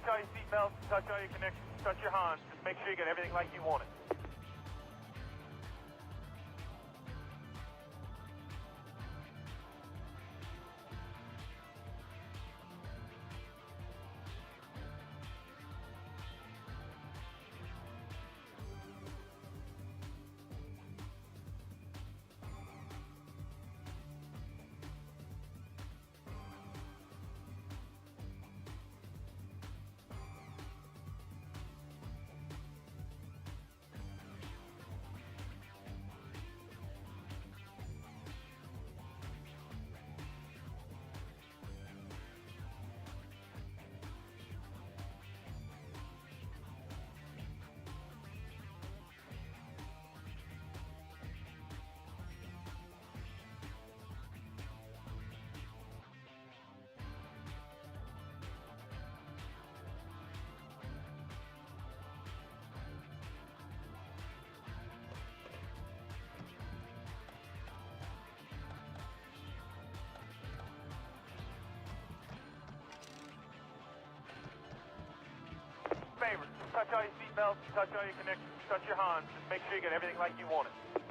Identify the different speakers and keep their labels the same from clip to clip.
Speaker 1: touch all your seatbelts, touch all your connections, touch your Hans. Just make sure you get everything like you want it. Favor, touch all your seatbelts, touch all your connections, touch your Hans. Just make sure you get everything like you want it.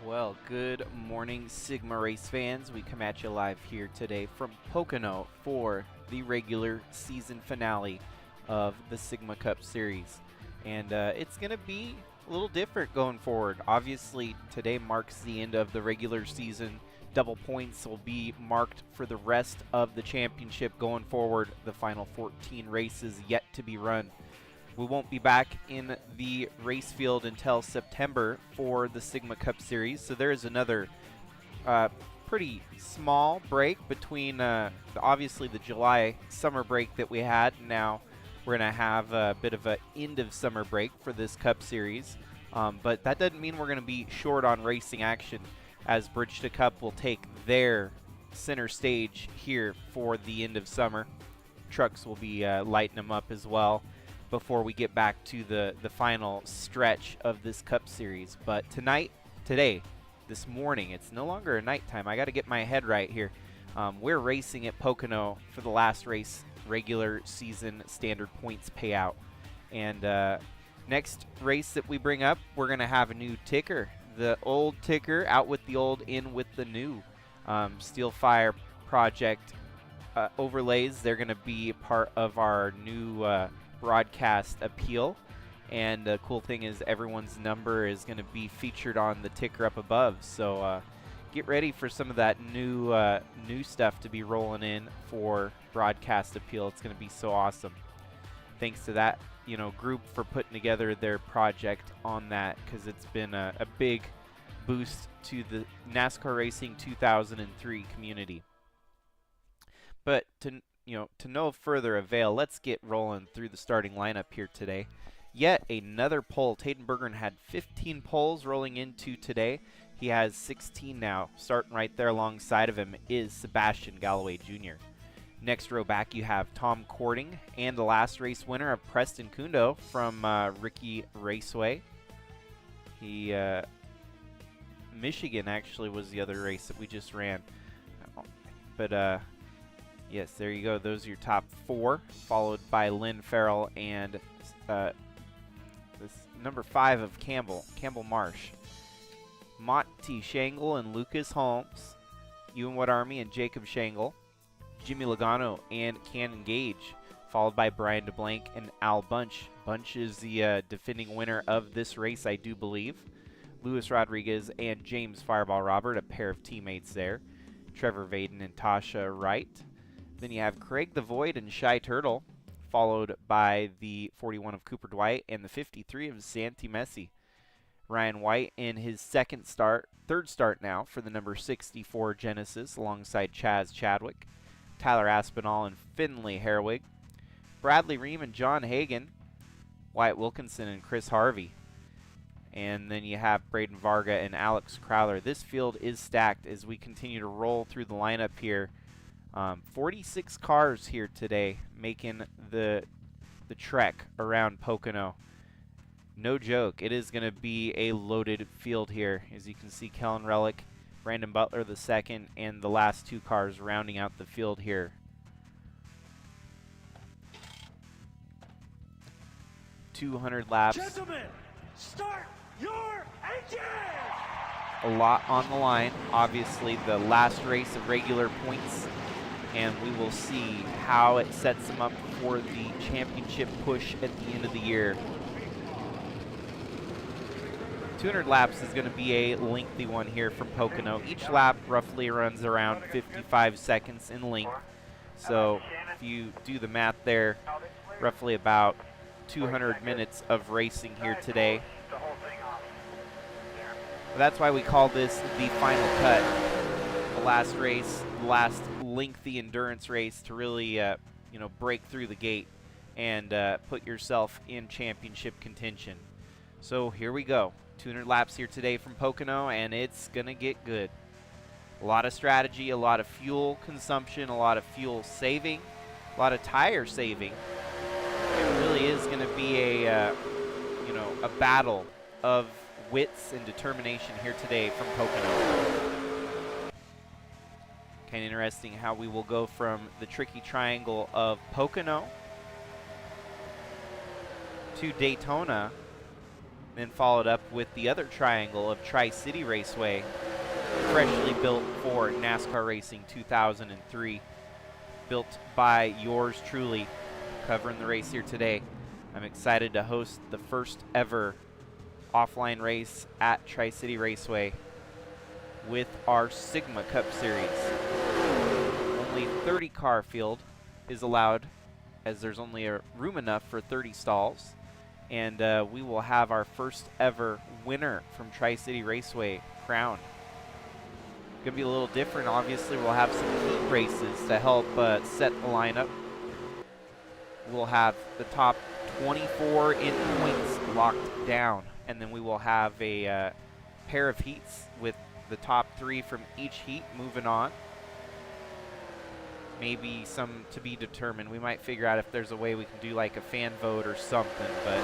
Speaker 2: Well, good morning, Sigma race fans. We come at you live here today from Pocono for the regular season finale of the Sigma Cup Series. And it's going to be a little different going forward. Obviously, today marks the end of the regular season. Double points will be marked for the rest of the championship going forward. The final 14 races yet to be run. We won't be back in the race field until September for the Sigma Cup Series, so there is another pretty small break between obviously the July summer break that we had. Now we're going to have a bit of an end of summer break for this Cup Series, but that doesn't mean we're going to be short on racing action, as Bridge to Cup will take their center stage here for the end of summer. Trucks will be lighting them up as well before we get back to the final stretch of this Cup Series. But today, this morning, it's no longer a nighttime. I got to get my head right here. We're racing at Pocono for the last race, regular season standard points payout. And next race that we bring up, we're going to have a new ticker. The old ticker out with the old, in with the new. Steel Fire Project overlays, they're going to be part of our new broadcast appeal. And the cool thing is everyone's number is going to be featured on the ticker up above. So get ready for some of that new stuff to be rolling in for broadcast appeal. It's going to be so awesome. Thanks to that group for putting together their project on that, because it's been a big boost to the NASCAR Racing 2003 community. But to no further avail, let's get rolling through the starting lineup here today. Yet another pole. Taden Berggren had 15 poles rolling into today. He has 16 now. Starting right there alongside of him is Sebastian Galloway Jr. Next row back, you have Tom Cording and the last race winner of Preston Kundo from Ricky Raceway. Michigan actually was the other race that we just ran. But yes, there you go. Those are your top four, followed by Lynn Farrell and this number 5 of Campbell Marsh. Monty Shangle and Lucas Holmes, Ewan Wood Army and Jacob Shangle. Jimmy Logano and Cannon Gage, followed by Brian DeBlanc and Al Bunch. Bunch is the defending winner of this race, I do believe. Luis Rodriguez and James Fireball Robert, a pair of teammates there. Trevor Vaden and Tasha Wright. Then you have Craig the Void and Shy Turtle, followed by the 41 of Cooper Dwight and the 53 of Santi Messi. Ryan White in his third start now for the number 64 Genesis, alongside Chaz Chadwick. Tyler Aspinall and Finley Herwig, Bradley Ream and John Hagan, Wyatt Wilkinson and Chris Harvey. And then you have Braden Varga and Alex Crowler. This field is stacked as we continue to roll through the lineup here. 46 cars here today making the trek around Pocono. No joke, it is going to be a loaded field here. As you can see, Kellen Relic Brandon Butler the second, and the last 2 cars rounding out the field here. 200 laps.
Speaker 3: Gentlemen, start your engine!
Speaker 2: A lot on the line. Obviously, the last race of regular points, and we will see how it sets them up for the championship push at the end of the year. 200 laps is going to be a lengthy one here from Pocono. Each lap roughly runs around 55 seconds in length. So if you do the math there, roughly about 200 minutes of racing here today. That's why we call this the final cut. The last race, the last lengthy endurance race to really break through the gate and put yourself in championship contention. So here we go. 200 laps here today from Pocono, and it's going to get good. A lot of strategy, a lot of fuel consumption, a lot of fuel saving, a lot of tire saving. It really is going to be a battle of wits and determination here today from Pocono. Kind of interesting how we will go from the tricky triangle of Pocono to Daytona, then followed up with the other triangle of Tri-City Raceway, freshly built for NASCAR Racing 2003, built by yours truly, covering the race here today. I'm excited to host the first ever offline race at Tri-City Raceway with our Sigma Cup Series. Only 30 car field is allowed, as there's only room enough for 30 stalls. And we will have our first ever winner from Tri-City Raceway crowned. Gonna be a little different. Obviously, we'll have some heat races to help set the lineup. We'll have the top 24 in points locked down, and then we will have a pair of heats with the top 3 from each heat moving on. Maybe some to be determined. We might figure out if there's a way we can do like a fan vote or something. But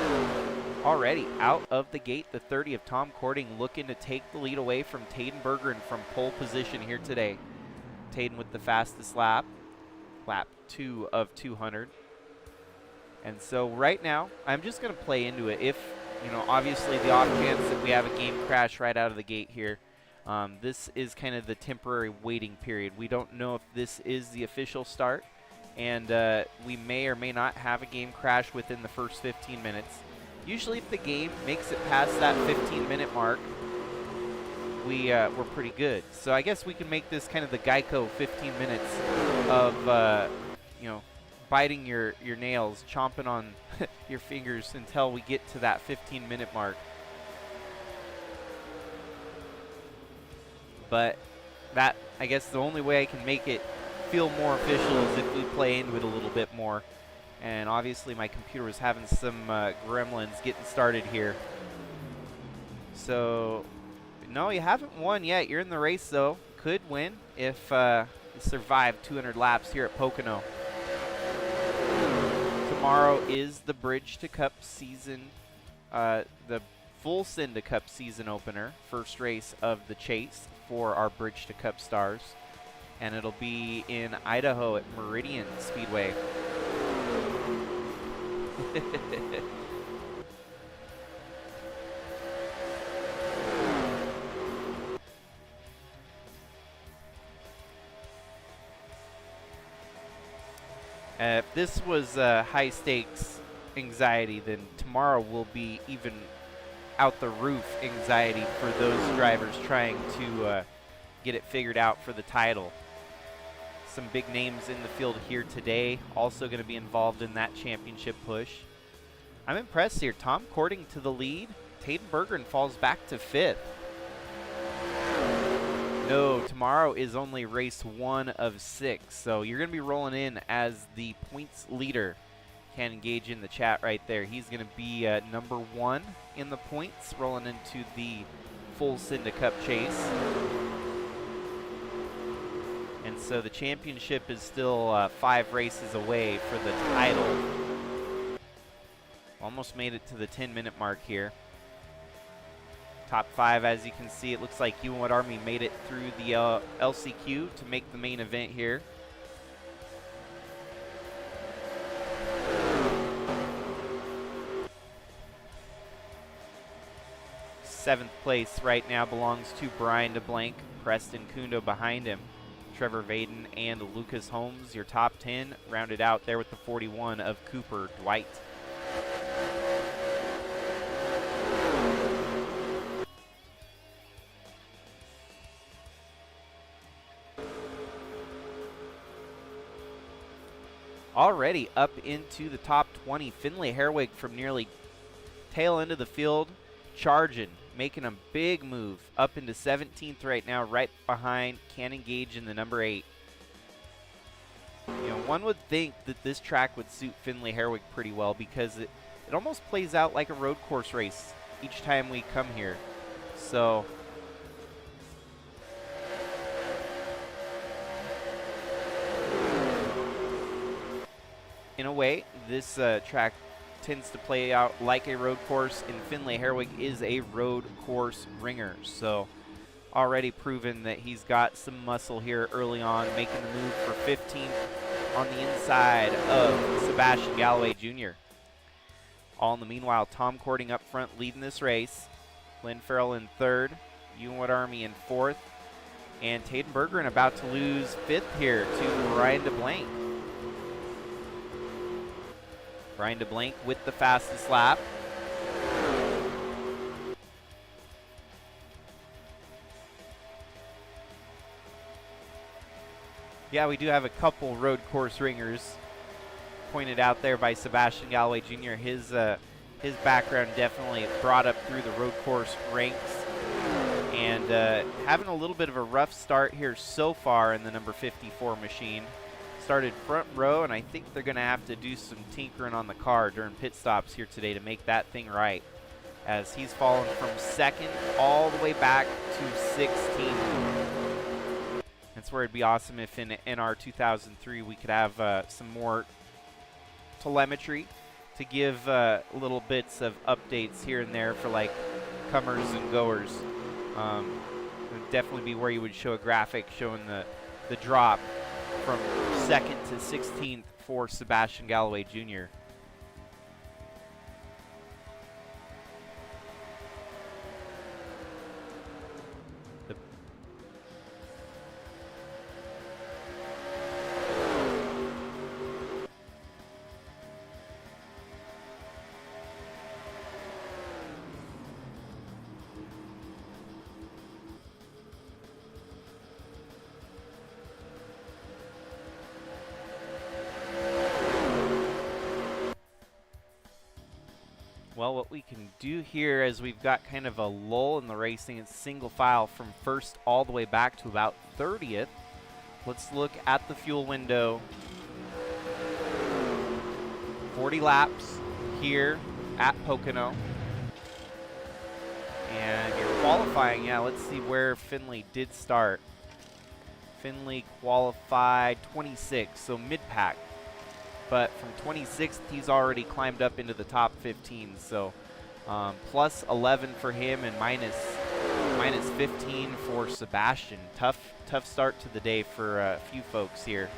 Speaker 2: already out of the gate, the 30 of Tom Cording looking to take the lead away from Taden Bergeron from pole position here today. Taden with the fastest lap, lap 2 of 200. And so right now, I'm just going to play into it. If, obviously the off chance that we have a game crash right out of the gate here, this is kind of the temporary waiting period. We don't know if this is the official start, and we may or may not have a game crash within the first 15 minutes. Usually if the game makes it past that 15-minute mark, we're pretty good. So I guess we can make this kind of the Geico 15 minutes of, biting your nails, chomping on your fingers until we get to that 15-minute mark. But that, I guess the only way I can make it feel more official is if we play into it a little bit more. And obviously my computer was having some gremlins getting started here. So, no, you haven't won yet. You're in the race, though. Could win if you survive 200 laps here at Pocono. Tomorrow is the Bridge to Cup season, the full Cinda Cup season opener, first race of the chase for our Bridge to Cup stars, and it'll be in Idaho at Meridian Speedway. If this was high stakes anxiety, then tomorrow will be even out the roof anxiety for those drivers trying to get it figured out for the title. Some big names in the field here today, also going to be involved in that championship push. I'm impressed here. Tom Cording to the lead. Taden Bergeron falls back to 5th. No, tomorrow is only race 1 of 6, so you're going to be rolling in as the points leader. Can engage in the chat right there. He's going to be number 1 in the points, rolling into the full Cinda Cup chase. And so the championship is still 5 races away for the title. Almost made it to the 10-minute mark here. Top 5, as you can see, it looks like You and What Army made it through the LCQ to make the main event here. Seventh place right now belongs to Brian DeBlanc, Preston Kundo behind him, Trevor Vaden and Lucas Holmes. Your top 10 rounded out there with the 41 of Cooper Dwight. Already up into the top 20, Finley Herwig from nearly tail end of the field, charging, making a big move up into 17th right now, right behind Cannon Gage in the number 8. You know, one would think that this track would suit Finley Herwig pretty well because it almost plays out like a road course race each time we come here. So in a way, this track tends to play out like a road course, and Finley Herwig is a road course ringer. So already proven that he's got some muscle here early on, making the move for 15th on the inside of Sebastian Galloway Jr. All in the meanwhile, Tom Cording up front leading this race. Lynn Farrell in 3rd, You and What Army in 4th, and Taden Bergeron about to lose 5th here to Brian DeBlanc. Brian DeBlanc with the fastest lap. Yeah, we do have a couple road course ringers pointed out there by Sebastian Galloway Jr. His background definitely brought up through the road course ranks, and having a little bit of a rough start here so far in the number 54 machine. Started front row, and I think they're going to have to do some tinkering on the car during pit stops here today to make that thing right, as he's fallen from 2nd all the way back to 16th. That's where it'd be awesome if in NR2003 we could have some more telemetry to give little bits of updates here and there for like comers and goers. It'd definitely be where you would show a graphic showing the drop from 2nd to 16th for Sebastian Galloway Jr. Well, what we can do here is we've got kind of a lull in the racing. It's single file from 1st all the way back to about 30th. Let's look at the fuel window. 40 laps here at Pocono. And you're qualifying, yeah, let's see where Finley did start. Finley qualified 26, so mid-pack. But from 26th, he's already climbed up into the top 15. So plus 11 for him and minus 15 for Sebastian. Tough start to the day for a few folks here.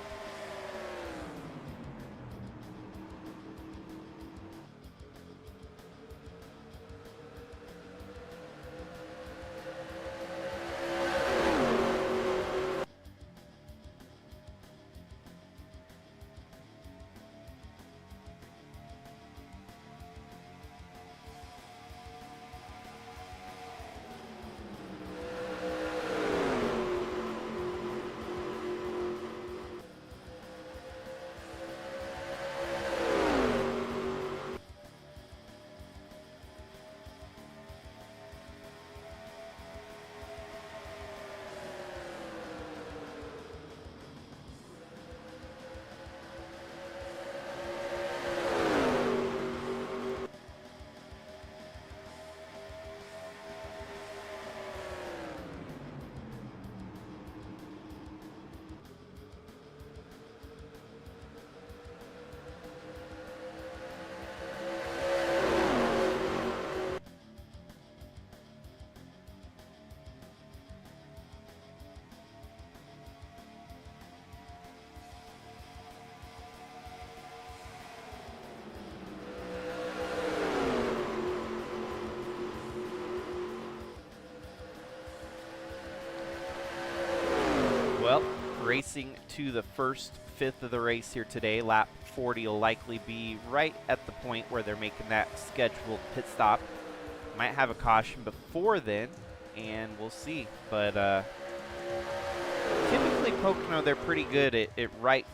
Speaker 2: racing to the first fifth of the race here today. Lap 40 will likely be right at the point where they're making that scheduled pit stop. Might have a caution before then, and we'll see. But typically Pocono, they're pretty good at right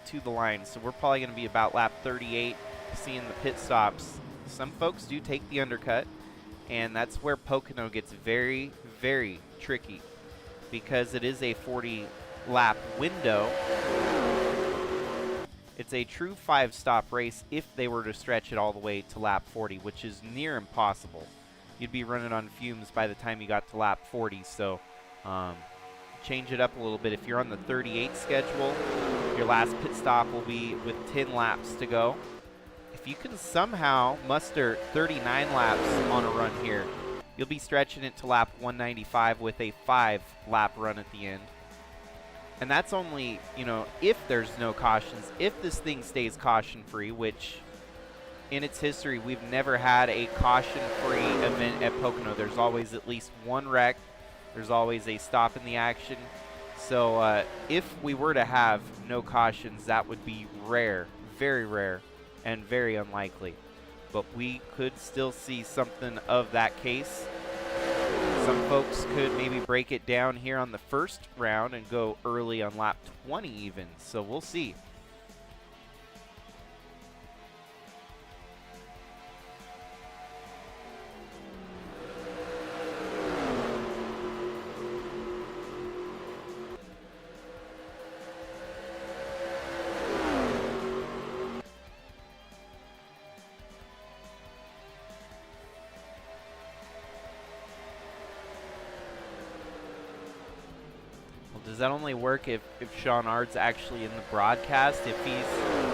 Speaker 2: to the line, so we're probably going to be about lap 38 seeing the pit stops. Some folks do take the undercut, and that's where Pocono gets very, very tricky because it is a 40-lap window. It's a true 5-stop race if they were to stretch it all the way to lap 40, which is near impossible. You'd be running on fumes by the time you got to lap 40, so change it up a little bit. If you're on the 38 schedule, your last pit stop will be with 10 laps to go. If you can somehow muster 39 laps on a run here, you'll be stretching it to lap 195 with a 5-lap run at the end. And that's only, you know, if there's no cautions, if this thing stays caution-free, which in its history, we've never had a caution-free event at Pocono. There's always at least one wreck. There's always a stop in the action. So if we were to have no cautions, that would be rare, very rare, and very unlikely. But we could still see something of that case. Some folks could maybe break it down here on the first round and go early on lap 20 even. So we'll see. Does that only work if Sean Ard's actually in the broadcast? If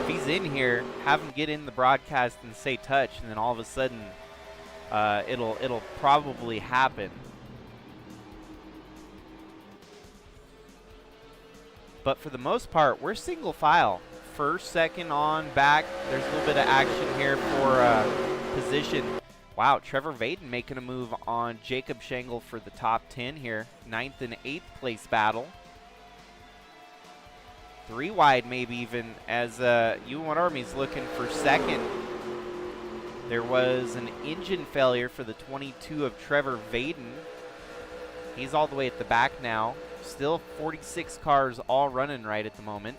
Speaker 2: he's in here, have him get in the broadcast and say touch, and then all of a sudden it'll probably happen. But for the most part, we're single file. First, second, on, back. There's a little bit of action here for position. Wow, Trevor Vaden making a move on Jacob Schengle for the top 10 here. 9th and 8th place battle. 3 wide maybe even, as U1 Army's looking for second. There was an engine failure for the 22 of Trevor Vaden. He's all the way at the back now. Still 46 cars all running right at the moment.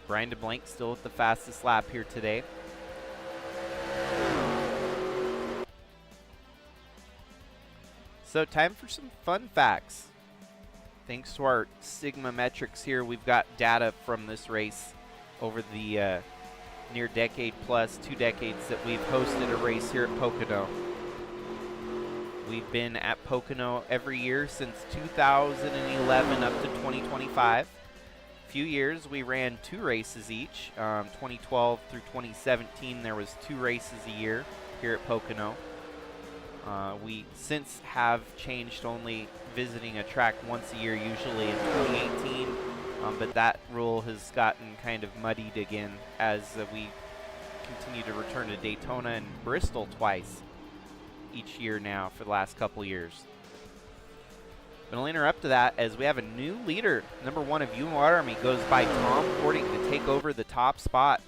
Speaker 2: Brian DeBlank still with the fastest lap here today. So time for some fun facts. Thanks to our Sigma metrics here, we've got data from this race over the near decade plus, 2 decades that we've hosted a race here at Pocono. We've been at Pocono every year since 2011 up to 2025. Few years we ran 2 races each. 2012 through 2017 there was 2 races a year here at Pocono. We since have changed only visiting a track once a year, usually in 2018, but that rule has gotten kind of muddied again as we continue to return to Daytona and Bristol twice each year now for the last couple years. But I'll interrupt to that as we have a new leader. Number 1 of U1 Army goes by Tom Cording to take over the top spot.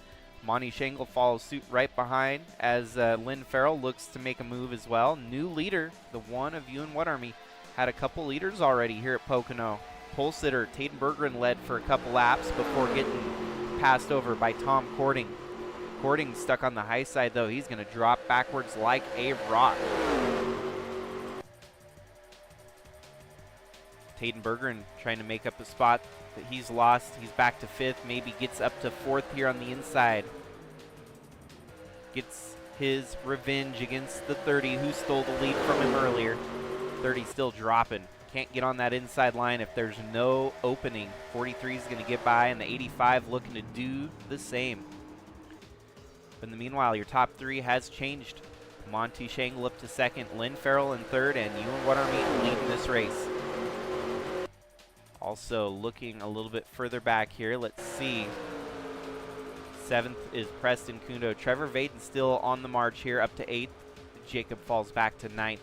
Speaker 2: Monty Schengle follows suit right behind as Lynn Farrell looks to make a move as well. New leader, the 1 of U1 Army, had a couple leaders already here at Pocono. Pole sitter Taden Bergeron led for a couple laps before getting passed over by Tom Cording. Cording stuck on the high side though. He's going to drop backwards like a rock. Taden Bergeron trying to make up a spot that he's lost. He's back to 5th, maybe gets up to 4th here on the inside. Gets his revenge against the 30 who stole the lead from him earlier. 30 still dropping. Can't get on that inside line if there's no opening. 43 is going to get by, and the 85 looking to do the same. But in the meanwhile, your top 3 has changed Monty Shangle up to second, Lynn Farrell in third, and Ewan Watermeet leading this race. Also looking a little bit further back here, let's see. 7th is Preston Kundo. Trevor Vaden still on the march here, up to 8th. Jacob falls back to 9th.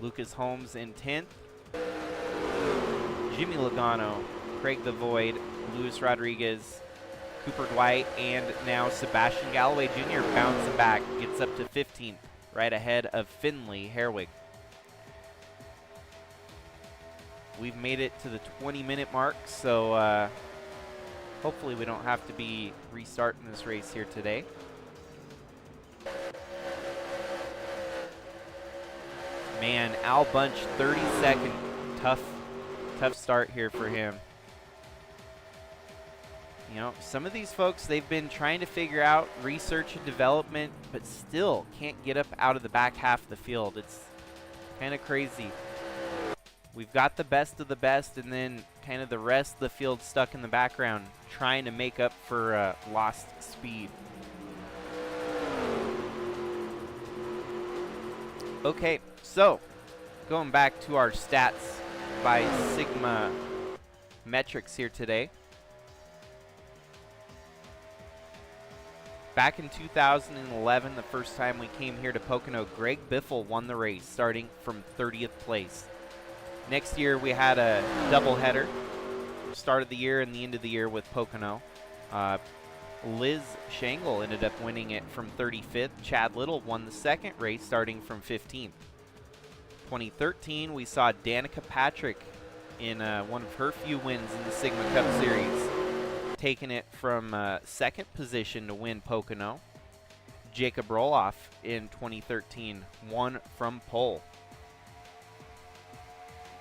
Speaker 2: Lucas Holmes in 10th. Jimmy Logano, Craig the Void, Luis Rodriguez, Cooper Dwight, and now Sebastian Galloway Jr. bouncing back, gets up to 15th, right ahead of Finley Herwig. We've made it to the 20-minute mark, so hopefully we don't have to be restarting this race here today. Man, Al Bunch, 32nd, tough start here for him. You know, some of these folks, they've been trying to figure out research and development, but still can't get up out of the back half of the field. It's kind of crazy. We've got the best of the best, and then kind of the rest of the field stuck in the background, trying to make up for lost speed. Okay, so going back to our stats by Sigma metrics here today. Back in 2011, the first time we came here to Pocono, Greg Biffle won the race, starting from 30th place. Next year, we had a doubleheader, start of the year and the end of the year with Pocono. Liz Shangle ended up winning it from 35th. Chad Little won the second race, starting from 15th. 2013, we saw Danica Patrick in one of her few wins in the Sigma Cup Series, taking it from second position to win Pocono. Jacob Roloff in 2013 won from pole.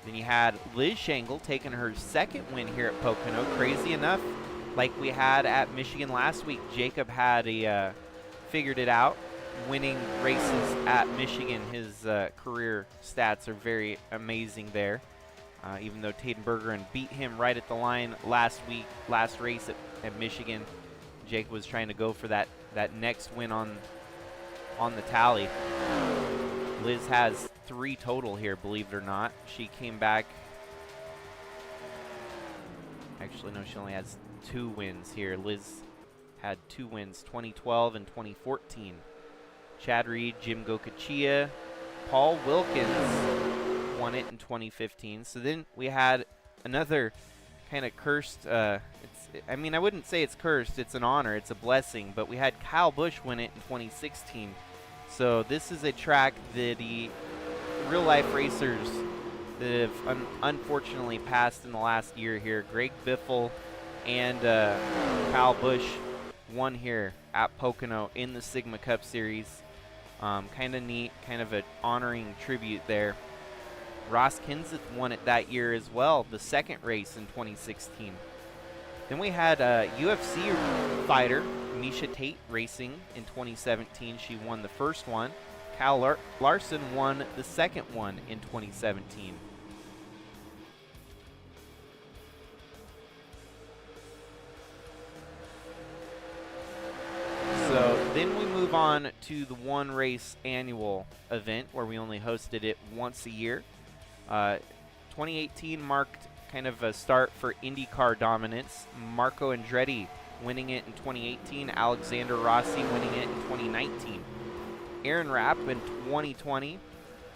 Speaker 2: Then you had Liz Shangle taking her second win here at Pocono. Crazy enough, like we had at Michigan last week, Jacob had figured it out, winning races at Michigan. His career stats are very amazing there. Even though Taden Bergeron beat him right at the line last race at Michigan, Jake was trying to go for that next win on the tally. Liz has 3 total here, believe it or not. She came back. Actually, no, she only has 2 wins here. Liz had 2 wins, 2012 and 2014. Chad Reed, Jim Gokachia, Paul Wilkins won it in 2015. So then we had another kind of cursed, I wouldn't say it's cursed, it's an honor, it's a blessing, but we had Kyle Busch win it in 2016. So this is a track that real-life racers that have unfortunately passed in the last year here. Greg Biffle and Kyle Busch won here at Pocono in the Sigma Cup Series. Kind of neat, kind of an honoring tribute there. Ross Kenseth won it that year as well, the second race in 2016. Then we had a UFC fighter, Misha Tate, racing in 2017. She won the first one. Kyle Larson won the second one in 2017. So then we move on to the one race annual event where we only hosted it once a year. 2018 marked kind of a start for IndyCar dominance. Marco Andretti winning it in 2018, Alexander Rossi winning it in 2019. Aaron Rapp in 2020,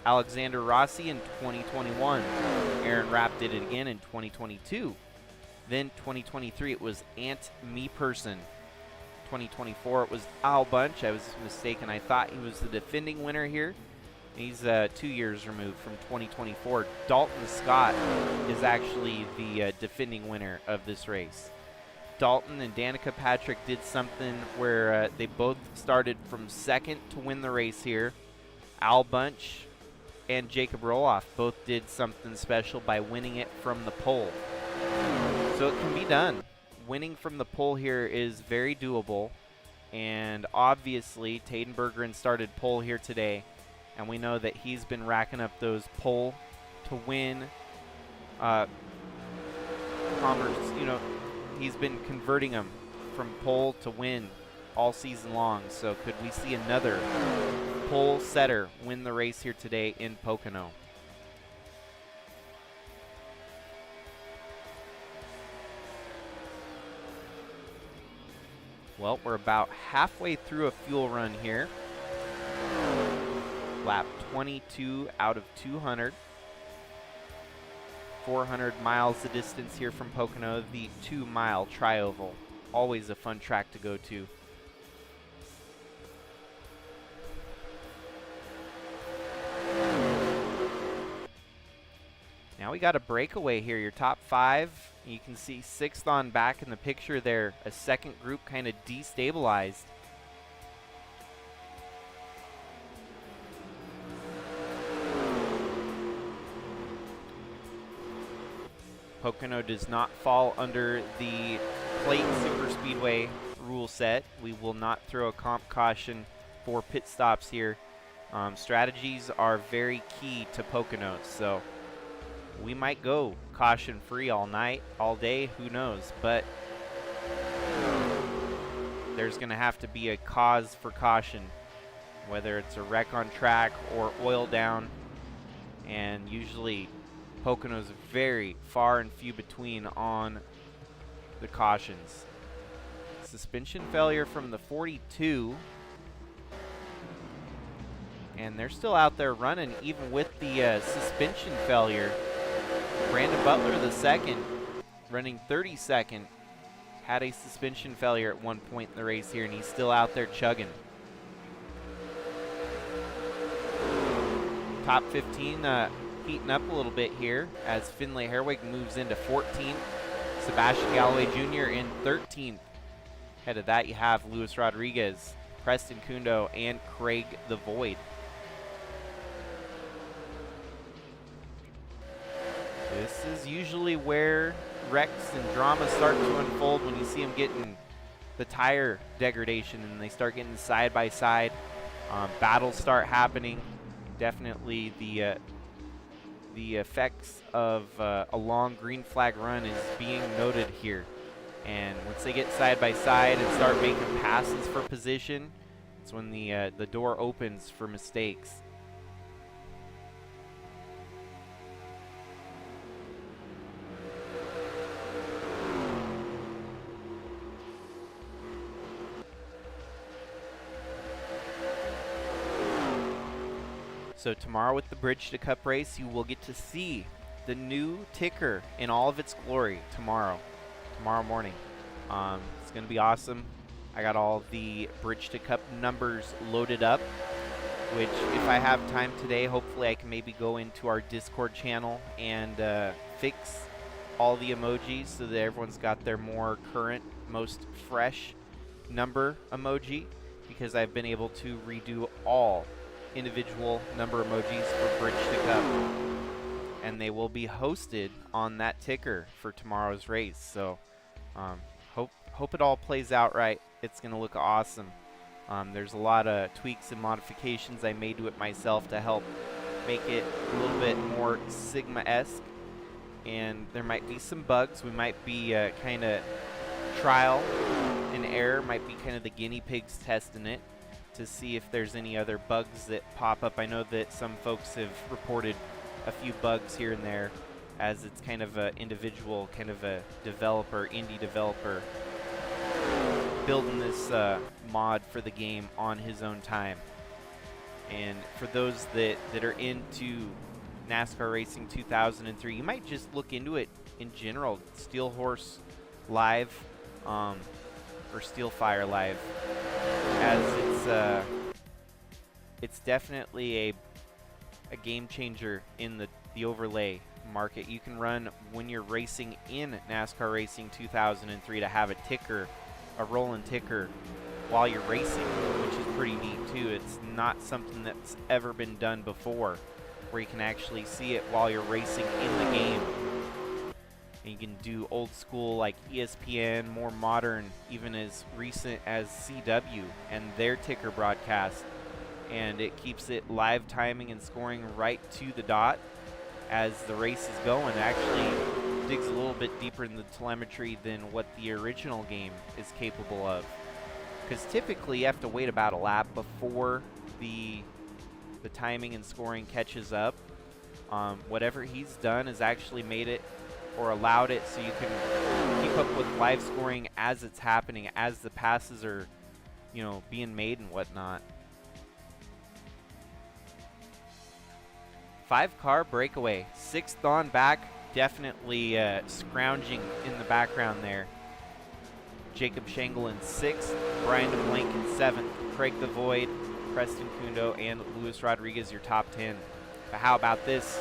Speaker 2: Alexander Rossi in 2021. Aaron Rapp did it again in 2022. Then 2023 it was Ant Meeperson. 2024 it was Al Bunch. I was mistaken. I thought he was the defending winner here. He's 2 years removed from 2024. Dalton Scott is actually the defending winner of this race. Dalton and Danica Patrick did something where they both started from second to win the race here. Al Bunch and Jacob Roloff both did something special by winning it from the pole. So it can be done. Winning from the pole here is very doable. And obviously, Taden Bergeron started pole here today. And we know that he's been racking up those pole to win he's been converting them from pole to win all season long. So could we see another pole setter win the race here today in Pocono. Well, we're about halfway through a fuel run here. Lap 22 out of 200. 400 miles the distance here from Pocono, the 2-mile tri-oval. Always a fun track to go to. Now we got a breakaway here, your top 5. You can see 6th on back in the picture there. A second group kind of destabilized. Pocono does not fall under the plate superspeedway rule set. We will not throw a comp caution for pit stops here. Strategies are very key to Pocono, so we might go caution free all night, all day, who knows, but there's going to have to be a cause for caution, whether it's a wreck on track or oil down, and usually Pocono's very far and few between on the cautions. Suspension failure from the 42, and they're still out there running even with the suspension failure. Brandon Butler, the second, running 32nd, had a suspension failure at one point in the race here, and he's still out there chugging. Top 15 heating up a little bit here as Finlay Herwig moves into 14th. Sebastian Galloway Jr. in 13th. Ahead of that, you have Luis Rodriguez, Preston Kundo, and Craig the Void. This is usually where wrecks and drama start to unfold, when you see them getting the tire degradation and they start getting side by side. Battles start happening. Definitely the effects of a long green flag run is being noted here. And once they get side by side and start making passes for position, it's when the door opens for mistakes. So tomorrow with the Bridge to Cup race, you will get to see the new ticker in all of its glory tomorrow morning. It's going to be awesome. I got all the Bridge to Cup numbers loaded up, which if I have time today, hopefully I can maybe go into our Discord channel and fix all the emojis so that everyone's got their more current, most fresh number emoji, because I've been able to redo all individual number emojis for Bridge to Cup, and they will be hosted on that ticker for tomorrow's race. So hope it all plays out right. It's gonna look awesome. There's a lot of tweaks and modifications I made to it myself to help make it a little bit more Sigma-esque, and there might be some bugs. We might be kind of trial and error, might be kind of the guinea pigs testing it to see if there's any other bugs that pop up. I know that some folks have reported a few bugs here and there, as it's kind of an individual, kind of a developer, indie developer, building this mod for the game on his own time. And for those that are into NASCAR Racing 2003, you might just look into it in general. Steel Horse Live, or Steel Fire Live, as it's definitely a game changer in the overlay market. You can run when you're racing in NASCAR Racing 2003 to have a ticker, a rolling ticker, while you're racing, which is pretty neat too. It's not something that's ever been done before, where you can actually see it while you're racing in the game. And you can do old school like ESPN, more modern, even as recent as CW and their ticker broadcast. And it keeps it live timing and scoring right to the dot as the race is going. It actually digs a little bit deeper in the telemetry than what the original game is capable of. Because typically you have to wait about a lap before the the timing and scoring catches up. Whatever he's done has actually made it or allowed it so you can keep up with live scoring as it's happening, as the passes are, you know, being made and whatnot. 5-car breakaway, 6th on back, definitely scrounging in the background there. Jacob Shangle in 6th, Brian DeBlank in 7th, Craig the Void, Preston Kundo, and Luis Rodriguez, your top 10. But how about this?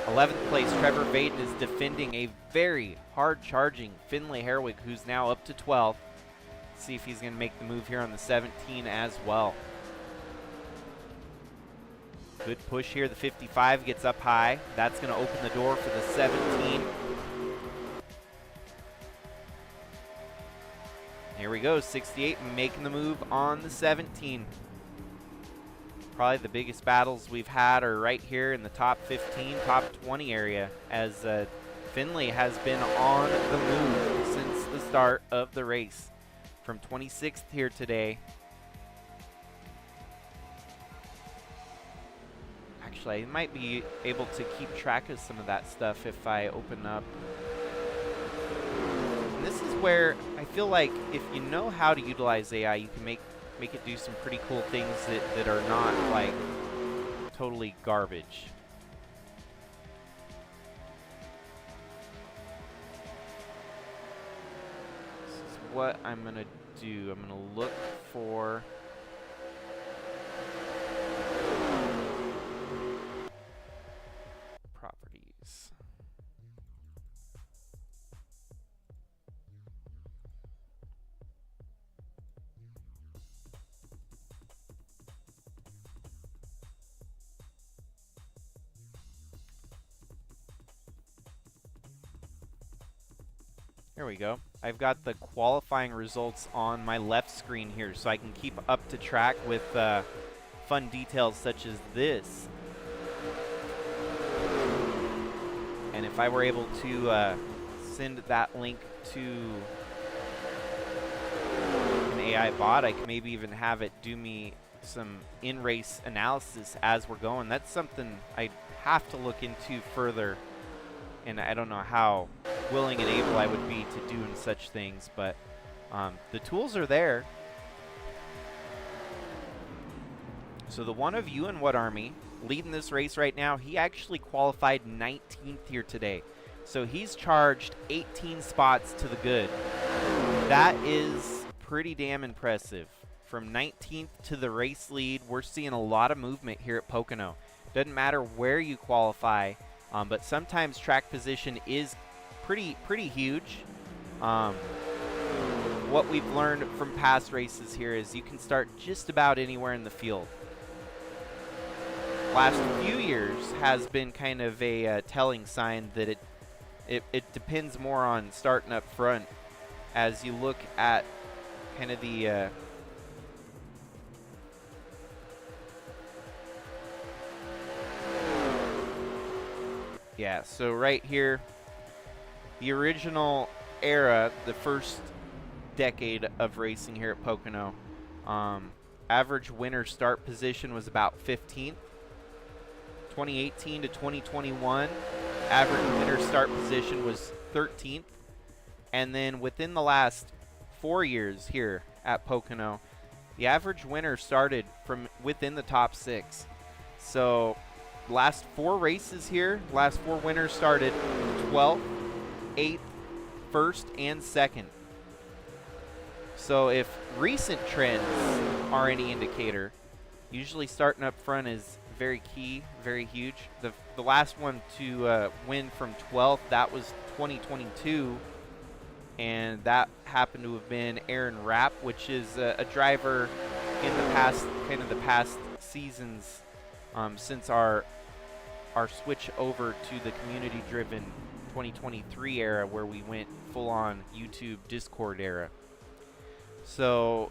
Speaker 2: 11th place, Trevor Vaden is defending a very hard-charging Finlay Herwig, who's now up to 12th. See if he's going to make the move here on the 17 as well. Good push here. The 55 gets up high. That's going to open the door for the 17. Here we go, 68 making the move on the 17. Probably the biggest battles we've had are right here in the top 15, top 20 area, as Finlay has been on the move since the start of the race. From 26th here today. Actually, I might be able to keep track of some of that stuff if I open up. And this is where I feel like if you know how to utilize AI, you can make it do some pretty cool things that are not like totally garbage. This is what I'm gonna do. I'm gonna look for properties. There we go. I've got the qualifying results on my left screen here, so I can keep up to track with fun details such as this. And if I were able to send that link to an AI bot, I could maybe even have it do me some in-race analysis as we're going. That's something I have to look into further, and I don't know how willing and able I would be to doing such things, but the tools are there. So the one of you in What Army leading this race right now, he actually qualified 19th here today. So he's charged 18 spots to the good. That is pretty damn impressive. From 19th to the race lead, we're seeing a lot of movement here at Pocono. Doesn't matter where you qualify, but sometimes track position is pretty huge. What we've learned from past races here is you can start just about anywhere in the field. Last few years has been kind of a telling sign that it depends more on starting up front. As you look at kind of the yeah, so right here, the original era, the first decade of racing here at Pocono, average winner start position was about 15th. 2018 to 2021, average winner start position was 13th. And then within the last 4 years here at Pocono, the average winner started from within the top 6. So last 4 races here, last 4 winners started 12th, 8th, 1st, and 2nd. So if recent trends are any indicator, usually starting up front is very key, very huge. The last one to win from 12th, that was 2022, and that happened to have been Aaron Rapp, which is a driver in the past, kind of the past seasons, since our switch over to the community-driven 2023 era, where we went full-on YouTube Discord era. So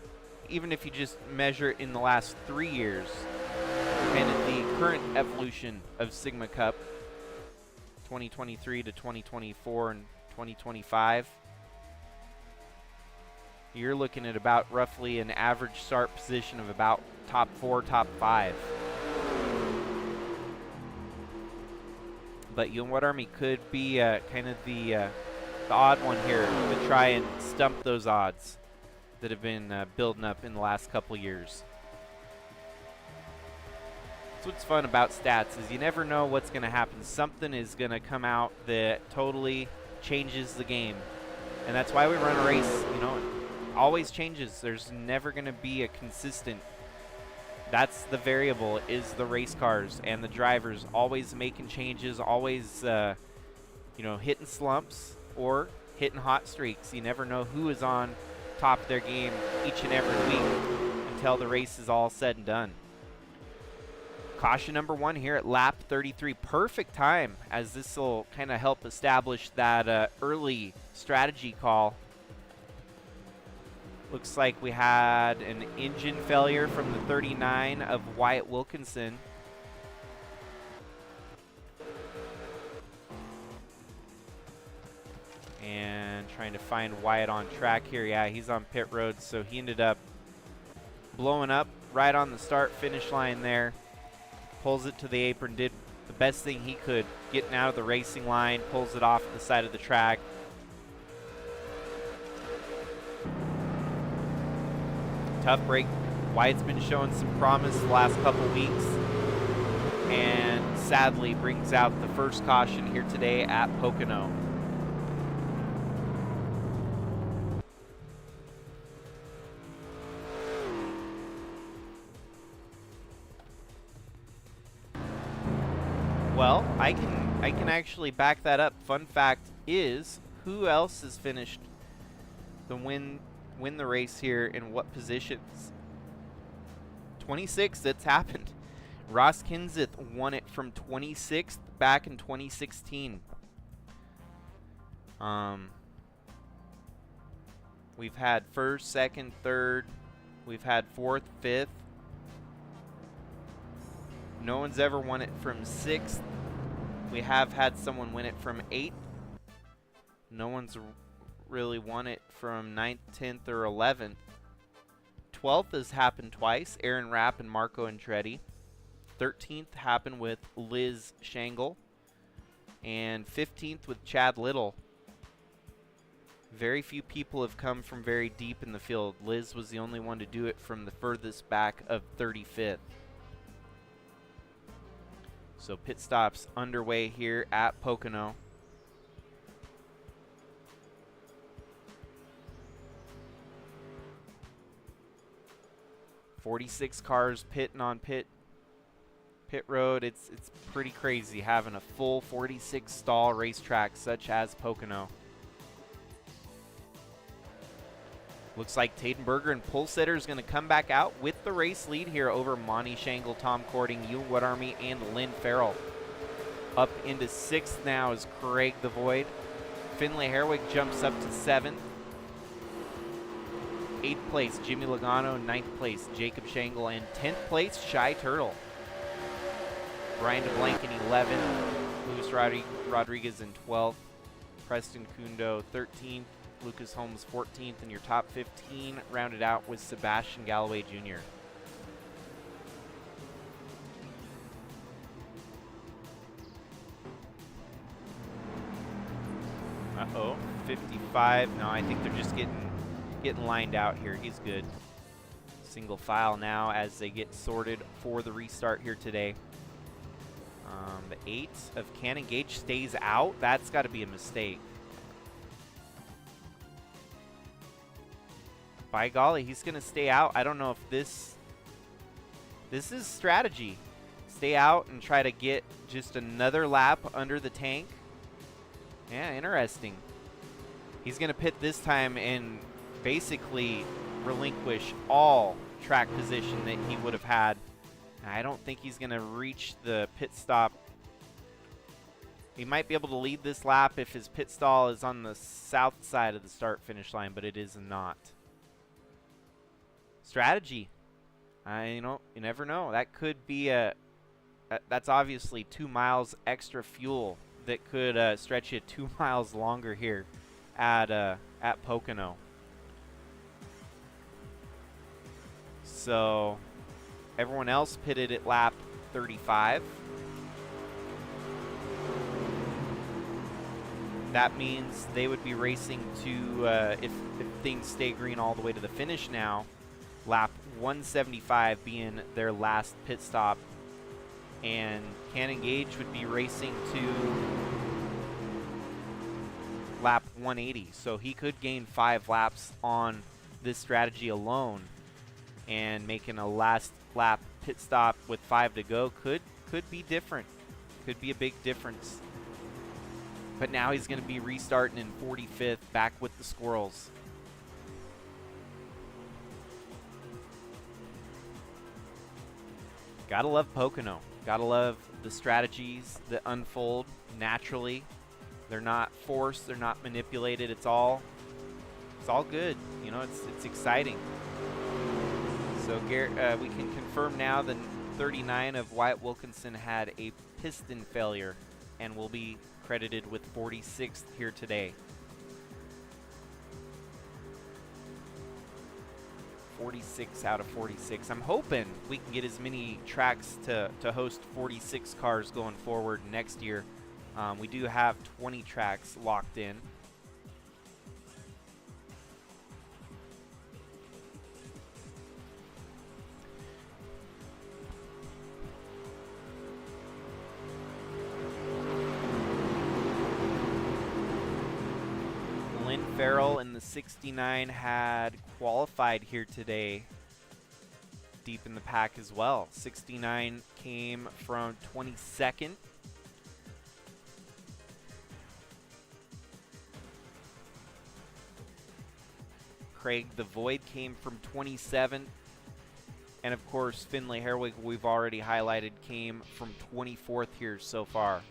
Speaker 2: even if you just measure in the last 3 years, kind of the current evolution of Sigma Cup, 2023 to 2024 and 2025, you're looking at about roughly an average start position of about top 4, top 5. but you know what, Army could be kind of the odd one here to try and stump those odds that have been building up in the last couple years. That's what's fun about stats, is you never know what's going to happen. Something is going to come out that totally changes the game. And that's why we run a race, you know, it always changes. There's never going to be a consistent. That's the variable, is the race cars and the drivers always making changes, always, you know, hitting slumps or hitting hot streaks. You never know who is on top of their game each and every week until the race is all said and done. Caution number 1 here at lap 33. Perfect time, as this will kind of help establish that early strategy call. Looks like we had an engine failure from the 39 of Wyatt Wilkinson. And trying to find Wyatt on track here. Yeah, he's on pit road, so he ended up blowing up right on the start-finish line there. Pulls it to the apron, did the best thing he could, getting out of the racing line, pulls it off the side of the track. Tough break. Wyatt's been showing some promise the last couple weeks, and sadly brings out the first caution here today at Pocono. Well, I can actually back that up. Fun fact is, who else has finished the win the race here in what positions? 26th, it's happened. Ross Kinseth won it from 26th back in 2016. We've had first, second, third. We've had fourth, fifth. No one's ever won it from 6th. We have had someone win it from 8th. No one's really won it from 9th, 10th, or 11th. 12th has happened twice, Aaron Rapp and Marco Andretti. 13th happened with Liz Shangle. And 15th with Chad Little. Very few people have come from very deep in the field. Liz was the only one to do it from the furthest back of 35th. So pit stops underway here at Pocono. "46 cars pitting on pit road." It's pretty crazy having a full 46 stall racetrack such as Pocono. Looks like Tatenberger and Pulsetter is going to come back out with the race lead here over Monty Shangle, Tom Cording, Ewan Wood Army, and Lynn Farrell. Up into 6th now is Craig the Void. Finlay Herwig jumps up to 7th. 8th place, Jimmy Logano. 9th place, Jacob Shangle. And 10th place, Shy Turtle. Brian DeBlanc in 11th. Luis Rodriguez in 12th. Preston Kundo 13th. Lucas Holmes 14th, and your top 15 rounded out with Sebastian Galloway Jr. Uh-oh, 55. No, I think they're just getting lined out here. He's good. Single file now as they get sorted for the restart here today. The 8 of Cannon Gage stays out. That's got to be a mistake. By golly, he's going to stay out. I don't know if this is strategy. Stay out and try to get just another lap under the tank. Yeah, interesting. He's going to pit this time and basically relinquish all track position that he would have had. I don't think he's going to reach the pit stop. He might be able to lead this lap if his pit stall is on the south side of the start-finish line, but it is not. Strategy. You know, you never know. That could be that's obviously 2 miles extra fuel that could stretch you 2 miles longer here at Pocono. So everyone else pitted at lap 35. That means they would be racing to, if things stay green all the way to the finish now, lap 175 being their last pit stop. And Cannon Gage would be racing to lap 180. So he could gain 5 laps on this strategy alone. And making a last lap pit stop with 5 to go could be different. Could be a big difference. But now he's going to be restarting in 45th, back with the Squirrels. Gotta love Pocono. Gotta love the strategies that unfold naturally. They're not forced. They're not manipulated. It's all good. You know, it's exciting. So we can confirm now that 39 of Wyatt Wilkinson had a piston failure and will be credited with 46th here today. 46 out of 46. I'm hoping we can get as many tracks to host 46 cars going forward next year. We do have 20 tracks locked in. Farrell in the 69 had qualified here today, deep in the pack as well. 69 came from 22nd. Craig the Void came from 27th. And of course, Finlay Herwig, we've already highlighted, came from 24th here so far.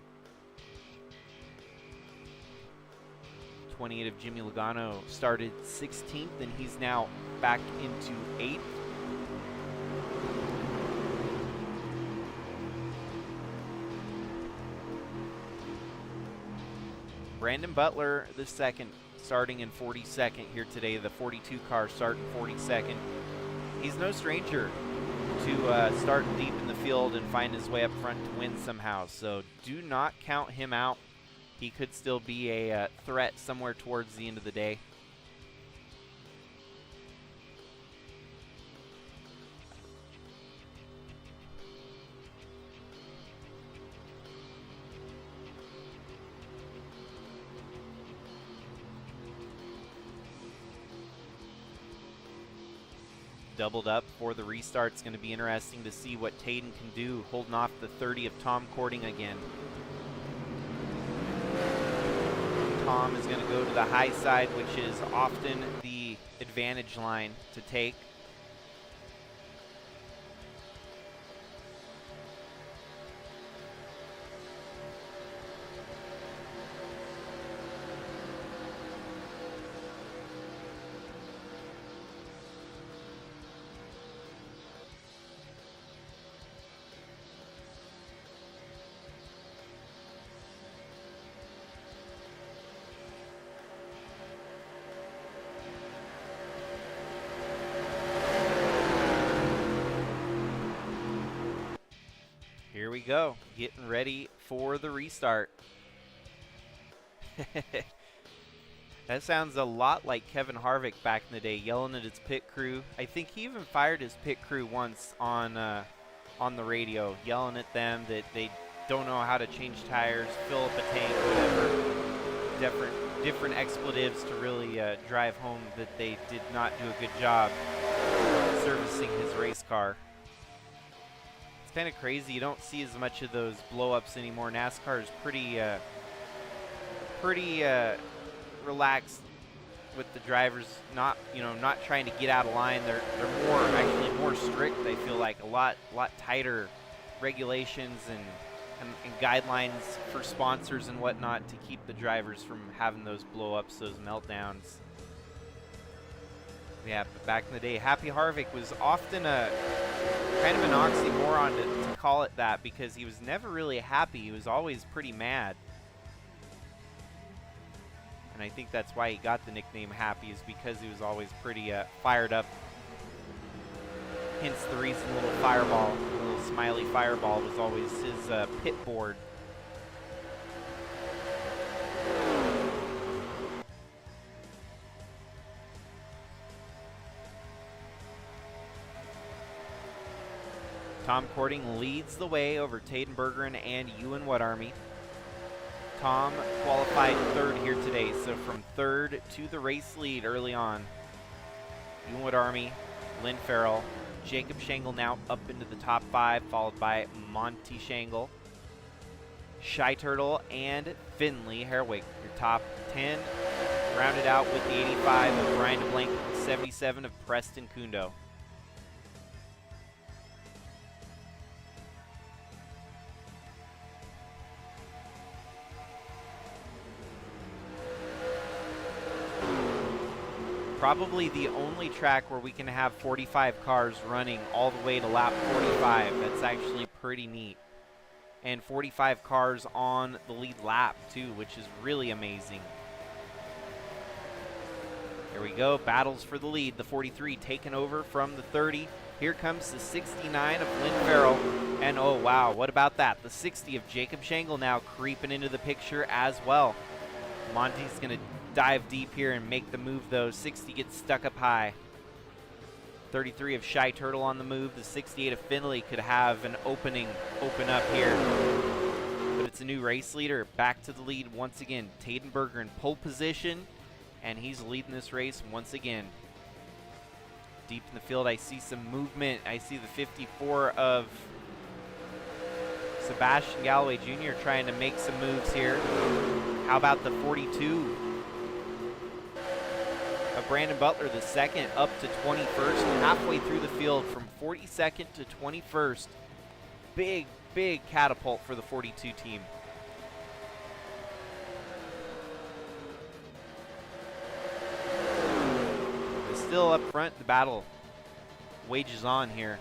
Speaker 2: 28 of Jimmy Logano started 16th, and he's now back into 8th. Brandon Butler, the second, starting in 42nd here today. The 42 car starting 42nd. He's no stranger to starting deep in the field and find his way up front to win somehow. So do not count him out. He could still be a threat somewhere towards the end of the day. Doubled up for the restart. It's going to be interesting to see what Tayden can do, holding off the 30 of Tom Cording again. Tom is going to go to the high side, which is often the advantage line to take. Here we go, getting ready for the restart. That sounds a lot like Kevin Harvick back in the day, yelling at his pit crew. I think he even fired his pit crew once on the radio, yelling at them that they don't know how to change tires, fill up a tank, whatever. Different expletives to really drive home that they did not do a good job servicing his race car. It's kind of crazy. You don't see as much of those blow-ups anymore. NASCAR is pretty relaxed with the drivers, not trying to get out of line. They're actually more strict. I feel like a lot tighter regulations and guidelines for sponsors and whatnot to keep the drivers from having those blow-ups, those meltdowns. Yeah, but back in the day, Happy Harvick was often a kind of an oxymoron to call it that, because he was never really happy. He was always pretty mad. And I think that's why he got the nickname Happy, is because he was always pretty fired up. Hence the reason little fireball, little smiley fireball was always his pit board. Tom Cording leads the way over Taden Bergeron and Ewan Wood Army. Tom qualified third here today, so from third to the race lead early on. Ewan Wood Army, Lynn Farrell, Jacob Shangle now up into the top 5, followed by Monty Shangle, Shy Turtle, and Finley Herwig. Your top 10 rounded out with the 85 of Brian DeBlanc, 77 of Preston Kundo. Probably the only track where we can have 45 cars running all the way to lap 45. That's actually pretty neat. And 45 cars on the lead lap too, which is really amazing. Here we go, battles for the lead. The 43 taken over from the 30. Here comes the 69 of Lynn Farrell. And oh wow, what about that? The 60 of Jacob Shangle now creeping into the picture as well. Monty's gonna dive deep here and make the move though. 60 gets stuck up high. 33 of Shy Turtle on the move. The 68 of Finley could have an open up here. But it's a new race leader. Back to the lead once again. Taden Berger in pole position, and he's leading this race once again. Deep in the field, I see some movement. I see the 54 of Sebastian Galloway Jr. trying to make some moves here. How about the 42 of Brandon Butler, the second, up to 21st, halfway through the field from 42nd to 21st. Big, big catapult for the 42 team. But still up front, the battle wages on here.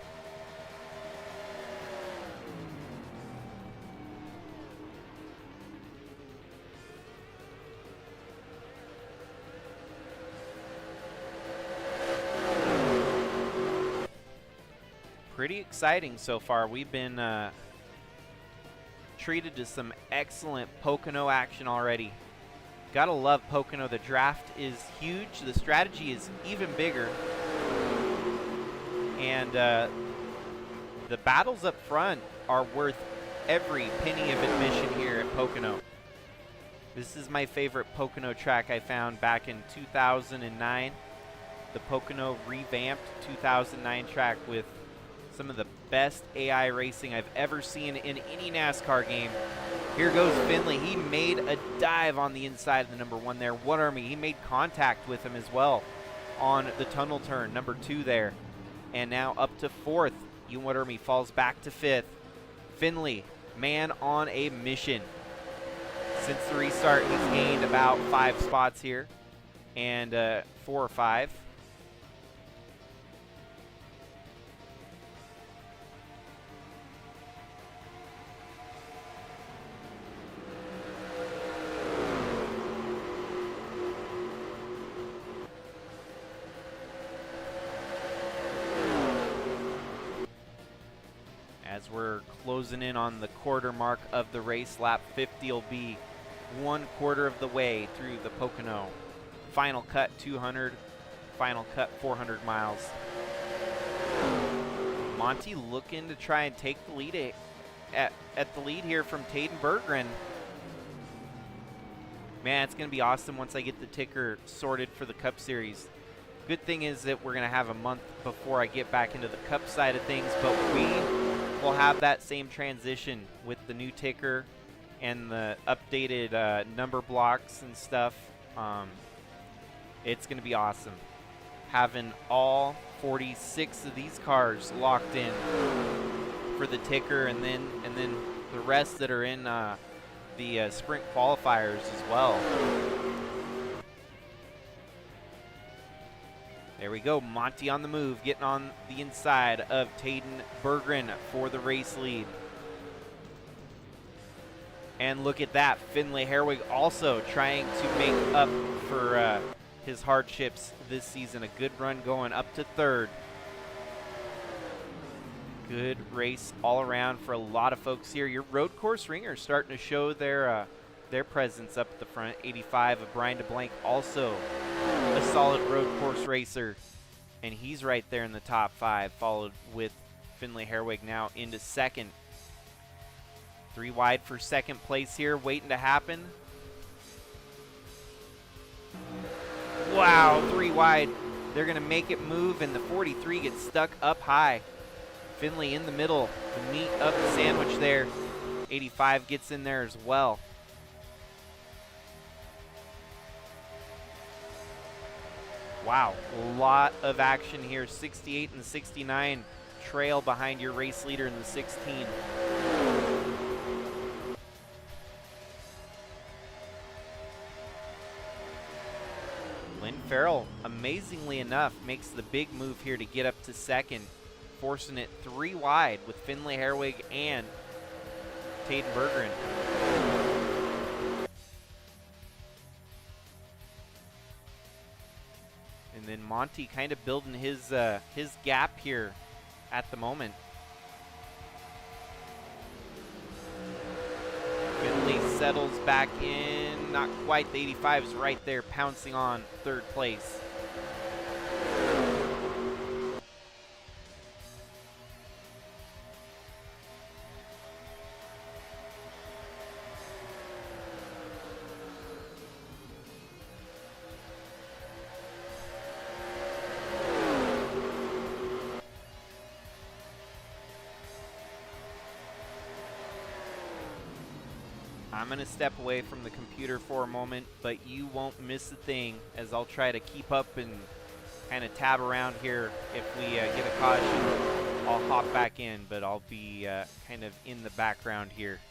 Speaker 2: Pretty exciting so far. We've been treated to some excellent Pocono action already. Gotta love Pocono. The draft is huge. The strategy is even bigger. And the battles up front are worth every penny of admission here at Pocono. This is my favorite Pocono track I found back in 2009. The Pocono revamped 2009 track with some of the best AI racing I've ever seen in any NASCAR game. Here goes Finley. He made a dive on the inside of the number 1 there. Wood Army, he made contact with him as well on the tunnel turn, number 2 there. And now up to 4th. Ewan Wood Army falls back to 5th. Finley, man on a mission. Since the restart, he's gained about 5 spots here, and 4 or 5. As we're closing in on the quarter mark of the race, lap 50 will be 1/4 of the way through the Pocono. Final cut 200, final cut 400 miles. Monty looking to try and take the lead at the lead here from Taden Bergeron. Man, it's going to be awesome once I get the ticker sorted for the Cup Series. Good thing is that we're going to have a month before I get back into the Cup side of things, but we will have that same transition with the new ticker and the updated number blocks and stuff. It's going to be awesome having all 46 of these cars locked in for the ticker, and then the rest that are in the sprint qualifiers as well. There we go, Monty on the move, getting on the inside of Taden Bergeron for the race lead. And look at that, Finley Herwig also trying to make up for his hardships this season. A good run going up to 3rd. Good race all around for a lot of folks here. Your road course ringers starting to show their presence up at the front. 85 of Brian DeBlanc, also a solid road course racer, and he's right there in the top 5, followed with Finley Herwig now into second. 3 wide for second place here, waiting to happen. Wow, 3 wide. They're going to make it move, and the 43 gets stuck up high. Finley in the middle, the meat of the sandwich there. 85 gets in there as well. Wow, a lot of action here. 68 and 69 trail behind your race leader in the 16. Lynn Farrell, amazingly enough, makes the big move here to get up to second, forcing it 3 wide with Finley Herwig and Taden Bergeron. And then Monty kind of building his gap here at the moment. Finley settles back in, not quite. The 85 is right there, pouncing on 3rd place. I'm going to step away from the computer for a moment, but you won't miss a thing as I'll try to keep up and kind of tab around here. If we get a caution, I'll hop back in, but I'll be kind of in the background here.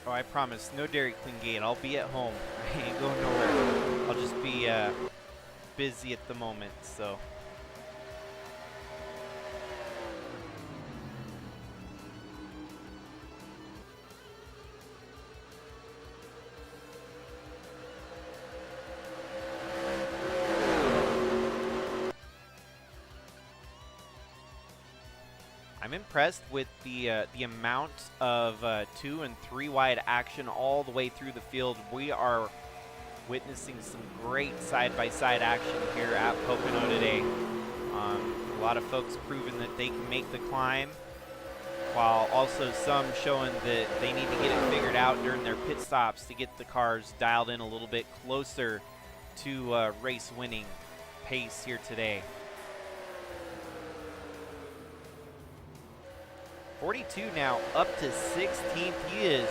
Speaker 2: Oh, I promise, no Dairy Queen gate. I'll be at home. I ain't going nowhere. I'll just be busy at the moment, so. I'm impressed with the amount of 2 and 3 wide action all the way through the field. We are witnessing some great side-by-side action here at Pocono today. A lot of folks proving that they can make the climb, while also some showing that they need to get it figured out during their pit stops to get the cars dialed in a little bit closer to race winning pace here today. 42 now, up to 16th. He is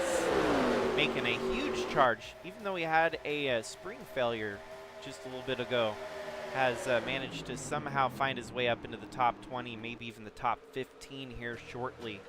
Speaker 2: making a huge charge, even though he had a spring failure just a little bit ago. Has managed to somehow find his way up into the top 20, maybe even the top 15 here shortly.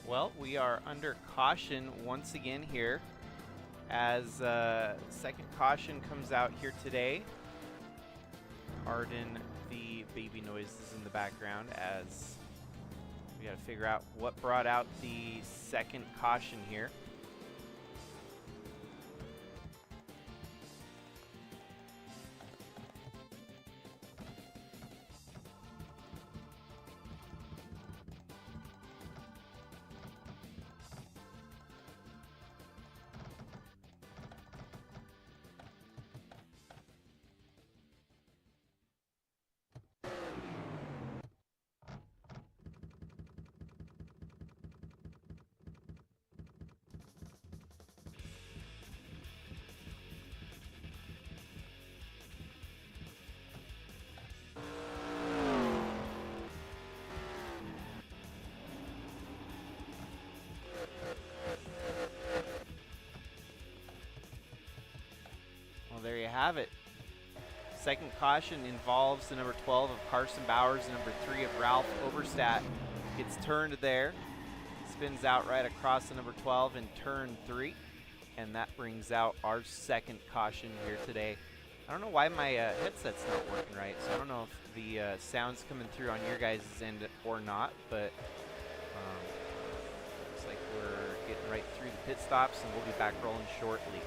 Speaker 2: Well, we are under caution once again here as second caution comes out here today. Pardon the baby noises in the background as we got to figure out what brought out the second caution here. Well, there you have it. Second caution involves the number 12 of Carson Bowers, the number 3 of Ralph Oberstadt. Gets turned there, spins out right across the number 12 in turn 3, and that brings out our second caution here today. I don't know why my headset's not working right, so I don't know if the sound's coming through on your guys' end or not, but looks like we're getting right through the pit stops, and we'll be back rolling shortly.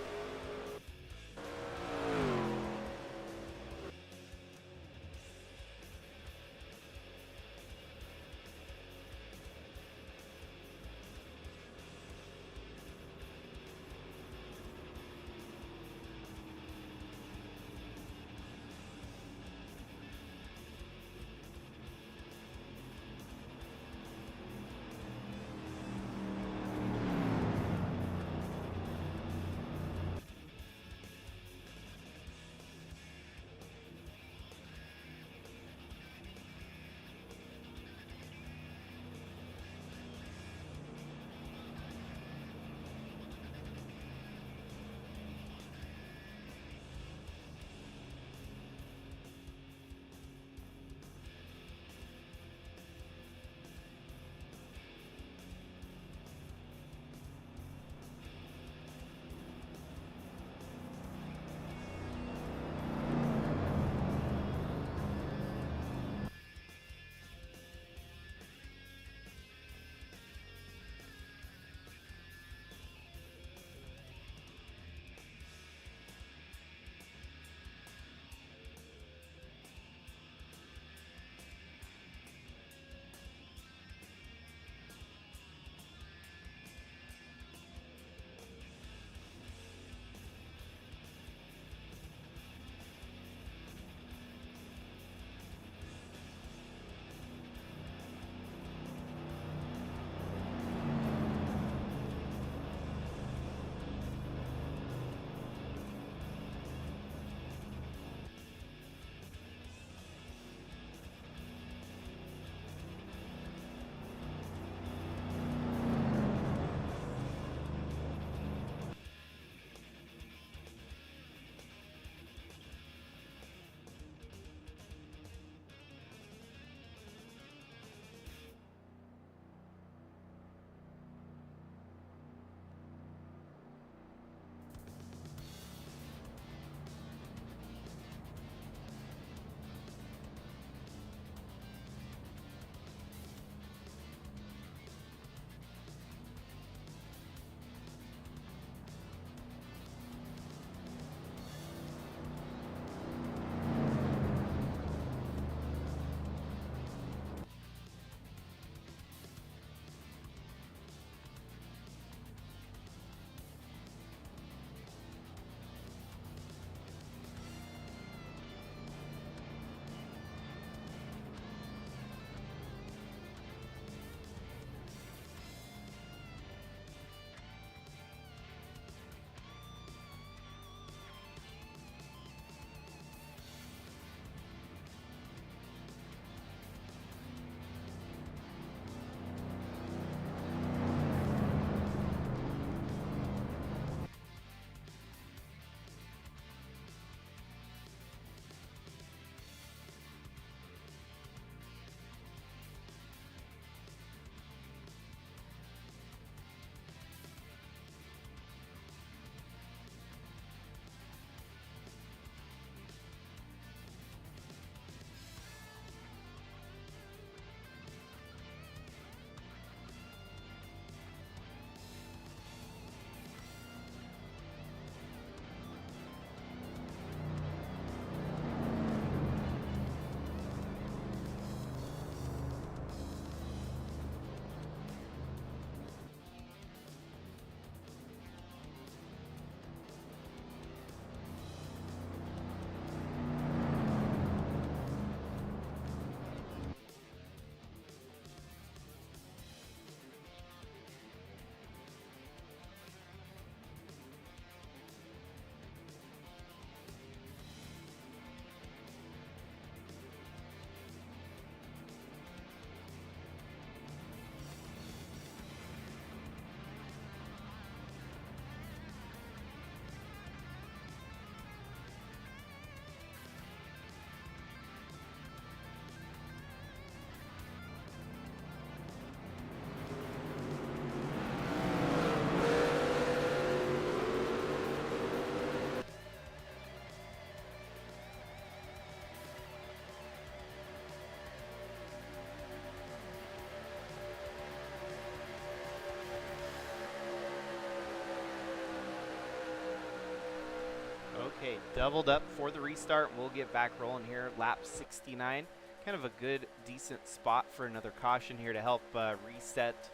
Speaker 2: doubled up for the restart. We'll get back rolling here. Lap 69. Kind of a good, decent spot for another caution here to help reset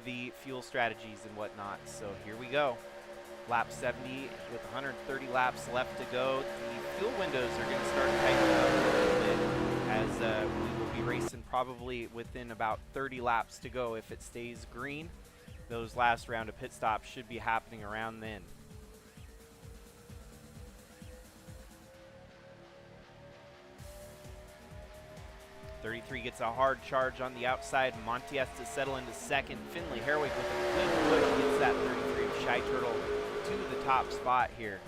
Speaker 2: the fuel strategies and whatnot. So here we go. Lap 70 with 130 laps left to go. The fuel windows are going to start tightening up a little bit as we will be racing probably within about 30 laps to go. If it stays green, those last round of pit stops should be happening around then. 33 gets a hard charge on the outside. Monty has to settle into second. Finley Herwig with a good push gets that 33 of Shy Turtle to the top spot here.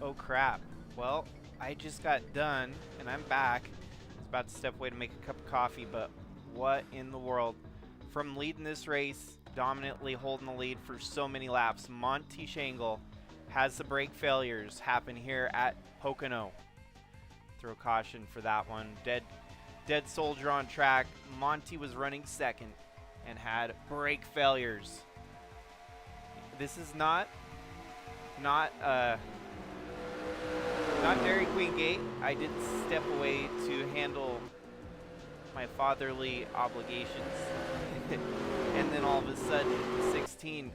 Speaker 2: Oh crap. Well, I just got done and I'm back. I was about to step away to make a cup of coffee, but what in the world? From leading this race, dominantly holding the lead for so many laps, Monty Shangle has the brake failures happen here at Pocono. Throw caution for that one. Dead soldier on track. Monty was running second and had brake failures. This is not Dairy Queen Gate. I did step away to handle my fatherly obligations. And then all of a sudden, 16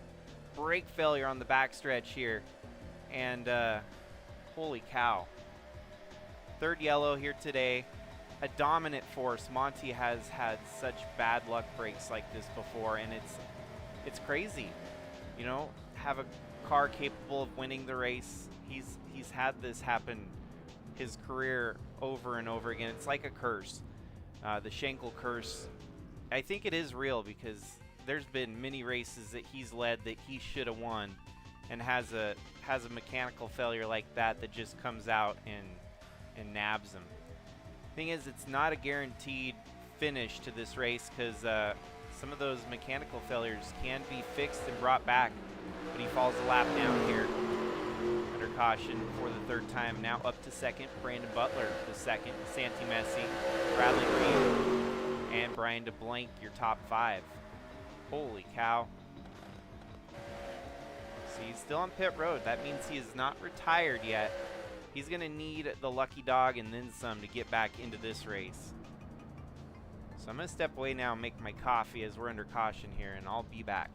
Speaker 2: brake failure on the backstretch here. And holy cow. Third yellow here today. A dominant force. Monty has had such bad luck breaks like this before, and it's crazy. You know, have a car capable of winning the race. He's had this happen his career over and over again. It's like a curse. The Schenkel curse. I think it is real because there's been many races that he's led that he should have won, and has a mechanical failure like that just comes out and nabs him. Thing is, it's not a guaranteed finish to this race because some of those mechanical failures can be fixed and brought back. But he falls a lap down here under caution for the third time. Now up to second, Brandon Butler the second, Santi Messi, Bradley Green, and Brian DeBlanc, your top five. Holy cow. So he's still on pit road. That means he is not retired yet. He's going to need the lucky dog and then some to get back into this race. So I'm going to step away now and make my coffee as we're under caution here, and I'll be back.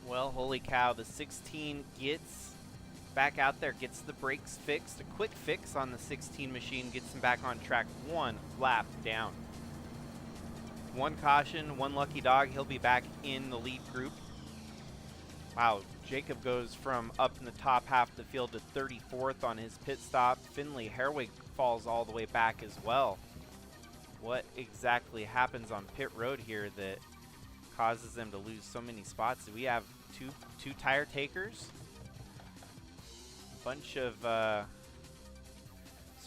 Speaker 2: Well, holy cow, the 16 gets back out there, gets the brakes fixed. A quick fix on the 16 machine gets him back on track, one lap down. One caution, one lucky dog. He'll be back in the lead group. Wow, Jacob goes from up in the top half of the field to 34th on his pit stop. Finley Herwig falls all the way back as well. What exactly happens on pit road here that causes them to lose so many spots? We have two tire takers, bunch of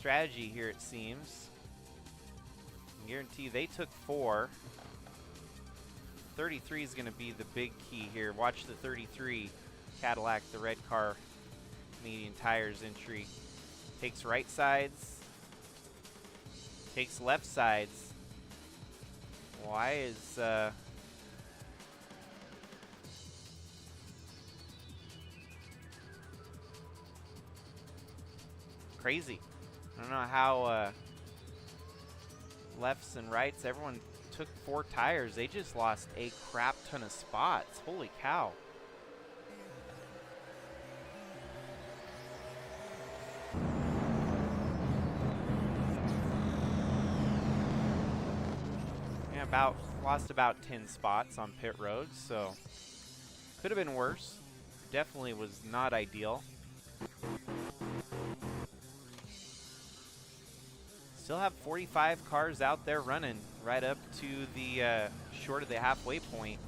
Speaker 2: strategy here, it seems. I guarantee they took 4. 33 is going to be the big key here. Watch the 33 Cadillac, the red car, Canadian Tires entry. Takes right sides, takes left sides. Why is crazy? I don't know how lefts and rights, everyone took 4 tires. They just lost a crap ton of spots. Holy cow. Yeah, lost about 10 spots on pit roads, so could have been worse. Definitely was not ideal. Still have 45 cars out there running right up to the short of the halfway point.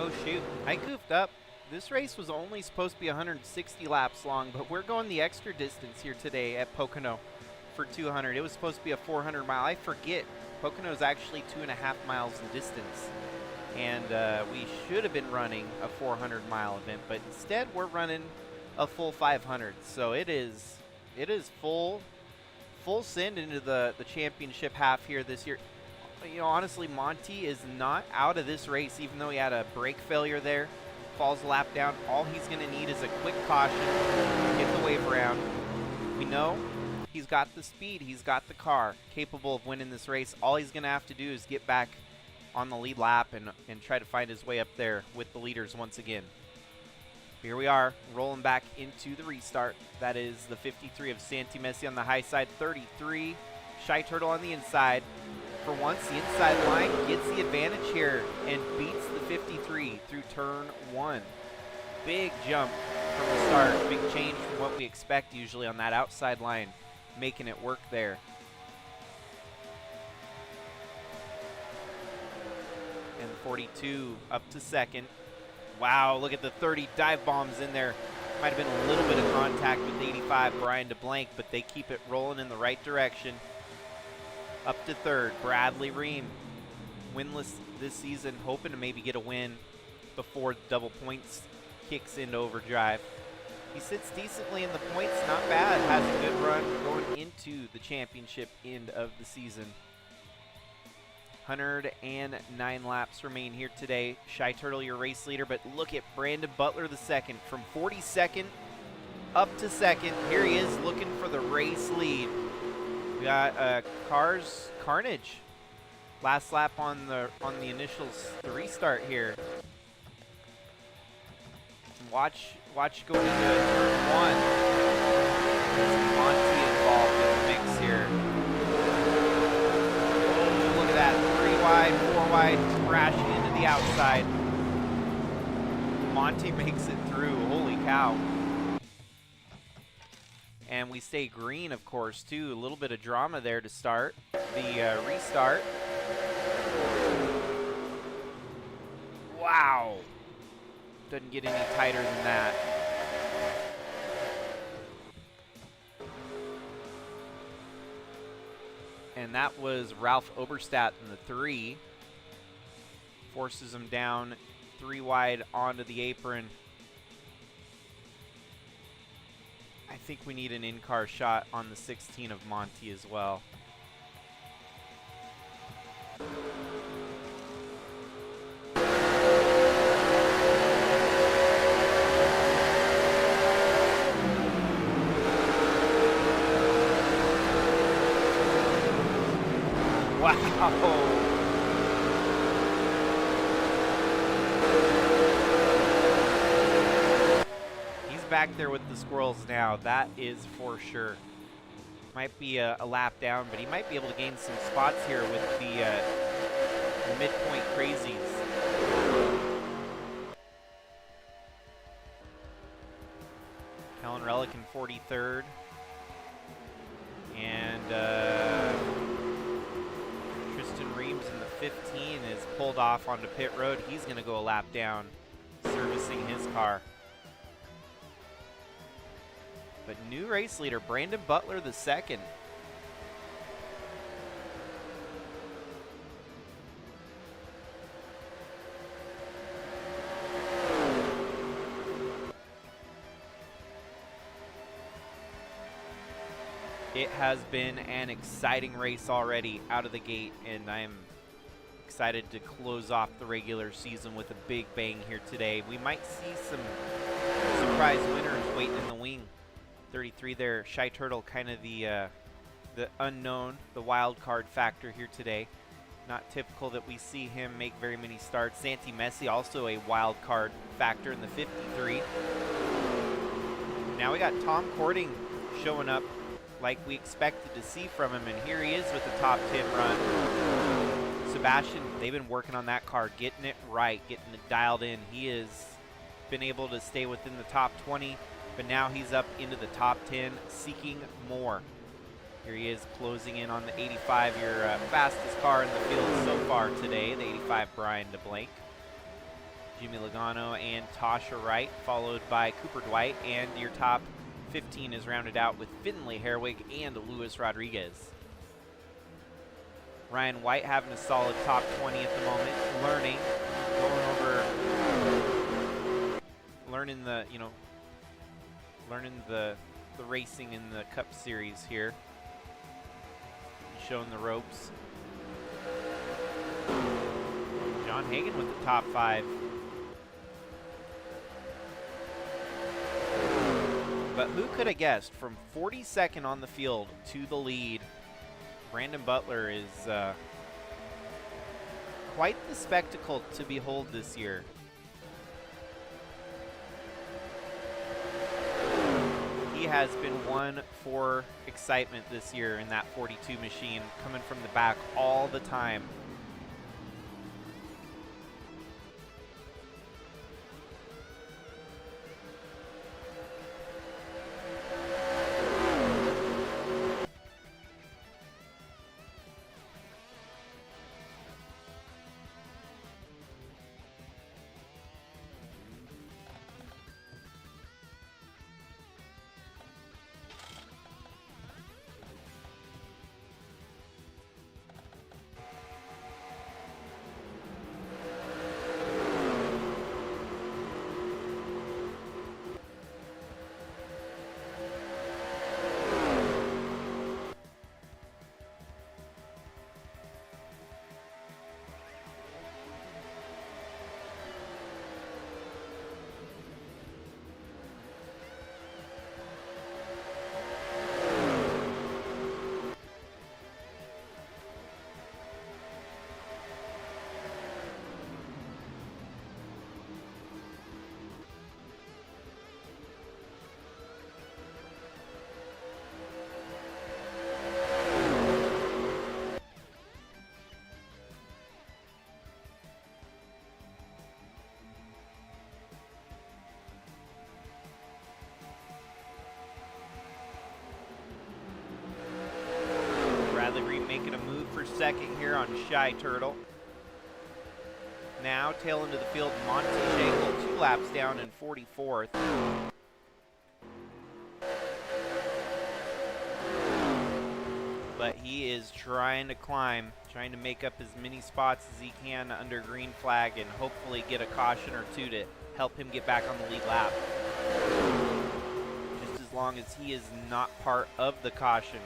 Speaker 2: Oh shoot, I goofed up. This race was only supposed to be 160 laps long, but we're going the extra distance here today at Pocono for 200. It was supposed to be a 400 mile. I forget, Pocono is actually 2.5 miles in distance. And we should have been running a 400 mile event, but instead we're running a full 500. So it is full send into the championship half here this year. You know, honestly, Monty is not out of this race, even though he had a brake failure there. Falls a lap down. All he's going to need is a quick caution, get the wave around. We know he's got the speed. He's got the car capable of winning this race. All he's going to have to do is get back on the lead lap and try to find his way up there with the leaders once again. Here we are, rolling back into the restart. That is the 53 of Santi Messi on the high side, 33, Shy Turtle on the inside. For once, the inside line gets the advantage here and beats the 53 through turn 1. Big jump from the start, big change from what we expect usually on that outside line, making it work there. And 42 up to second. Wow, look at the 30 dive bombs in there. Might have been a little bit of contact with 85, Brian DeBlanc, but they keep it rolling in the right direction. Up to third, Bradley Ream winless this season, hoping to maybe get a win before double points kicks into overdrive. He sits decently in the points, not bad. Has a good run going into the championship end of the season. 109 laps remain here today. Shy Turtle, your race leader, but look at Brandon Butler the second. From 42nd up to second. Here he is looking for the race lead. We got Cars Carnage. Last lap on the initials, the restart here. Watch going into turn 1. There's Monty involved in the mix here. Oh, look at that. 3 wide, 4 wide, crashing into the outside. Monty makes it through. Holy cow. And we stay green, of course, too. A little bit of drama there to start the restart. Wow. Doesn't get any tighter than that. And that was Ralph Oberstadt in the 3. Forces him down 3 wide onto the apron. I think we need an in-car shot on the 16 of Monty as well. Wow. He's back there with the squirrels now, that is for sure. Might be a lap down, but he might be able to gain some spots here with the midpoint crazies. Kellen Relic in 43rd. And Tristan Reams in the 15 is pulled off onto pit road. He's going to go a lap down, servicing his car. But new race leader, Brandon Butler the second. It has been an exciting race already out of the gate, and I'm excited to close off the regular season with a big bang here today. We might see some surprise winners waiting in the wing. 33 there, Shy Turtle, kind of the unknown, the wild card factor here today. Not typical that we see him make very many starts. Santi Messi, also a wild card factor in the 53. Now we got Tom Cording showing up like we expected to see from him, and here he is with the top 10 run. Sebastian, they've been working on that car, getting it right, getting it dialed in. He has been able to stay within the top 20, but now he's up into the top 10, seeking more. Here he is closing in on the 85, your fastest car in the field so far today, the 85 Brian DeBlanc. Jimmy Logano and Tasha Wright, followed by Cooper Dwight, and your top 15 is rounded out with Finley Herwig and Luis Rodriguez. Ryan White having a solid top 20 at the moment, learning the racing in the Cup Series here. Showing the ropes. John Hagan with the top 5. But who could have guessed, from 42nd on the field to the lead, Brandon Butler is quite the spectacle to behold this year. He has been one for excitement this year in that 42 machine, coming from the back all the time. second here on Shy Turtle. Now tail into the field, Monty Shangle 2 laps down in 44th. But he is trying to climb, trying to make up as many spots as he can under green flag and hopefully get a caution or two to help him get back on the lead lap. Just as long as he is not part of the caution.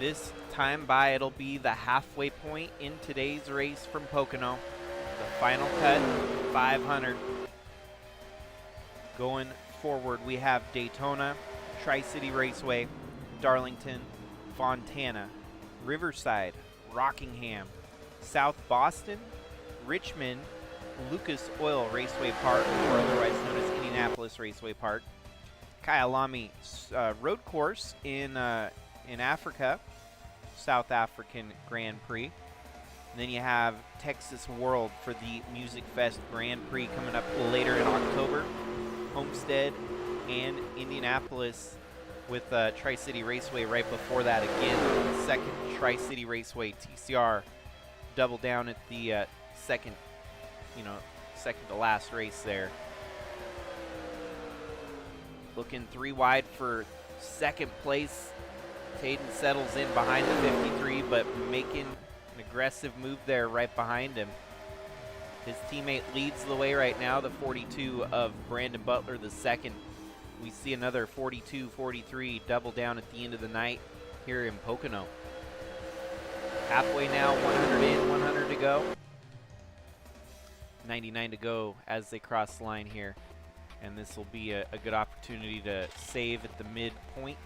Speaker 2: This time by, it'll be the halfway point in today's race from Pocono. The final cut, 500. Going forward, we have Daytona, Tri-City Raceway, Darlington, Fontana, Riverside, Rockingham, South Boston, Richmond, Lucas Oil Raceway Park, or otherwise known as Indianapolis Raceway Park, Kyalami Road Course in Africa, South African Grand Prix. And then you have Texas World for the Music Fest Grand Prix coming up later in October. Homestead and Indianapolis with Tri-City Raceway right before that. Again, the second Tri-City Raceway TCR double down at the second to last race there. Looking 3 wide for second place. Taden settles in behind the 53, but making an aggressive move there right behind him. His teammate leads the way right now, the 42 of Brandon Butler, the second. We see another 42-43 double down at the end of the night here in Pocono. Halfway now, 100 in, 100 to go. 99 to go as they cross the line here. And this will be a good opportunity to save at the midpoint.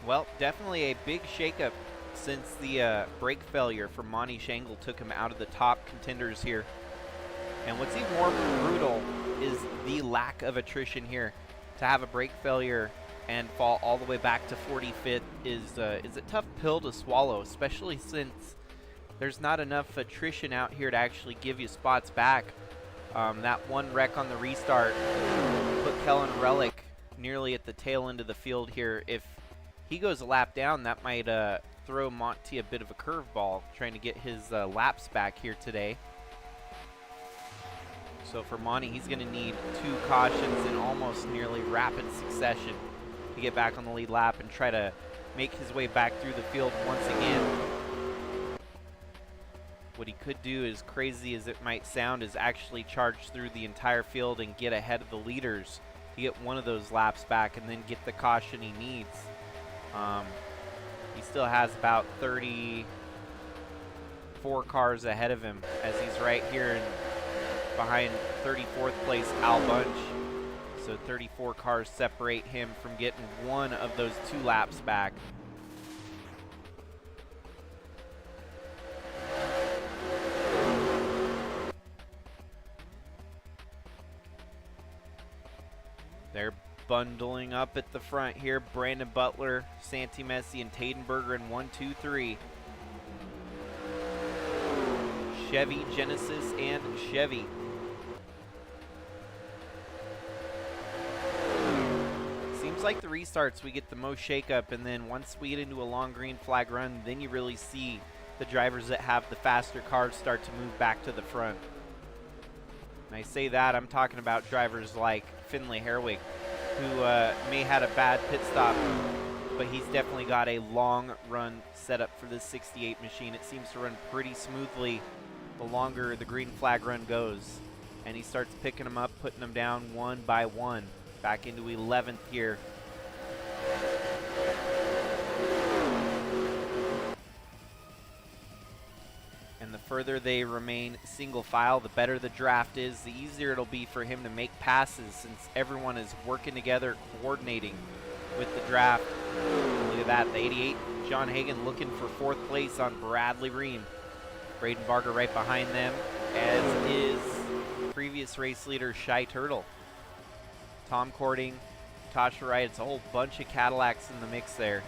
Speaker 2: Well, definitely a big shakeup since the brake failure for Monty Shangle took him out of the top contenders here. And what's even more brutal is the lack of attrition here. To have a brake failure and fall all the way back to 45th is a tough pill to swallow, especially since there's not enough attrition out here to actually give you spots back. That one wreck on the restart put Kellen Relic nearly at the tail end of the field here. If he goes a lap down, that might throw Monty a bit of a curveball, trying to get his laps back here today. So for Monty, he's going to need 2 cautions in almost nearly rapid succession to get back on the lead lap and try to make his way back through the field once again. What he could do, as crazy as it might sound, is actually charge through the entire field and get ahead of the leaders to get one of those laps back and then get the caution he needs. He still has about 34 cars ahead of him, as he's right here behind 34th place Al Bunch. So 34 cars separate him from getting one of those 2 laps back. They're bundling up at the front here. Brandon Butler, Santi Messi, and Tadenberger in 1, 2, 3. Chevy, Genesis, and Chevy. Seems like the restarts we get the most shakeup, and then once we get into a long green flag run, then you really see the drivers that have the faster cars start to move back to the front. And I say that, I'm talking about drivers like Finley Herwig, who may had a bad pit stop, but he's definitely got a long run setup for this 68 machine. It seems to run pretty smoothly the longer the green flag run goes. And he starts picking them up, putting them down one by one, back into 11th here. And the further they remain single file, the better the draft is, the easier it'll be for him to make passes, since everyone is working together, coordinating with the draft. Look at that, the 88, John Hagan looking for 4th place on Bradley Ream. Braden Barger right behind them, as is previous race leader Shy Turtle. Tom Cording, Tasha Wright, it's a whole bunch of Cadillacs in the mix there.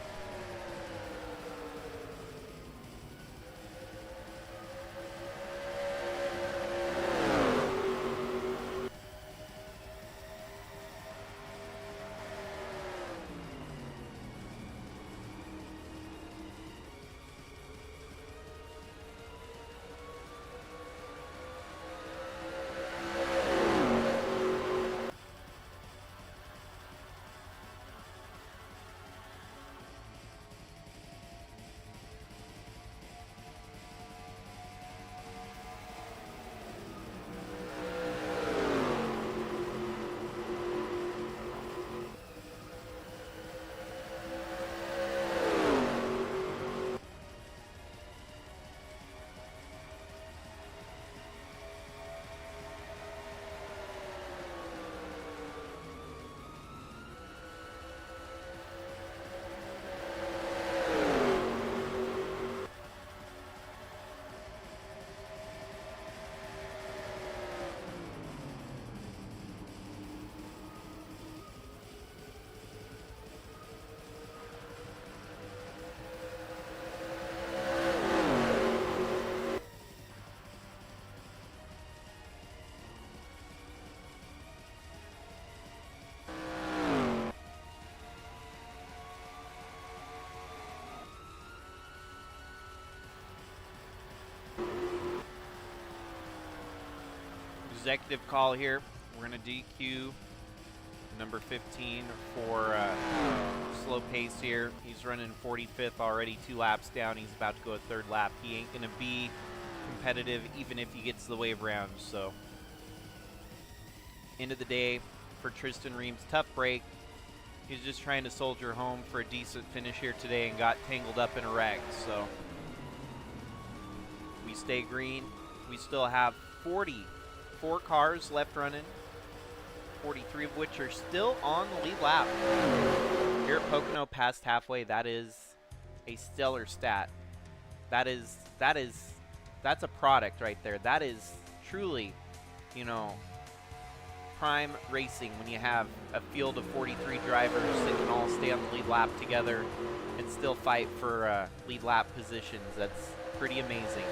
Speaker 2: Executive call here. We're going to DQ number 15 for slow pace here. He's running 45th already, 2 laps down. He's about to go a 3rd lap. He ain't going to be competitive even if he gets the wave round. So, end of the day for Tristan Reams, tough break. He's just trying to soldier home for a decent finish here today and got tangled up in a wreck. So, we stay green. We still have 44 cars left running, 43 of which are still on the lead lap. Here at Pocono, past halfway, that is a stellar stat. That's a product right there. That is truly, you know, prime racing when you have a field of 43 drivers that can all stay on the lead lap together and still fight for lead lap positions. That's pretty amazing.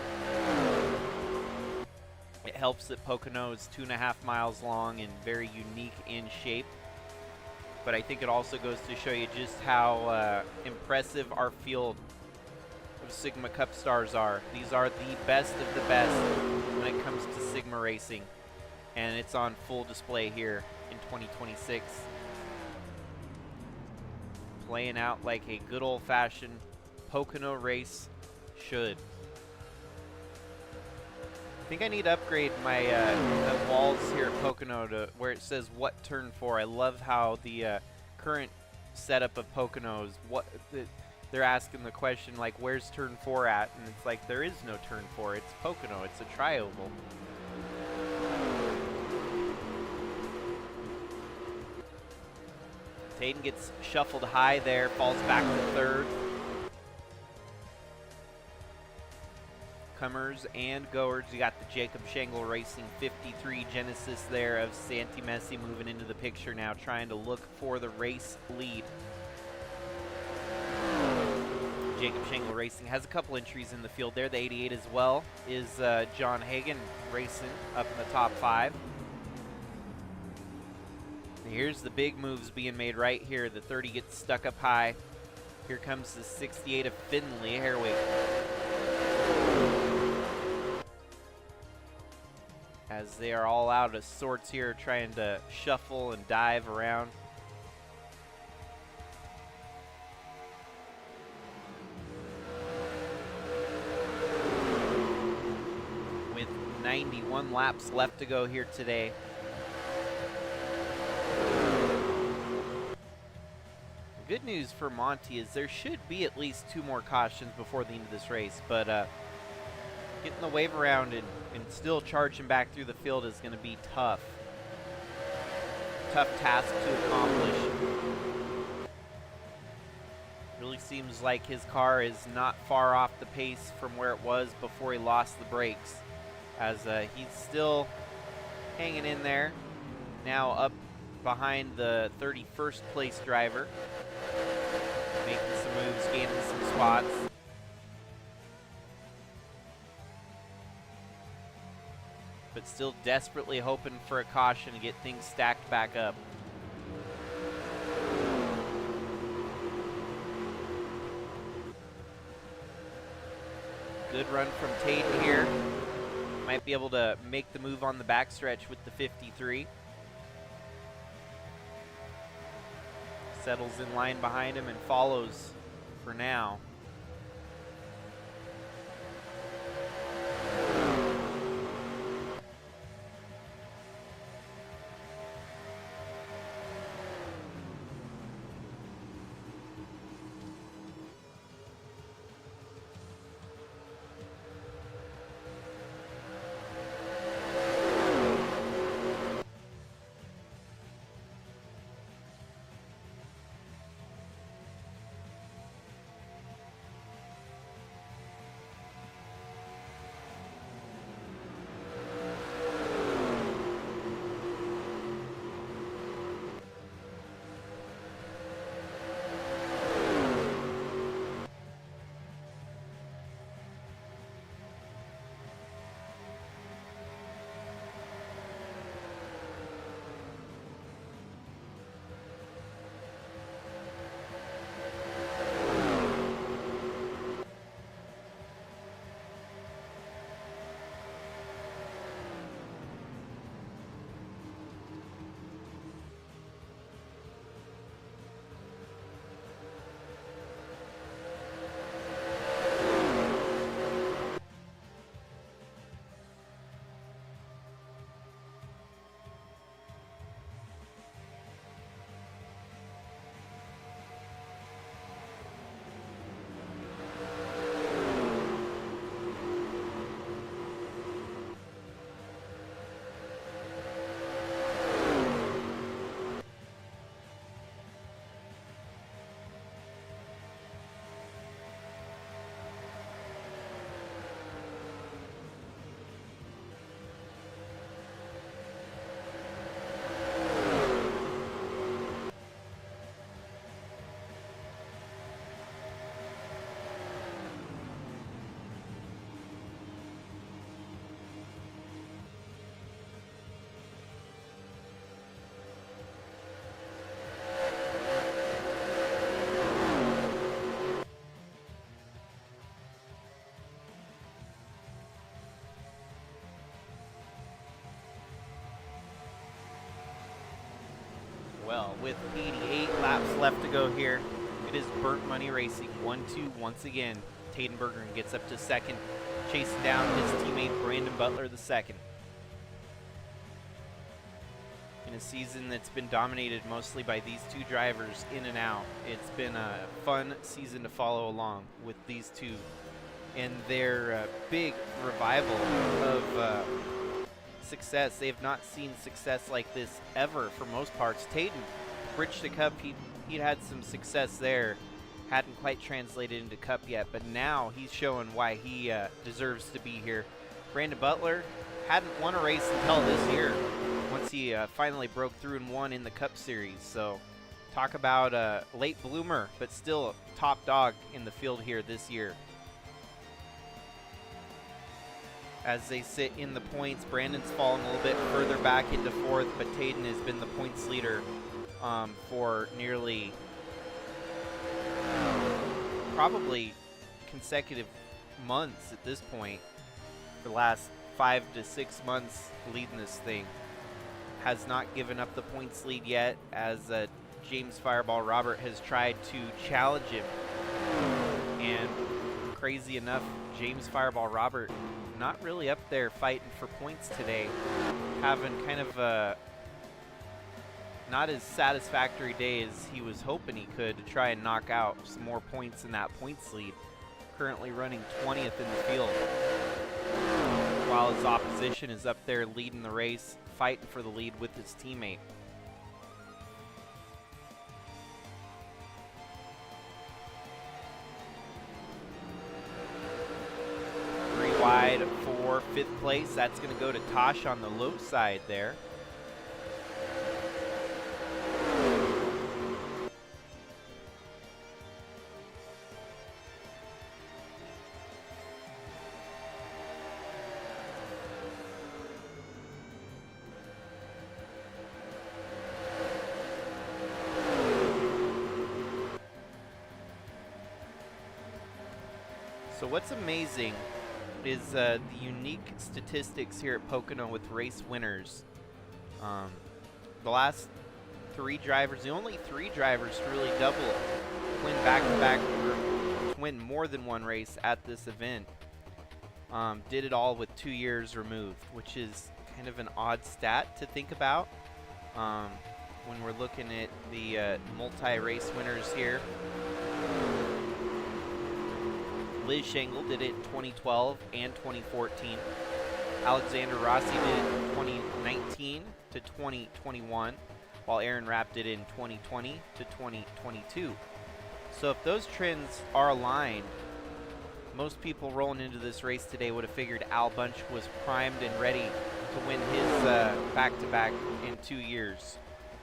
Speaker 2: It helps that Pocono is 2.5 miles long and very unique in shape. But I think it also goes to show you just how impressive our field of Sigma Cup stars are. These are the best of the best when it comes to Sigma racing. And it's on full display here in 2026. Playing out like a good old-fashioned Pocono race should. I think I need to upgrade my walls here at Pocono to where it says what turn for. I love how the current setup of Pocono is they're asking the question like, where's turn 4 at? And it's like, there is no turn 4. It's Pocono. It's a tri-oval. Taden gets shuffled high there, falls back to third. Comers and goers. You got the Jacob Shangle Racing 53 Genesis there of Santi Messi moving into the picture now, trying to look for the race lead. Jacob Shangle Racing has a couple entries in the field there. The 88 as well is John Hagan Racing up in the top 5. And here's the big moves being made right here. The 30 gets stuck up high. Here comes the 68 of Finley. Here we go. As they are all out of sorts here, trying to shuffle and dive around. With 91 laps left to go here today. The good news for Monty is there should be at least 2 more cautions before the end of this race, but getting the wave around and still charging back through the field is going to be tough. Tough task to accomplish. Really seems like his car is not far off the pace from where it was before he lost the brakes, as he's still hanging in there. Now up behind the 31st place driver, making some moves, gaining some spots. But still desperately hoping for a caution to get things stacked back up. Good run from Taden here. Might be able to make the move on the backstretch with the 53. Settles in line behind him and follows for now. Well, with 88 laps left to go here, it is Burnt Money Racing 1-2 once again. Taden Bergeron gets up to second. chasing down his teammate Brandon Butler II. In a season that's been dominated mostly by these two drivers in and out. It's been a fun season to follow along with these two and their big revival of success. They have not seen success like this ever for most parts. Tayden reached the Cup. He'd had some success there. Hadn't quite translated into Cup yet, but now he's showing why he deserves to be here. Brandon Butler hadn't won a race until this year, once he finally broke through and won in the Cup Series. So talk about a late bloomer, but still top dog in the field here this year. As they sit in the points, Brandon's fallen a little bit further back into fourth, but Tayden has been the points leader for nearly probably consecutive months at this point. The last 5 to 6 months leading this thing. Has not given up the points lead yet, as James Fireball Robert has tried to challenge him. And crazy enough, James Fireball Robert not really up there fighting for points today. Having kind of a not as satisfactory day as he was hoping he could to try and knock out some more points in that points lead. Currently running 20th in the field, while his opposition is up there leading the race, fighting for the lead with his teammate. Three wide for 5th place. That's going to go to Tosh on the low side there. So what's amazing is the unique statistics here at Pocono with race winners. The last 3 drivers, the only 3 drivers to really double it, win back-to-back, or win more than one race at this event, did it all with 2 years removed, which is kind of an odd stat to think about when we're looking at the multi-race winners here. Liz Shangle did it in 2012 and 2014. Alexander Rossi did it in 2019 to 2021, while Aaron Rapp did it in 2020 to 2022. So if those trends are aligned, most people rolling into this race today would have figured Al Bunch was primed and ready to win his back-to-back in 2 years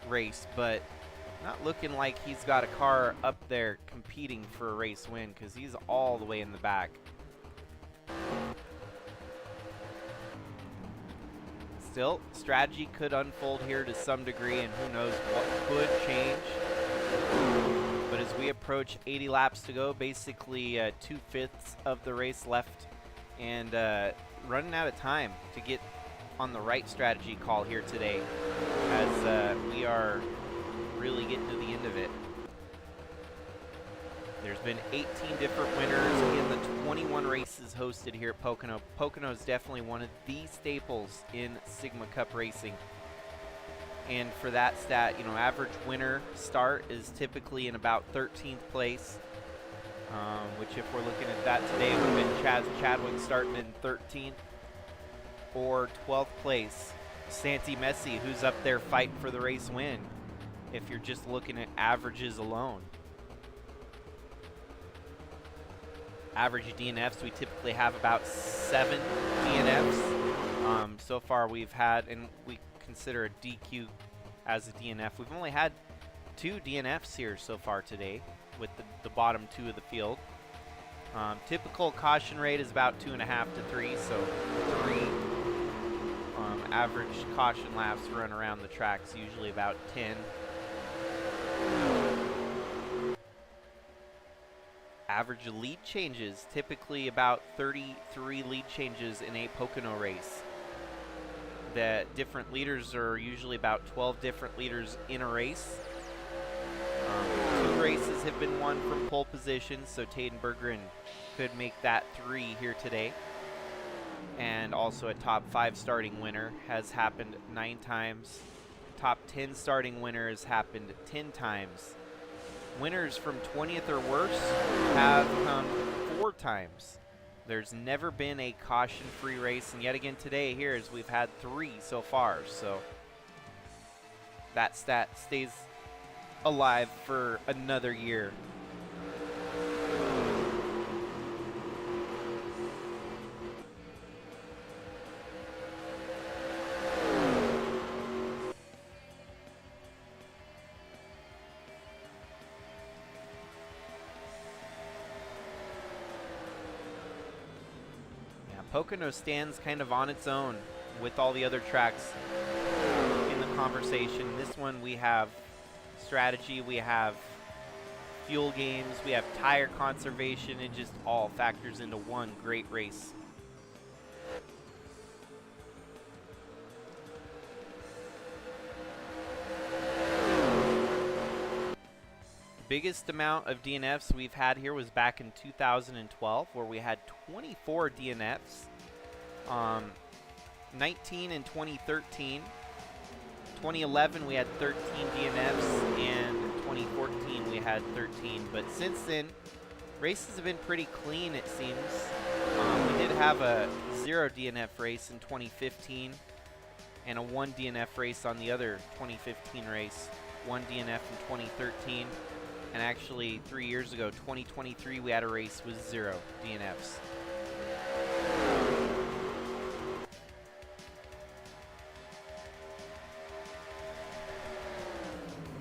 Speaker 2: race, but not looking like he's got a car up there competing for a race win, because he's all the way in the back. Still, strategy could unfold here to some degree, and who knows what could change. But as we approach 80 laps to go, basically 2/5 of the race left, and running out of time to get on the right strategy call here today, as we are really getting to the end of it. There's been 18 different winners in the 21 races hosted here at Pocono. Pocono is definitely one of the staples in Sigma Cup racing. And for that stat, you know, average winner start is typically in about 13th place, which if we're looking at that today would have been Chaz Chadwick starting in 13th, or 12th place, Santi Messi, who's up there fighting for the race win, if you're just looking at averages alone. Average DNFs, we typically have about 7 DNFs. So far we've had, and we consider a DQ as a DNF. We've only had 2 DNFs here so far today with the bottom 2 of the field. Typical caution rate is about 2.5 to 3, so 3 average caution laps run around the tracks, usually about 10. Average lead changes, typically about 33 lead changes in a Pocono race. The different leaders are usually about 12 different leaders in a race. 2 races have been won from pole position, so Tayden Berggren could make that 3 here today. and also a top 5 starting winner, has happened 9 times. Top 10 starting winner has happened 10 times. Winners from 20th or worse have come 4 times. There's never been a caution-free race, and yet again today here is we've had 3 so far, so that stat stays alive for another year. Pocono stands kind of on its own with all the other tracks in the conversation. This one we have strategy, we have fuel games, we have tire conservation. It just all factors into one great race. Biggest amount of DNFs we've had here was back in 2012, where we had 24 DNFs. 19 in 2013. 2011 we had 13 DNFs, and 2014 we had 13. But since then, races have been pretty clean, it seems. We did have a 0 DNF race in 2015, and a 1 DNF race on the other 2015 race. 1 DNF in 2013. And actually, 3 years ago, 2023, we had a race with 0 DNFs.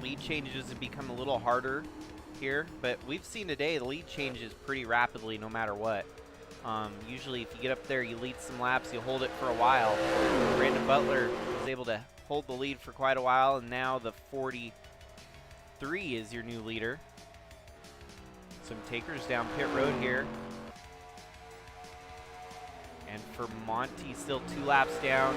Speaker 2: Lead changes have become a little harder here, but we've seen today the lead changes pretty rapidly no matter what. Usually, if you get up there, you lead some laps, you hold it for a while. Brandon Butler was able to hold the lead for quite a while, and now the 43 is your new leader. Some takers down pit road here. And for Monty, still 2 laps down.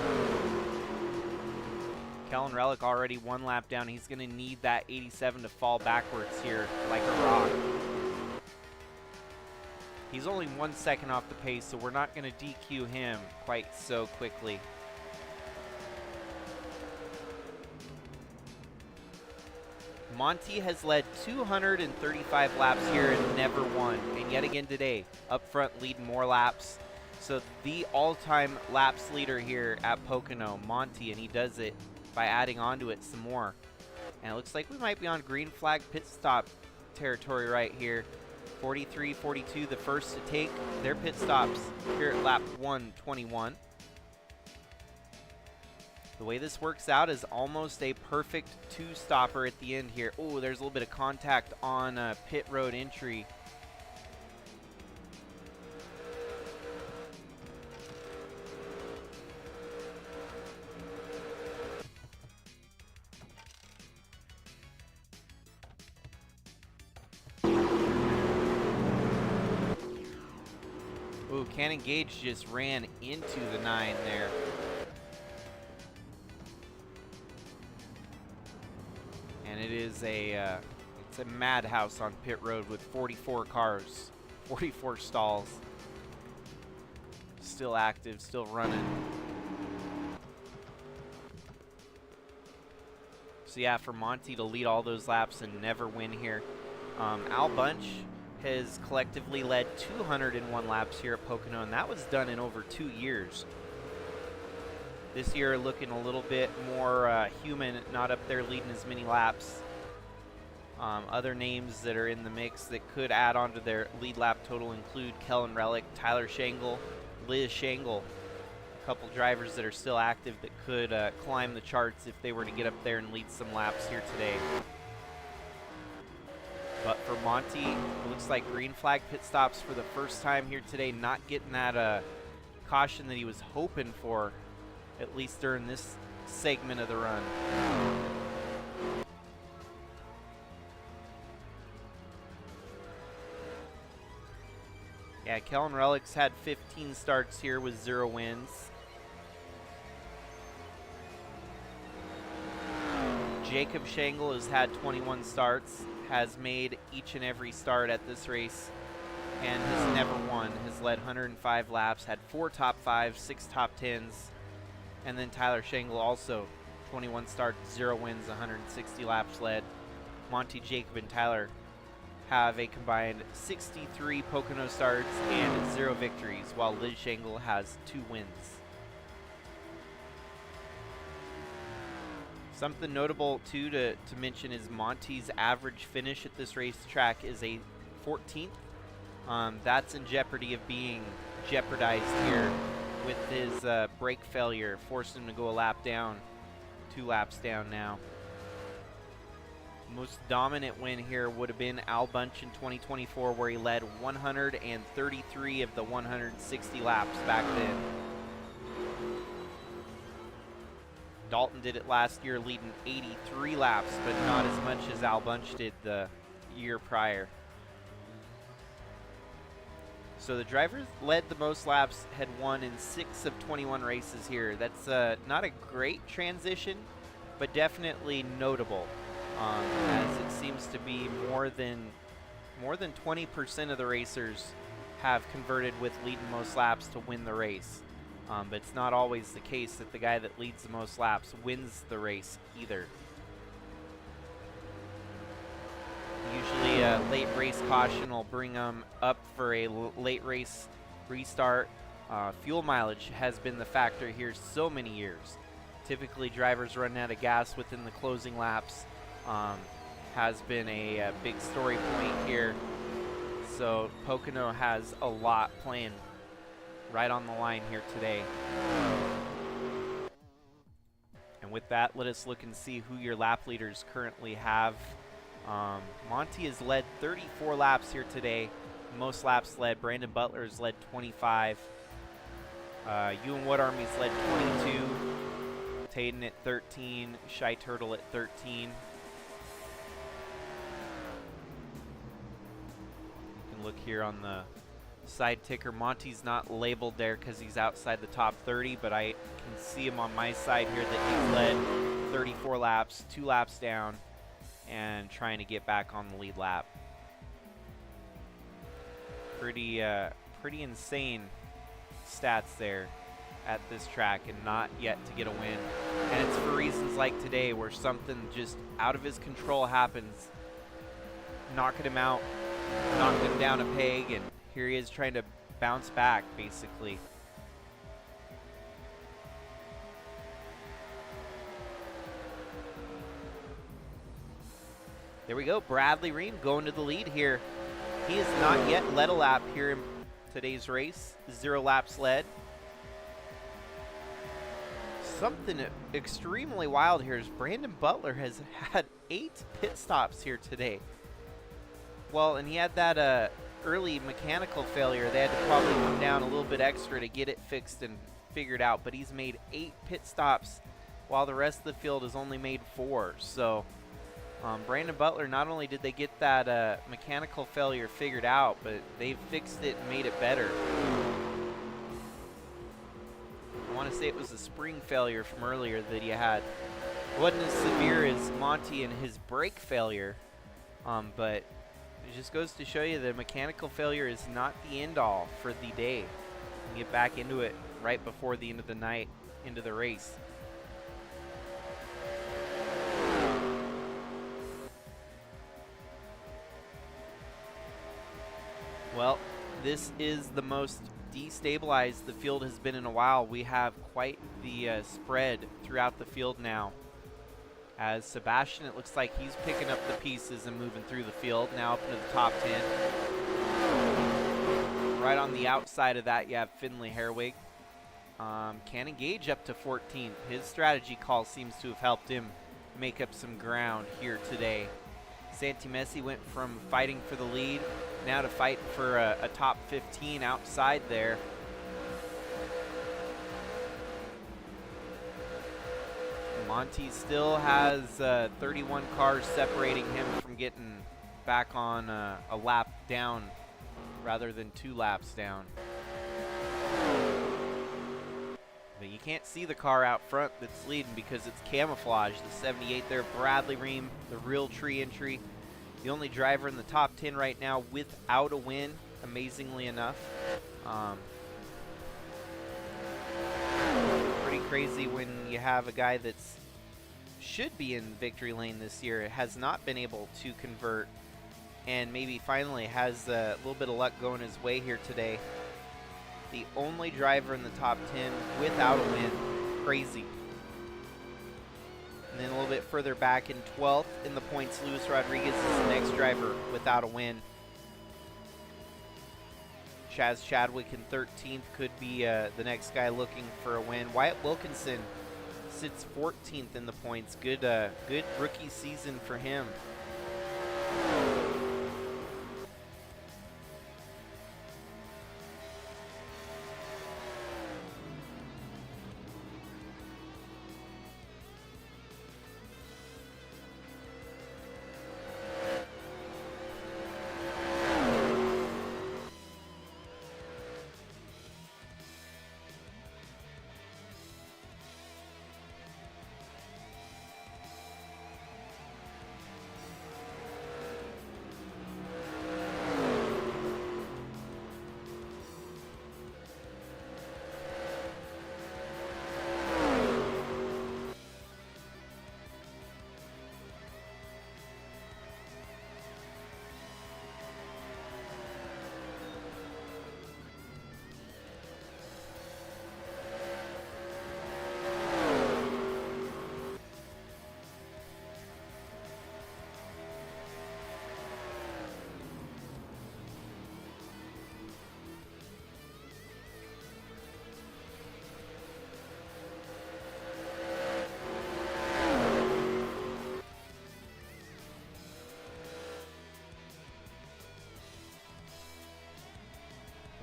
Speaker 2: Kellen Relic already 1 lap down. He's going to need that 87 to fall backwards here like a rock. He's only 1 second off the pace, so we're not going to DQ him quite so quickly. Monty has led 235 laps here and never won. And yet again today, up front leading more laps. So the all-time laps leader here at Pocono, Monty, and he does it by adding onto it some more. And it looks like we might be on green flag pit stop territory right here. 43, 42, the first to take their pit stops here at lap 121. The way this works out is almost a perfect 2-stopper at the end here. Oh, there's a little bit of contact on pit road entry. Ooh, Cannon Gage just ran into the 9 there. And it is it's a madhouse on pit road with 44 cars, 44 stalls. Still active, still running. So yeah, for Monty to lead all those laps and never win here. Al Bunch has collectively led 201 laps here at Pocono, and that was done in over 2 years. This year looking a little bit more human, not up there leading as many laps. Other names that are in the mix that could add on to their lead lap total include Kellen Relic, Tyler Shangle, Liz Shangle. A couple drivers that are still active that could climb the charts if they were to get up there and lead some laps here today. But for Monty, it looks like green flag pit stops for the first time here today, not getting that caution that he was hoping for, at least during this segment of the run. Yeah, Kellen Relic's had 15 starts here with 0 wins. Jacob Shangle has had 21 starts, has made each and every start at this race and has never won. Has led 105 laps, had 4 top 5s, 6 top 10s, and then Tyler Shangle also 21 starts, 0 wins, 160 laps led. Monty, Jacob, and Tyler have a combined 63 Pocono starts and 0 victories, while Liz Shangle has 2 wins. Something notable too to mention is Monty's average finish at this racetrack is a 14th. That's in jeopardy of being jeopardized here with his brake failure, forced him to go a lap down, 2 laps down now. Most dominant win here would have been Al Bunch in 2024, where he led 133 of the 160 laps back then. Dalton did it last year, leading 83 laps, but not as much as Al Bunch did the year prior. So the drivers led the most laps, had won in 6 of 21 races here. That's not a great transition, but definitely notable, as it seems to be more than 20% of the racers have converted with leading most laps to win the race. But it's not always the case that the guy that leads the most laps wins the race either. Usually a late race caution will bring them up for a late race restart. Fuel mileage has been the factor here so many years. Typically drivers running out of gas within the closing laps has been a big story point here. So Pocono has a lot playing right on the line here today. And with that, let us look and see who your lap leaders currently have. Monty has led 34 laps here today. Most laps led. Brandon Butler has led 25. Ewan Wood Army's led 22. Taden at 13. Shy Turtle at 13. You can look here on the side ticker. Monty's not labeled there because he's outside the top 30, but I can see him on my side here that he's led 34 laps, 2 laps down, and trying to get back on the lead lap. Pretty insane stats there at this track, and not yet to get a win. And it's for reasons like today where something just out of his control happens, knocking him out, knocking him down a peg, and here he is trying to bounce back, basically. There we go. Bradley Ream going to the lead here. He has not yet led a lap here in today's race. 0 laps led. Something extremely wild here is Brandon Butler has had 8 pit stops here today. Well, and he had that early mechanical failure. They had to probably come down a little bit extra to get it fixed and figured out, but he's made 8 pit stops while the rest of the field has only made 4. So Brandon Butler, not only did they get that mechanical failure figured out, but they fixed it and made it better. I want to say it was a spring failure from earlier that he had. It wasn't as severe as Monty and his brake failure, but it just goes to show you that mechanical failure is not the end all for the day. You can get back into it right before the end of the night, into the race. Well, this is the most destabilized the field has been in a while. We have quite the spread throughout the field now. As Sebastian, it looks like he's picking up the pieces and moving through the field, now up into the top 10. Right on the outside of that, you have Finley Herwig. Can engage up to 14th. His strategy call seems to have helped him make up some ground here today. Santi Messi went from fighting for the lead now to fight for a top 15 outside there. Monty still has 31 cars separating him from getting back on a lap down rather than 2 laps down. But you can't see the car out front that's leading because it's camouflaged. The 78 there, Bradley Ream, the real tree entry. The only driver in the top 10 right now without a win. amazingly enough. Pretty crazy when you have a guy that's should be in victory lane this year, has not been able to convert, and maybe finally has a little bit of luck going his way here today. The only driver in the top 10 without a win. Crazy. And then a little bit further back in 12th in the points, Luis Rodriguez is the next driver without a win. Chaz Chadwick in 13th could be the next guy looking for a win. Wyatt Wilkinson sits 14th in the points. Good rookie season for him.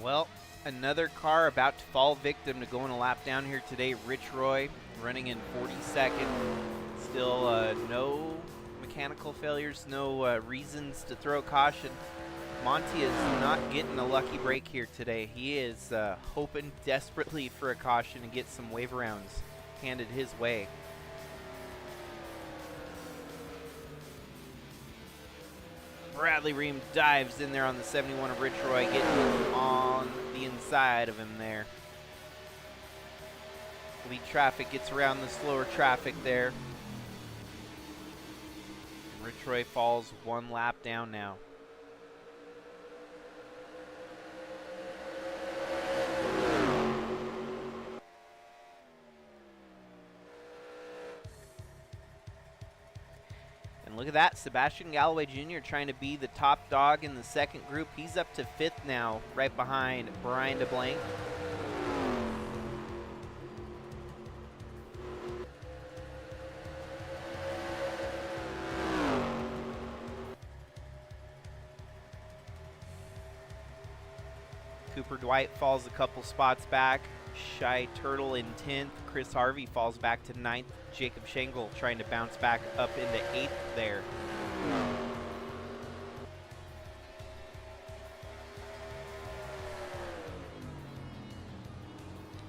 Speaker 2: Well, another car about to fall victim to going a lap down here today. Rich Roy running in 42nd. Still no mechanical failures, no reasons to throw caution. Monty is not getting a lucky break here today. He is hoping desperately for a caution and get some wave rounds handed his way. Bradley Ream dives in there on the 71 of Rich Roy, getting on the inside of him there. Lead traffic gets around the slower traffic there. Rich Roy falls one lap down now. And look at that, Sebastian Galloway Jr. trying to be the top dog in the second group. He's up to 5th now, right behind Brian DeBlanc. Cooper Dwight falls a couple spots back. Shy Turtle in 10th. Chris Harvey falls back to 9th. Jacob Schenkel trying to bounce back up into 8th there.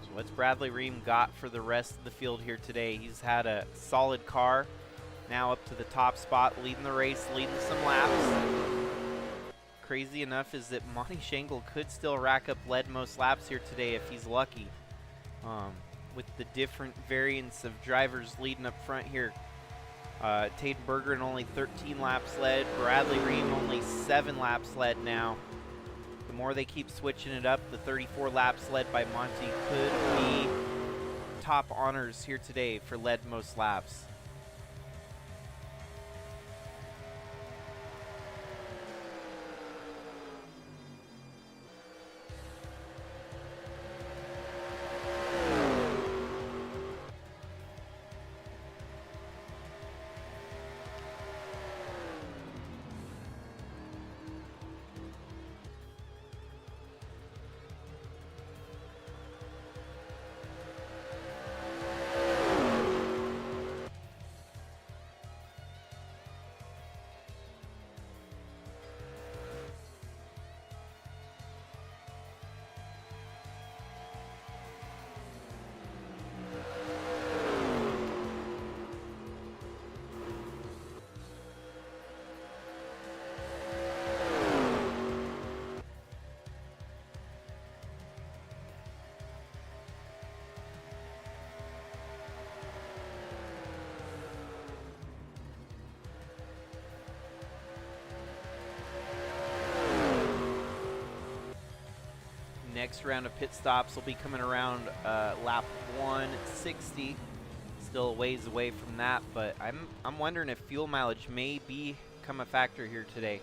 Speaker 2: So what's Bradley Ream got for the rest of the field here today? He's had a solid car. Now up to the top spot, leading the race, leading some laps. Crazy enough is that Monty Schenkel could still rack up lead most laps here today if he's lucky. With the different variants of drivers leading up front here. Taden Berger in only 13 laps led. Bradley Ream only 7 laps led now. The more they keep switching it up, the 34 laps led by Monty could be top honors here today for led most laps. next round of pit stops will be coming around lap 160. Still a ways away from that, but I'm wondering if fuel mileage may become a factor here today.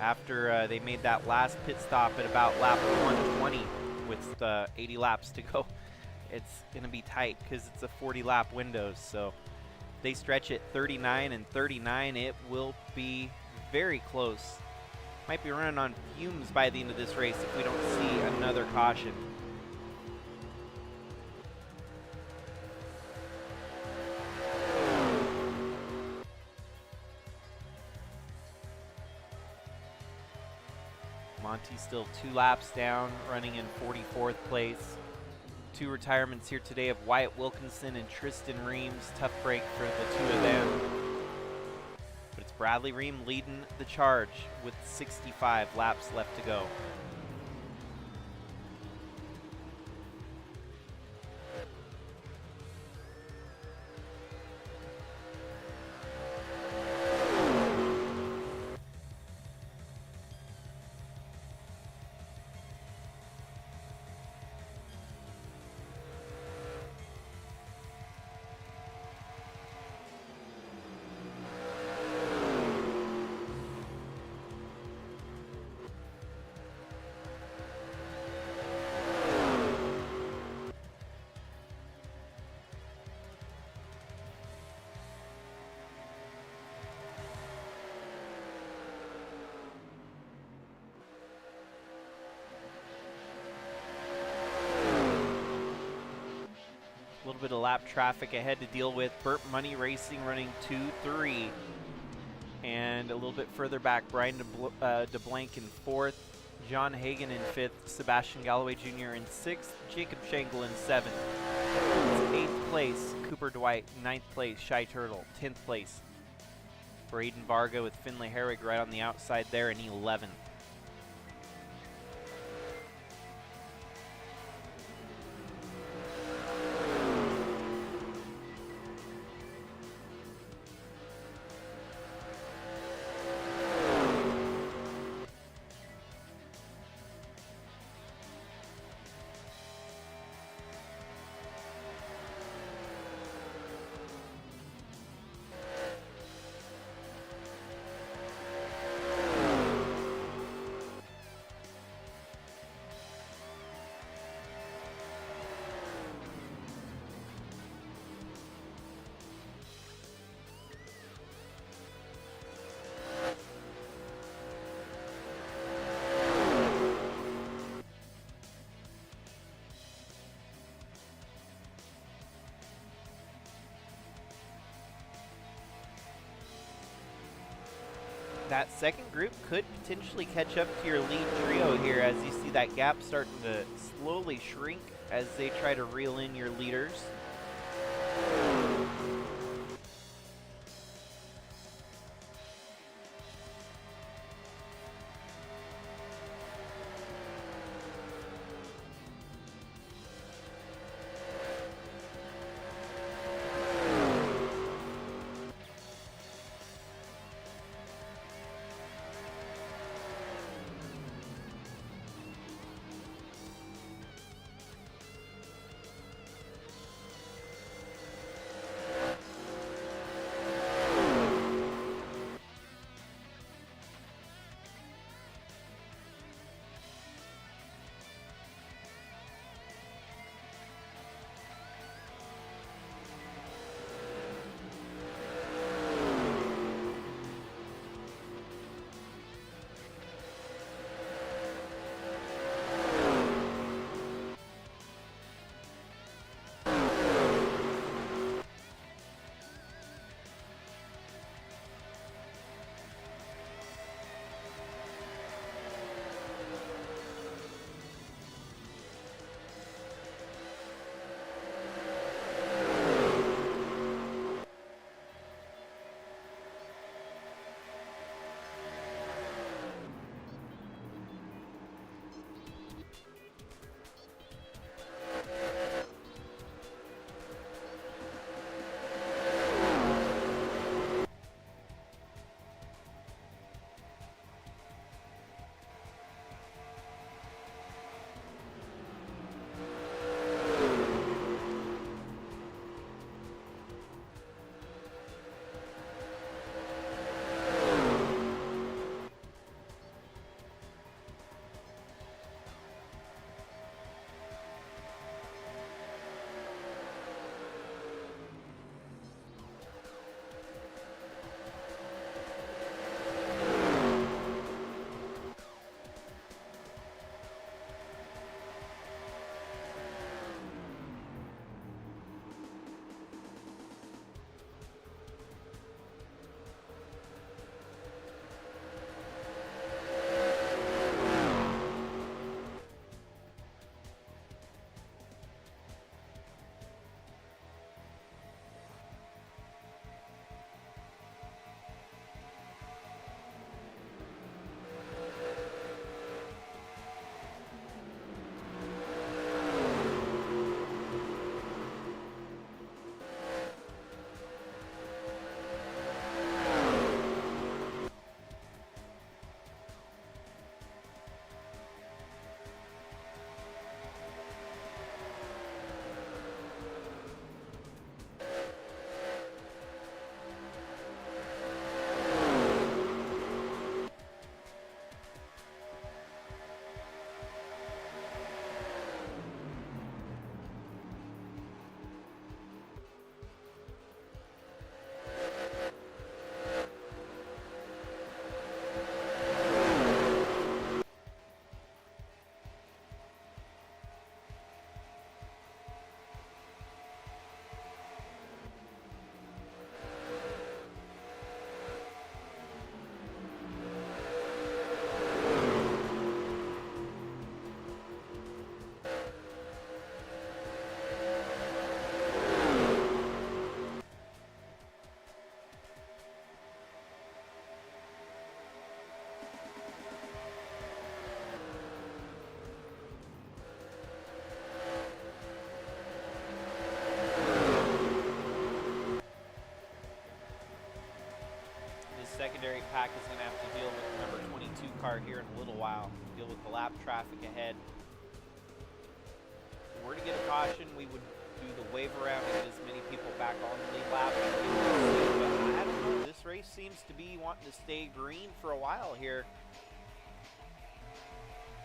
Speaker 2: After they made that last pit stop at about lap 120 with 80 laps to go, it's going to be tight because it's a 40-lap window. So if they stretch it 39 and 39, it will be very close. Might be running on fumes by the end of this race if we don't see another caution. Monty's still 2 laps down, running in 44th place. 2 retirements here today of Wyatt Wilkinson and Tristan Reams. Tough break for the 2 of them. But it's Bradley Ream leading the charge with 65 laps left to go. A little bit of lap traffic ahead to deal with. Burt Money Racing running 2-3. And a little bit further back, Brian DeBlanc in 4th. John Hagan in 5th. Sebastian Galloway Jr. in 6th. Jacob Shangle in 7th. It's 8th place, Cooper Dwight. 9th place, Shy Turtle. 10th place, Braden Varga with Finlay Herrig right on the outside there in 11th. That second group could potentially catch up to your lead trio here as you see that gap starting to slowly shrink as they try to reel in your leaders. track is going to have to deal with the number 22 car here in a little while. Deal with the lap traffic ahead. If we were to get a caution, we would do the wave around and get as many people back on the lead lap. But I don't know, this race seems to be wanting to stay green for a while here.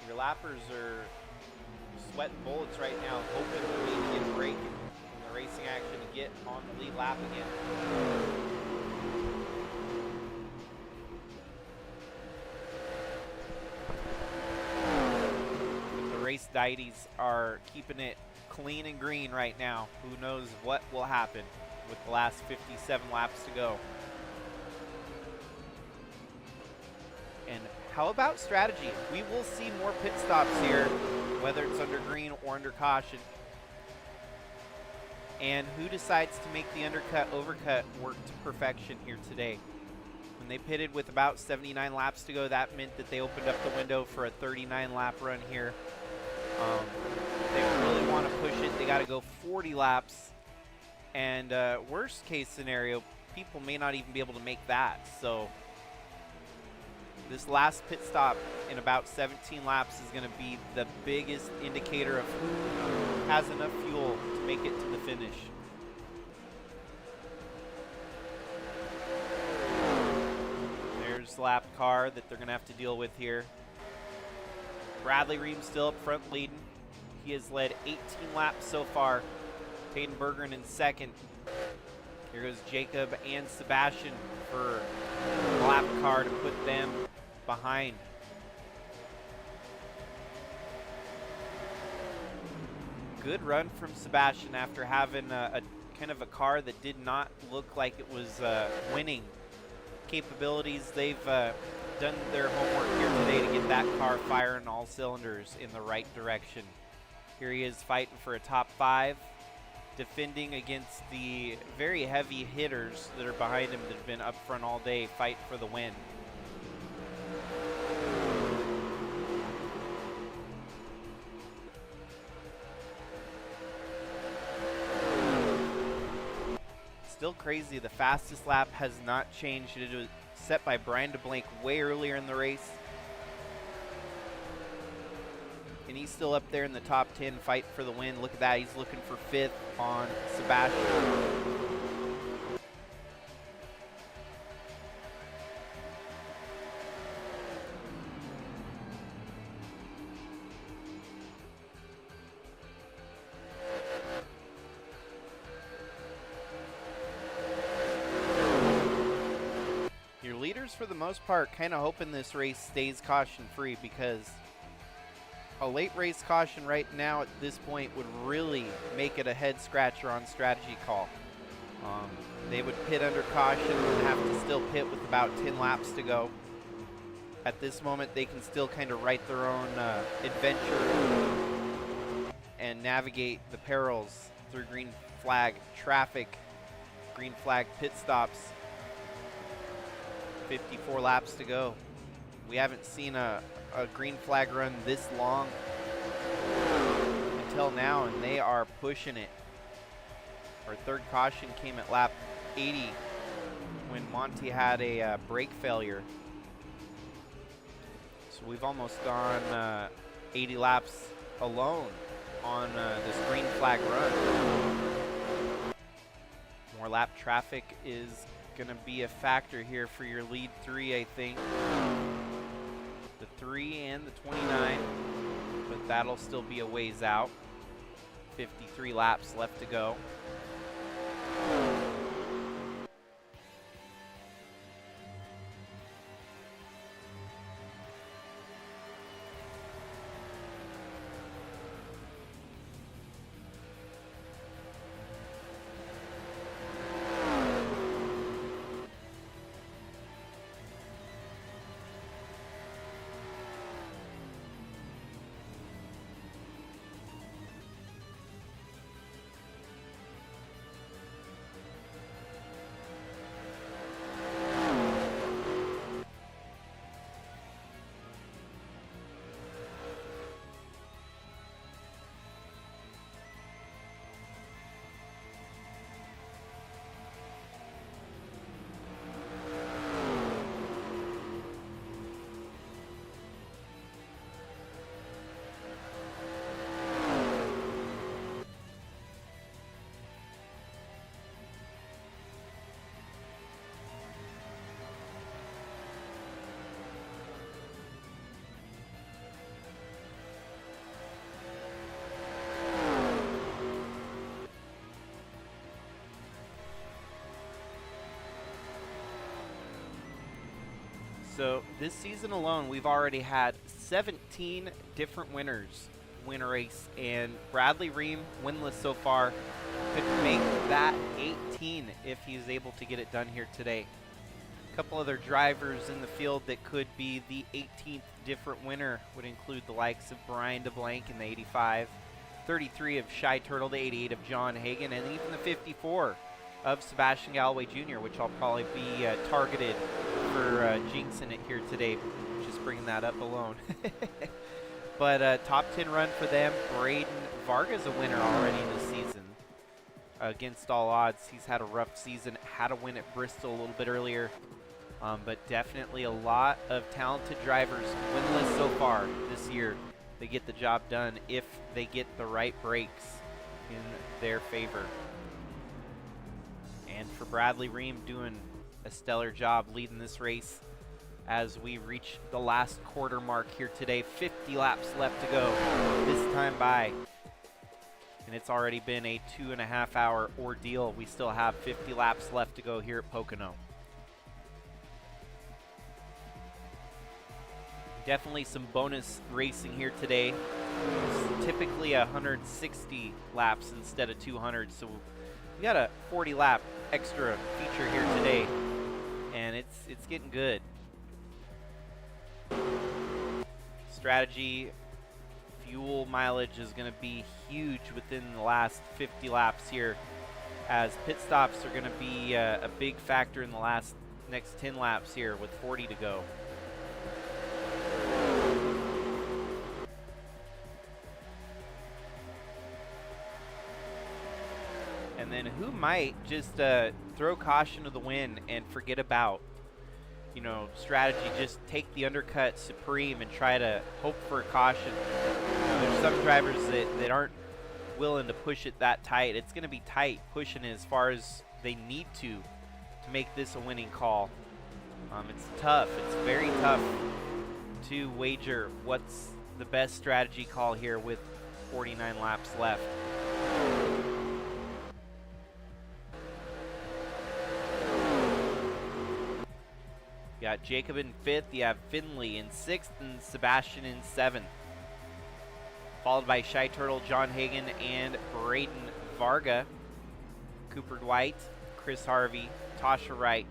Speaker 2: Your lappers are sweating bullets right now, hoping to maybe get a break in the racing action to get on the lead lap again. But the race dieties are keeping it clean and green right now. Who knows what will happen with the last 57 laps to go. And how about strategy? We will see more pit stops here, whether it's under green or under caution. And who decides to make the undercut, overcut work to perfection here today? When they pitted with about 79 laps to go, that meant that they opened up the window for a 39 lap run here. They really want to push it. They got to go 40 laps. And worst case scenario, people may not even be able to make that. So this last pit stop in about 17 laps is going to be the biggest indicator of who has enough fuel to make it to the finish. There's the lap car that they're going to have to deal with here. Bradley Ream still up front leading. He has led 18 laps so far. Peyton Bergeron in second. Here goes Jacob and Sebastian for the lap car to put them behind. Good run from Sebastian after having a kind of a car that did not look like it was winning capabilities. They've done their homework here today to get that car firing all cylinders in the right direction. Here he is fighting for a top 5, defending against the very heavy hitters that are behind him that have been up front all day fighting for the win. Still crazy, the fastest lap has not changed. It was set by Brian DeBlanc way earlier in the race. And he's still up there in the top 10 fighting for the win. Look at that, he's looking for 5th on Sebastian. For the most part, kind of hoping this race stays caution-free, because a late race caution right now at this point would really make it a head-scratcher on strategy call. They would pit under caution and have to still pit with about 10 laps to go. At this moment, they can still kind of write their own adventure and navigate the perils through green flag traffic, green flag pit stops. 54 laps to go. We haven't seen a green flag run this long until now, and they are pushing it. Our third caution came at lap 80 when Monty had a brake failure. So we've almost gone 80 laps alone on this green flag run. More lap traffic is going to be a factor here for your lead 3, I think. The 3 and the 29, but that'll still be a ways out. 53 laps left to go. So this season alone, we've already had 17 different winners win a race, and Bradley Ream, winless so far, could make that 18 if he's able to get it done here today. A couple other drivers in the field that could be the 18th different winner would include the likes of Brian DeBlanc in the 85, 33 of Shy Turtle, the 88 of John Hagan, and even the 54 of Sebastian Galloway Jr., which I'll probably be targeted for jinxing it here today, just bringing that up alone. But top 10 run for them. Braden Varga's a winner already this season. Against all odds, he's had a rough season, had a win at Bristol a little bit earlier. But definitely a lot of talented drivers winless so far this year. They get the job done if they get the right brakes in their favor. And for Bradley Ream, doing a stellar job leading this race as we reach the last quarter mark here today. 50 laps left to go this time by. And it's already been a 2.5 hour ordeal. We still have 50 laps left to go here at Pocono. Definitely some bonus racing here today. It's typically 160 laps instead of 200, so we got a 40 lap extra feature here today, and it's getting good. Strategy fuel mileage is going to be huge within the last 50 laps here, as pit stops are going to be a big factor in the next 10 laps here with 40 to go. And then who might just throw caution to the wind and forget about, you know, strategy, just take the undercut supreme and try to hope for a caution. You know, there's some drivers that aren't willing to push it that tight. It's going to be tight pushing it as far as they need to make this a winning call. It's tough. It's very tough to wager what's the best strategy call here with 49 laps left. You got Jacob in 5th, you have Finley in 6th, and Sebastian in 7th. Followed by Shy Turtle, John Hagan, and Braden Varga. Cooper Dwight, Chris Harvey, Tasha Wright,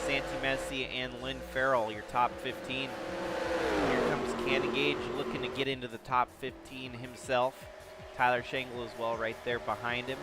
Speaker 2: Santi Messi, and Lynn Farrell, your top 15. Here comes Cannon Gage looking to get into the top 15 himself. Tyler Shangle as well right there behind him.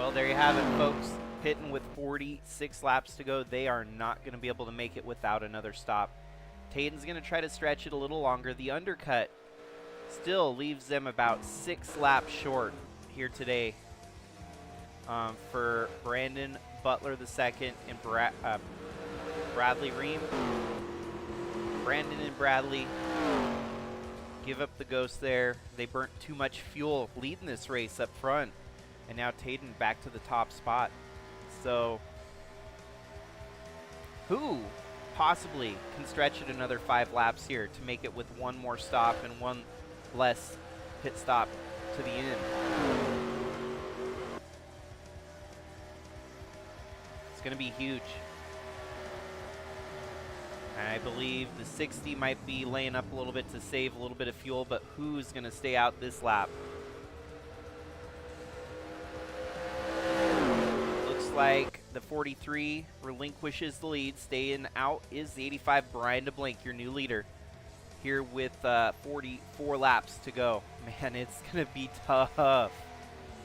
Speaker 2: Well, there you have it, folks. Pitting with 46 laps to go. They are not going to be able to make it without another stop. Taden's going to try to stretch it a little longer. The undercut still leaves them about 6 laps short here today for Brandon Butler II and Bradley Ream. Brandon and Bradley give up the ghost there. They burnt too much fuel leading this race up front. And now Taden back to the top spot. So who possibly can stretch it another 5 laps here to make it with one more stop and one less pit stop to the end? It's going to be huge. I believe the 60 might be laying up a little bit to save a little bit of fuel, but who's going to stay out this lap? Looks like the 43 relinquishes the lead. Staying out is the 85, Brian DeBlank, your new leader, here with 44 laps to go. Man, it's going to be tough.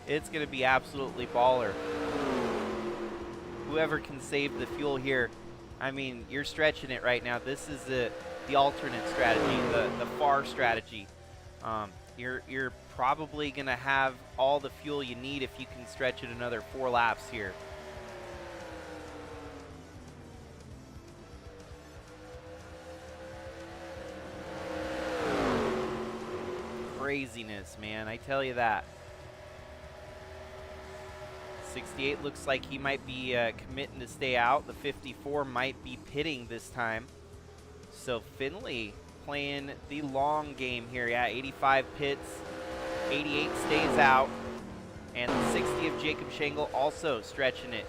Speaker 2: It's going to be absolutely baller. Whoever can save the fuel here, I mean, you're stretching it right now. This is the alternate strategy, the far strategy. You're probably going to have all the fuel you need if you can stretch it another 4 laps here. Craziness, man, I tell you that. 68 looks like he might be committing to stay out. The 54 might be pitting this time. So Finley playing the long game here. Yeah, 85 pits, 88 stays out, and the 60 of Jacob Schenkel also stretching it.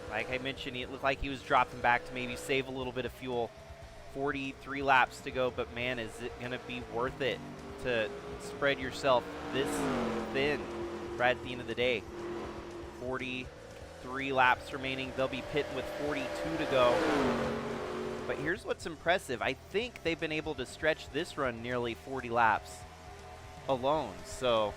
Speaker 2: Like I mentioned, it looked like he was dropping back to maybe save a little bit of fuel. 43 laps to go, but man, is it going to be worth it to spread yourself this thin right at the end of the day? 43 laps remaining. They'll be pitting with 42 to go. But here's what's impressive. I think they've been able to stretch this run nearly 40 laps alone. So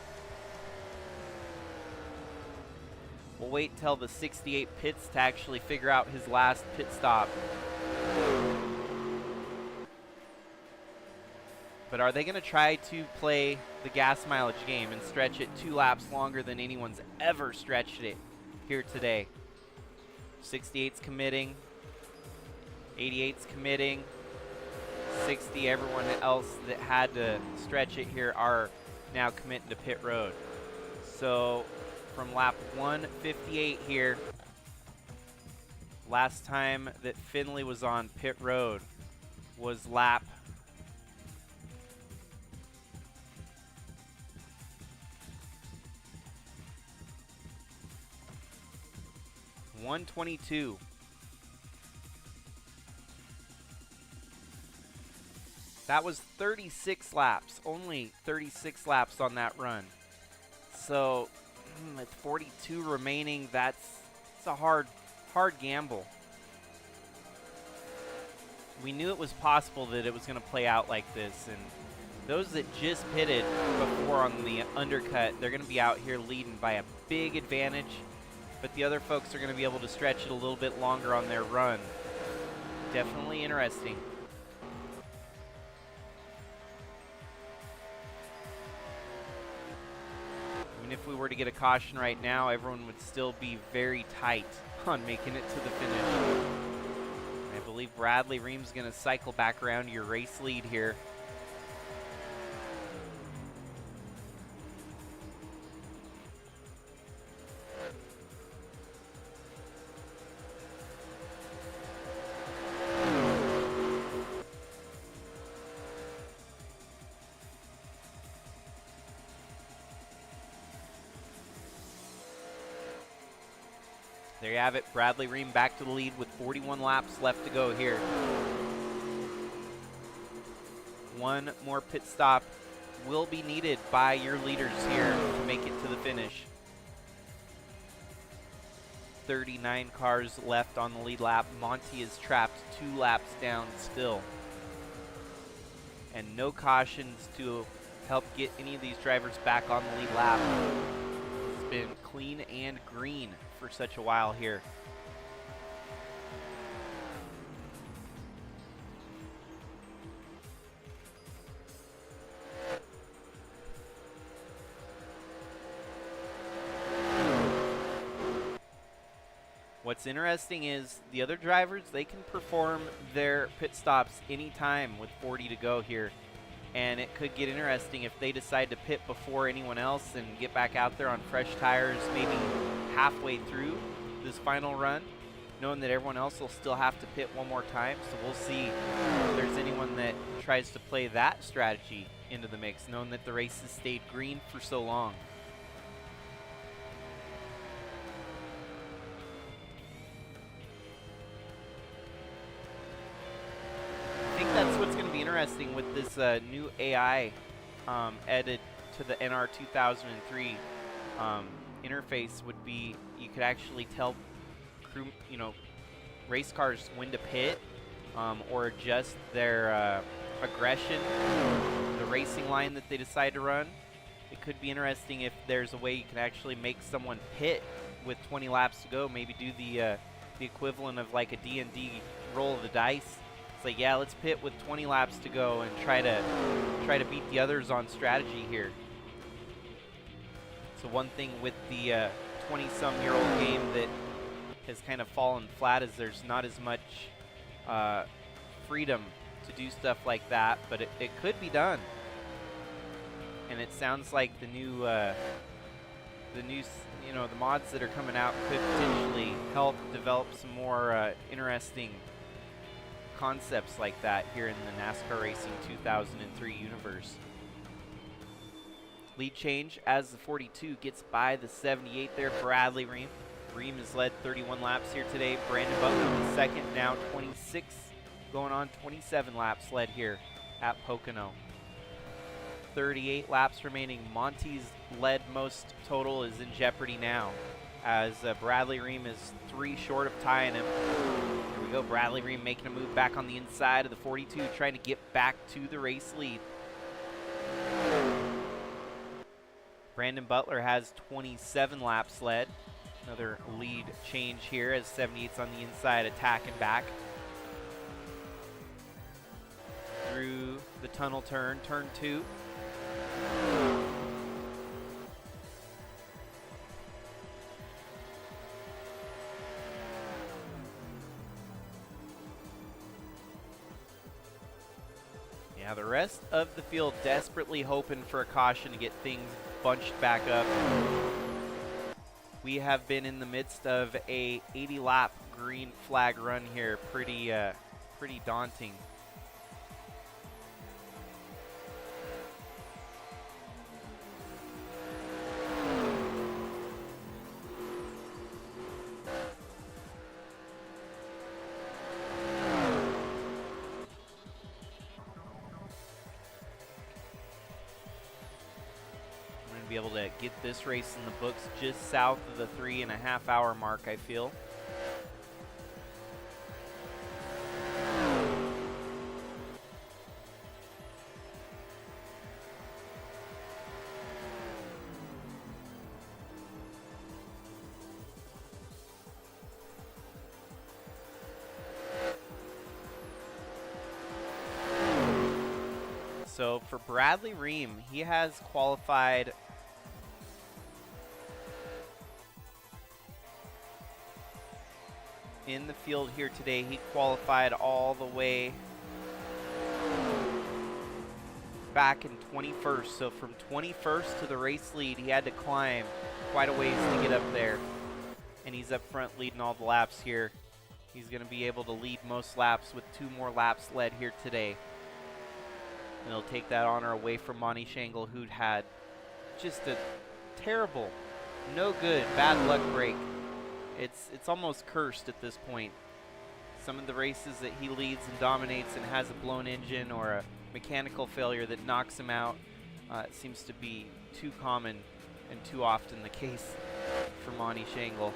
Speaker 2: we'll wait until the 68 pits to actually figure out his last pit stop. But are they going to try to play the gas mileage game and stretch it 2 laps longer than anyone's ever stretched it here today? 68's committing. 88's committing. 60, everyone else that had to stretch it here are now committing to pit road. So from lap 158 here, last time that Finley was on pit road was lap 122. That was 36 laps, only 36 laps on that run. So with 42 remaining, it's a hard gamble. We knew it was possible that it was going to play out like this, and those that just pitted before on the undercut, they're going to be out here leading by a big advantage. But the other folks are going to be able to stretch it a little bit longer on their run. Definitely interesting. Even if we were to get a caution right now, everyone would still be very tight on making it to the finish. I believe Bradley Ream's going to cycle back around your race lead here. There you have it. Bradley Ream back to the lead with 41 laps left to go here. One more pit stop will be needed by your leaders here to make it to the finish. 39 cars left on the lead lap. Monty is trapped 2 laps down still. And no cautions to help get any of these drivers back on the lead lap. been clean and green for such a while here. What's interesting is the other drivers, they can perform their pit stops anytime with 40 to go here. And it could get interesting if they decide to pit before anyone else and get back out there on fresh tires maybe halfway through this final run, knowing that everyone else will still have to pit one more time. So we'll see if there's anyone that tries to play that strategy into the mix, knowing that the race has stayed green for so long. I think that's what's going to be interesting with this new AI added to the NR2003 interface would be you could actually tell crew, race cars when to pit or adjust their aggression, the racing line that they decide to run. It could be interesting if there's a way you can actually make someone pit with 20 laps to go, maybe do the equivalent of like a D&D roll of the dice. It's like, yeah, let's pit with 20 laps to go and try to beat the others on strategy here. So one thing with the 20-some-year-old game that has kind of fallen flat is there's not as much freedom to do stuff like that, but it could be done. And it sounds like the new the mods that are coming out could potentially help develop some more interesting concepts like that here in the NASCAR Racing 2003 universe. Lead change as the 42 gets by the 78 there. Bradley Ream. Ream has led 31 laps here today. Brandon Butler in second, now 26, going on 27 laps led here at Pocono. 38 laps remaining. Monty's lead most total is in jeopardy now as Bradley Ream is 3 short of tying him. Here we go, Bradley Ream making a move back on the inside of the 42, trying to get back to the race lead. Brandon Butler has 27 laps led. Another lead change here as 78's on the inside attacking back. Through the tunnel turn, turn 2. Yeah, the rest of the field desperately hoping for a caution to get things bunched back up. We have been in the midst of a 80-lap green flag run here. Pretty daunting. Be able to get this race in the books just south of the 3.5 hour mark, I feel. So for Bradley Ream, he has qualified in the field here today. He qualified all the way back in 21st. So from 21st to the race lead, he had to climb quite a ways to get up there. And he's up front leading all the laps here. He's going to be able to lead most laps with 2 more laps led here today. And he'll take that honor away from Monty Shangle, who'd had just a terrible, no good, bad luck break. It's almost cursed at this point. Some of the races that he leads and dominates and has a blown engine or a mechanical failure that knocks him out, it seems to be too common and too often the case for Monty Shangle.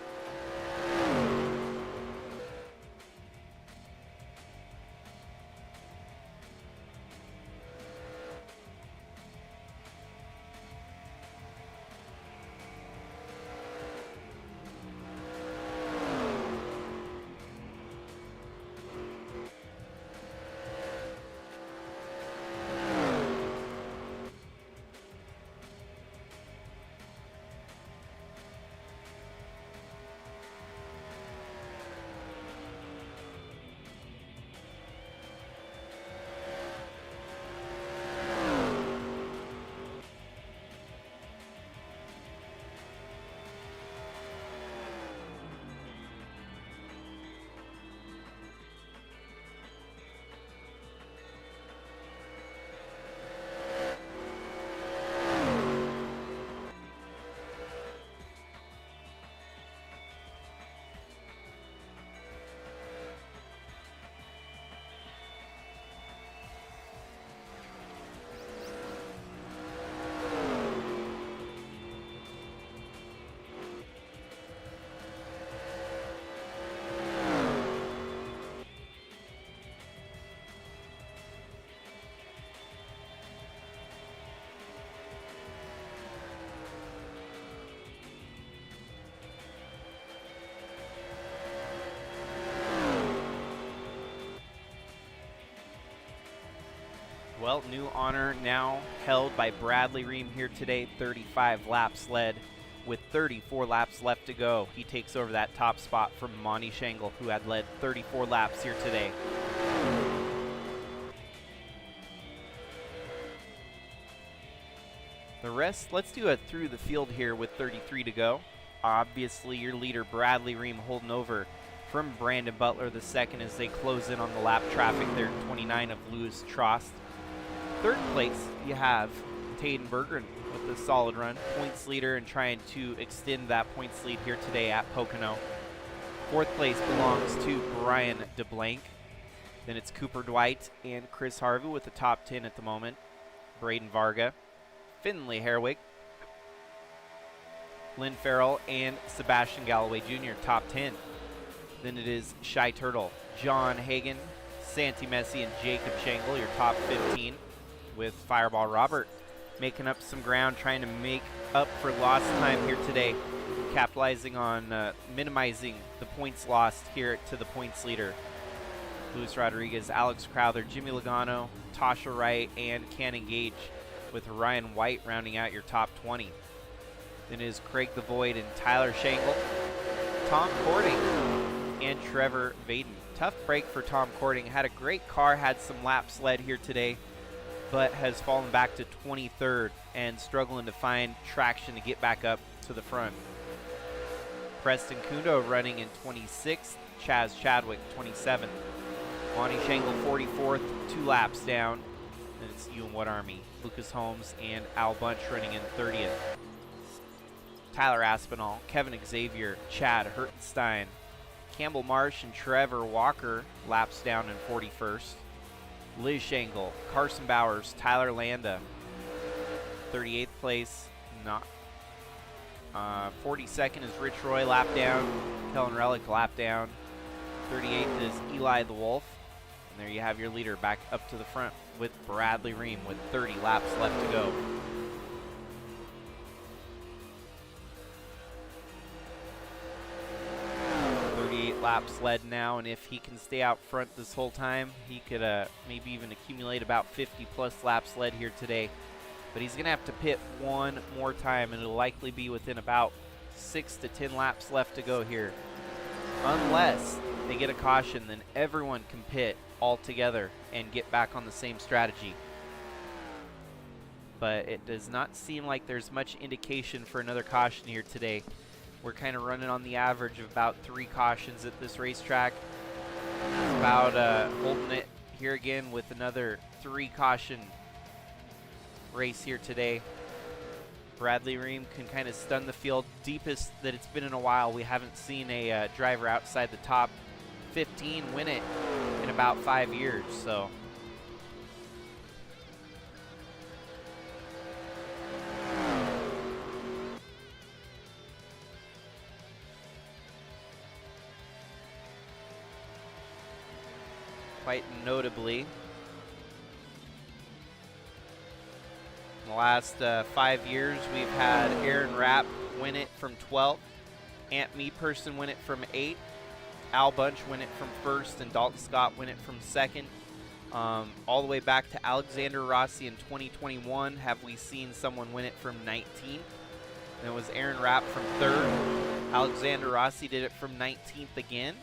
Speaker 2: Well, new honor now held by Bradley Ream here today. 35 laps led with 34 laps left to go. He takes over that top spot from Monty Shangle, who had led 34 laps here today. The rest, let's do a through the field here with 33 to go. Obviously, your leader, Bradley Ream, holding over from Brandon Butler the second as they close in on the lap traffic there in 29 of Louis Trost. Third place, you have Taden Bergeron with a solid run. Points leader and trying to extend that points lead here today at Pocono. Fourth place belongs to Brian DeBlanc. Then it's Cooper Dwight and Chris Harvey with the top 10 at the moment. Braden Varga, Finley Herwig, Lynn Farrell, and Sebastian Galloway Jr. top 10. Then it is Shy Turtle, John Hagan, Santi Messi, and Jacob Shangle, your top 15, with Fireball Robert making up some ground, trying to make up for lost time here today, capitalizing on minimizing the points lost here to the points leader. Luis Rodriguez, Alex Crowther, Jimmy Logano, Tasha Wright, and Cannon Gage, with Ryan White rounding out your top 20. Then is Craig the Void and Tyler Shangle, Tom Cording, and Trevor Vaden. Tough break for Tom Cording. Had a great car, had some laps led here today, but has fallen back to 23rd and struggling to find traction to get back up to the front. Preston Kundo running in 26th, Chaz Chadwick 27th. Monty Shangle 44th, 2 laps down. And it's Ewan Wood Army, Lucas Holmes, and Al Bunch running in 30th. Tyler Aspinall, Kevin Xavier, Chad Hertenstein, Campbell Marsh, and Trevor Walker laps down in 41st. Liz Shangle, Carson Bowers, Tyler Landa, 38th place. 42nd is Rich Roy, lap down. Kellen Relic, lap down. 38th is Eli the Wolf. And there you have your leader back up to the front with Bradley Ream with 30 laps left to go. Laps led now, and if he can stay out front this whole time, he could maybe even accumulate about 50 plus laps led here today. But he's gonna have to pit one more time, and it'll likely be within about 6 to 10 laps left to go here. Unless they get a caution, then everyone can pit all together and get back on the same strategy. But it does not seem like there's much indication for another caution here today. We're kind of running on the average of about 3 cautions at this racetrack. It's about holding it here again with another 3 caution race here today. Bradley Ream can kind of stun the field. Deepest that it's been in a while. We haven't seen a driver outside the top 15 win it in about 5 years. So quite notably, in the last 5 years, we've had Aaron Rapp win it from 12th, Ant Meeperson win it from 8th, Al Bunch win it from 1st, and Dalton Scott win it from 2nd. All the way back to Alexander Rossi in 2021, have we seen someone win it from 19th? And it was Aaron Rapp from 3rd. Alexander Rossi did it from 19th again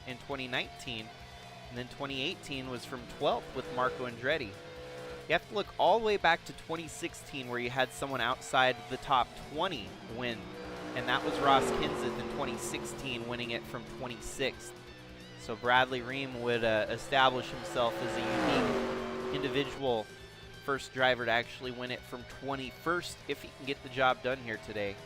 Speaker 2: in 2019. And then 2018 was from 12th with Marco Andretti. You have to look all the way back to 2016 where you had someone outside the top 20 win. And that was Ross Kenseth in 2016 winning it from 26th. So Bradley Ream would establish himself as a unique individual first driver to actually win it from 21st if he can get the job done here today.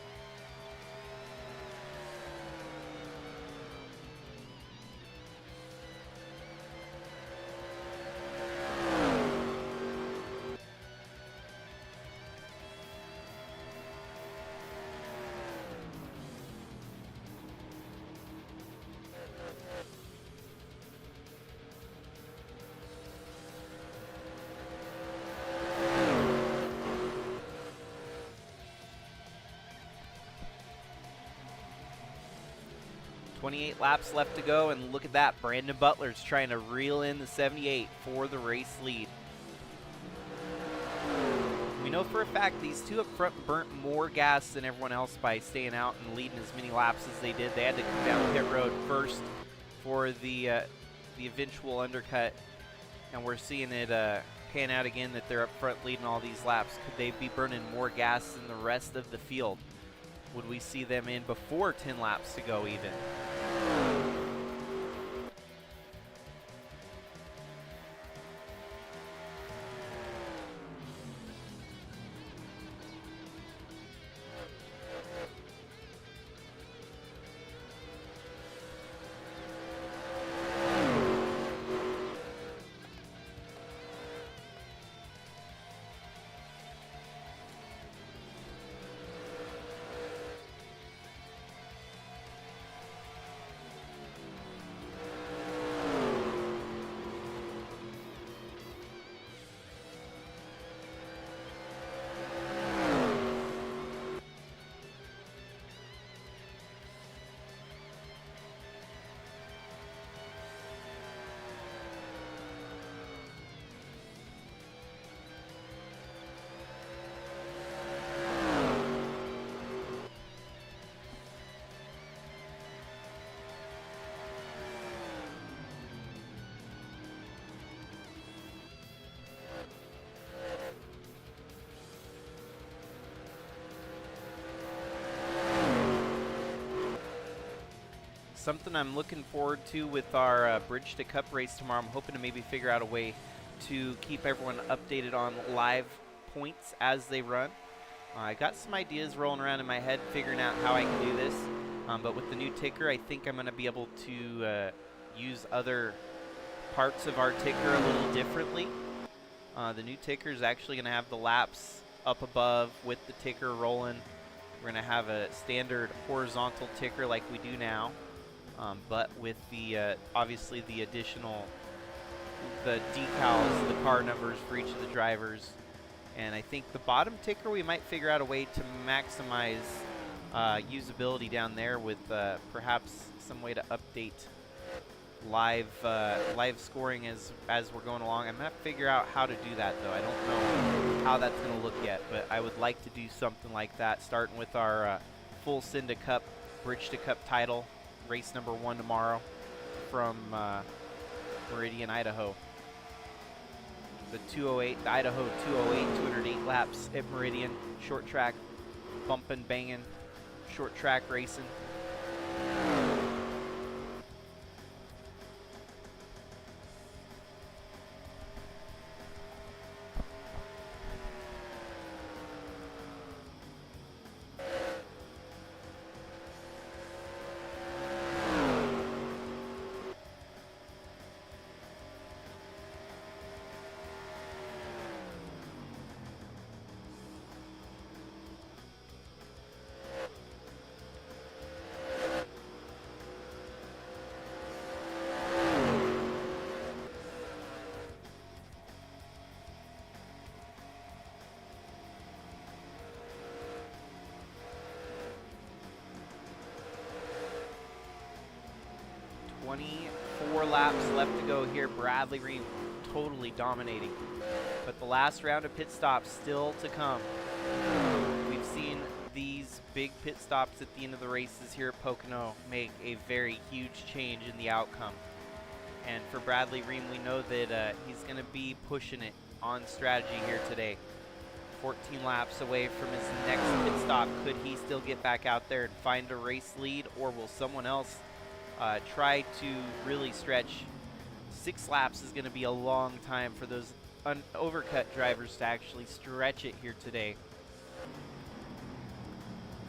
Speaker 2: .28 laps left to go, and look at that. Brandon Butler's trying to reel in the 78 for the race lead. We know for a fact these two up front burnt more gas than everyone else by staying out and leading as many laps as they did. They had to come down pit road first for the eventual undercut, and we're seeing it pan out again that they're up front leading all these laps. Could they be burning more gas than the rest of the field? Would we see them in before 10 laps to go even? Something I'm looking forward to with our Bridge to Cup race tomorrow. I'm hoping to maybe figure out a way to keep everyone updated on live points as they run. I got some ideas rolling around in my head figuring out how I can do this, but with the new ticker I think I'm going to be able to use other parts of our ticker a little differently. The new ticker is actually going to have the laps up above with the ticker rolling. We're going to have a standard horizontal ticker like we do now. But with the obviously the additional decals, the car numbers for each of the drivers, and I think the bottom ticker we might figure out a way to maximize usability down there with perhaps some way to update live scoring as we're going along. I'm gonna have to figure out how to do that though. I don't know how that's gonna look yet, but I would like to do something like that, starting with our full Cinda Cup Bridge to Cup title. Race number 1 tomorrow from Meridian, Idaho. The 208, the Idaho 208, 208 laps at Meridian. Short track, bumping, banging, short track racing. Laps left to go here. Bradley Ream totally dominating, but the last round of pit stops still to come. We've seen these big pit stops at the end of the races here at Pocono make a very huge change in the outcome, and for Bradley Ream we know that he's going to be pushing it on strategy here today. 14 laps away from his next pit stop. Could he still get back out there and find a race lead, or will someone else try to really stretch? 6 laps is going to be a long time for those overcut drivers to actually stretch it here today.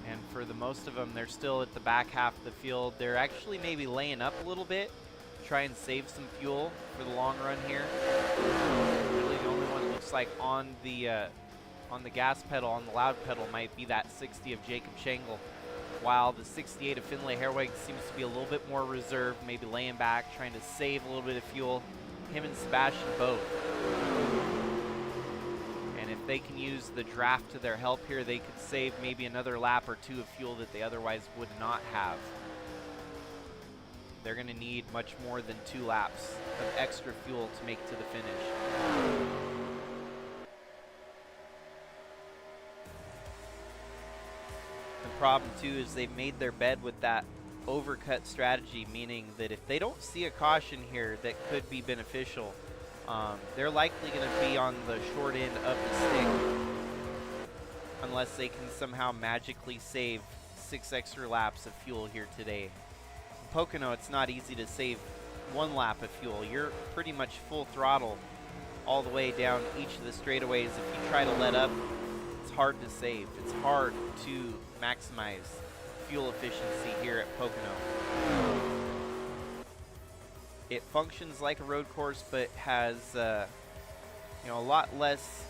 Speaker 2: And for the most of them, they're still at the back half of the field. They're actually maybe laying up a little bit, try and save some fuel for the long run here. Really the only one that looks like on the gas pedal, on the loud pedal, might be that 60 of Jacob Schengle, while the 68 of Finlay Herwig seems to be a little bit more reserved, maybe laying back, trying to save a little bit of fuel. Him and Sebastian both. And if they can use the draft to their help here, they could save maybe another lap or 2 of fuel that they otherwise would not have. They're going to need much more than 2 laps of extra fuel to make it to the finish. problem too is they've made their bed with that overcut strategy, meaning that if they don't see a caution here that could be beneficial, they're likely going to be on the short end of the stick unless they can somehow magically save 6 extra laps of fuel here today. In Pocono, it's not easy to save 1 lap of fuel. You're pretty much full throttle all the way down each of the straightaways. If you try to let up, it's hard to save. It's hard to maximize fuel efficiency here at Pocono. It functions like a road course, but has a lot less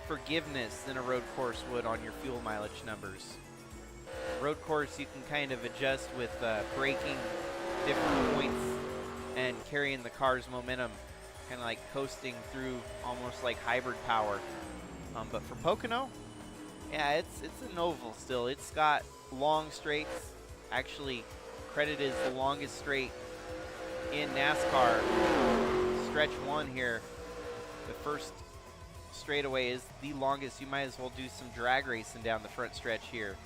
Speaker 2: forgiveness than a road course would on your fuel mileage numbers. Road course, you can kind of adjust with braking different points and carrying the car's momentum, kind of like coasting through almost like hybrid power. But for Pocono, yeah, it's an oval still. It's got long straights. Actually, credited as the longest straight in NASCAR. Stretch 1 here, the first straightaway, is the longest. You might as well do some drag racing down the front stretch here.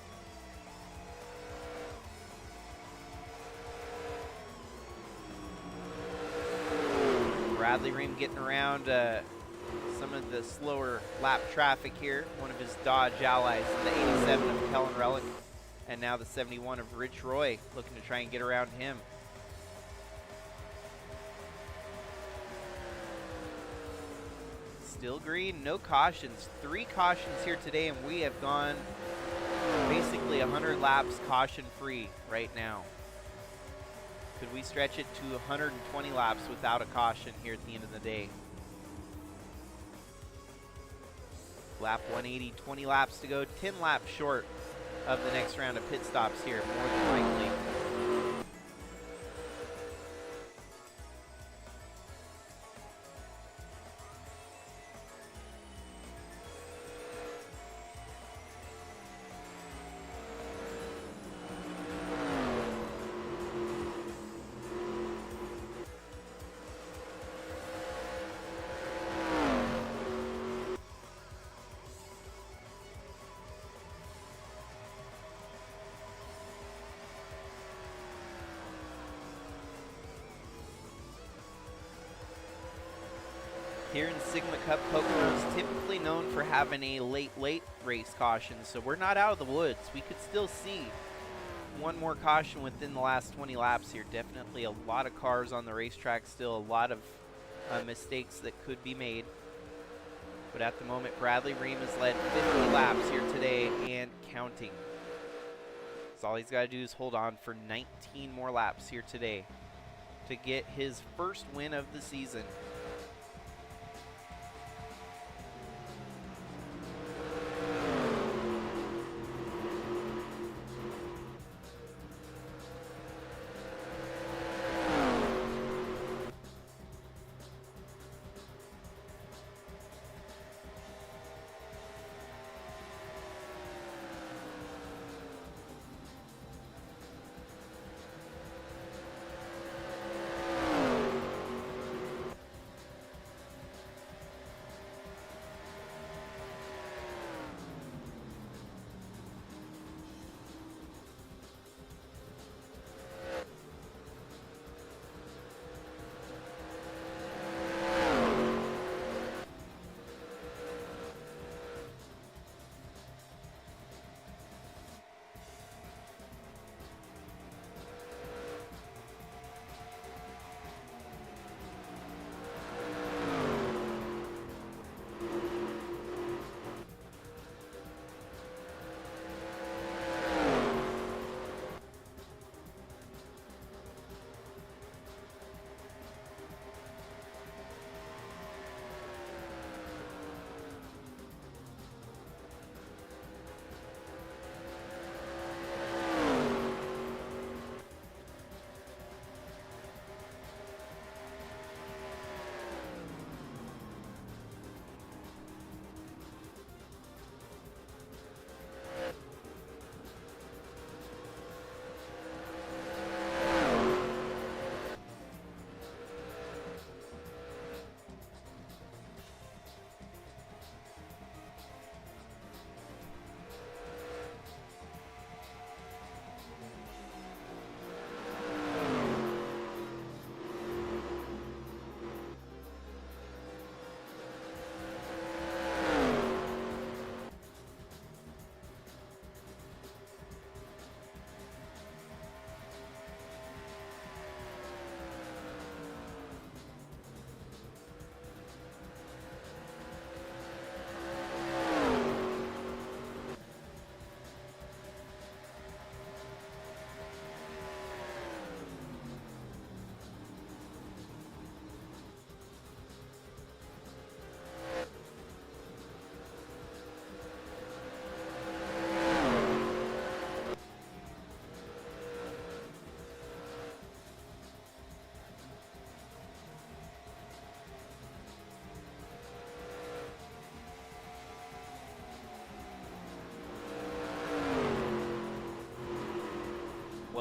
Speaker 2: Bradley Ream getting around some of the slower lap traffic here. One of his Dodge allies, the 87 of Kellen Relic, and now the 71 of Rich Roy, looking to try and get around him. Still green, no cautions. 3 cautions here today, and we have gone basically 100 laps caution-free right now. Could we stretch it to 120 laps without a caution here at the end of the day? Lap 180, 20 laps to go, 10 laps short of the next round of pit stops here, more than likely. Here in Sigma Cup, Pocono is typically known for having a late race caution, so we're not out of the woods. We could still see one more caution within the last 20 laps here. Definitely a lot of cars on the racetrack still, a lot of mistakes that could be made. But at the moment, Bradley Ream has led 50 laps here today and counting. So all he's got to do is hold on for 19 more laps here today to get his first win of the season.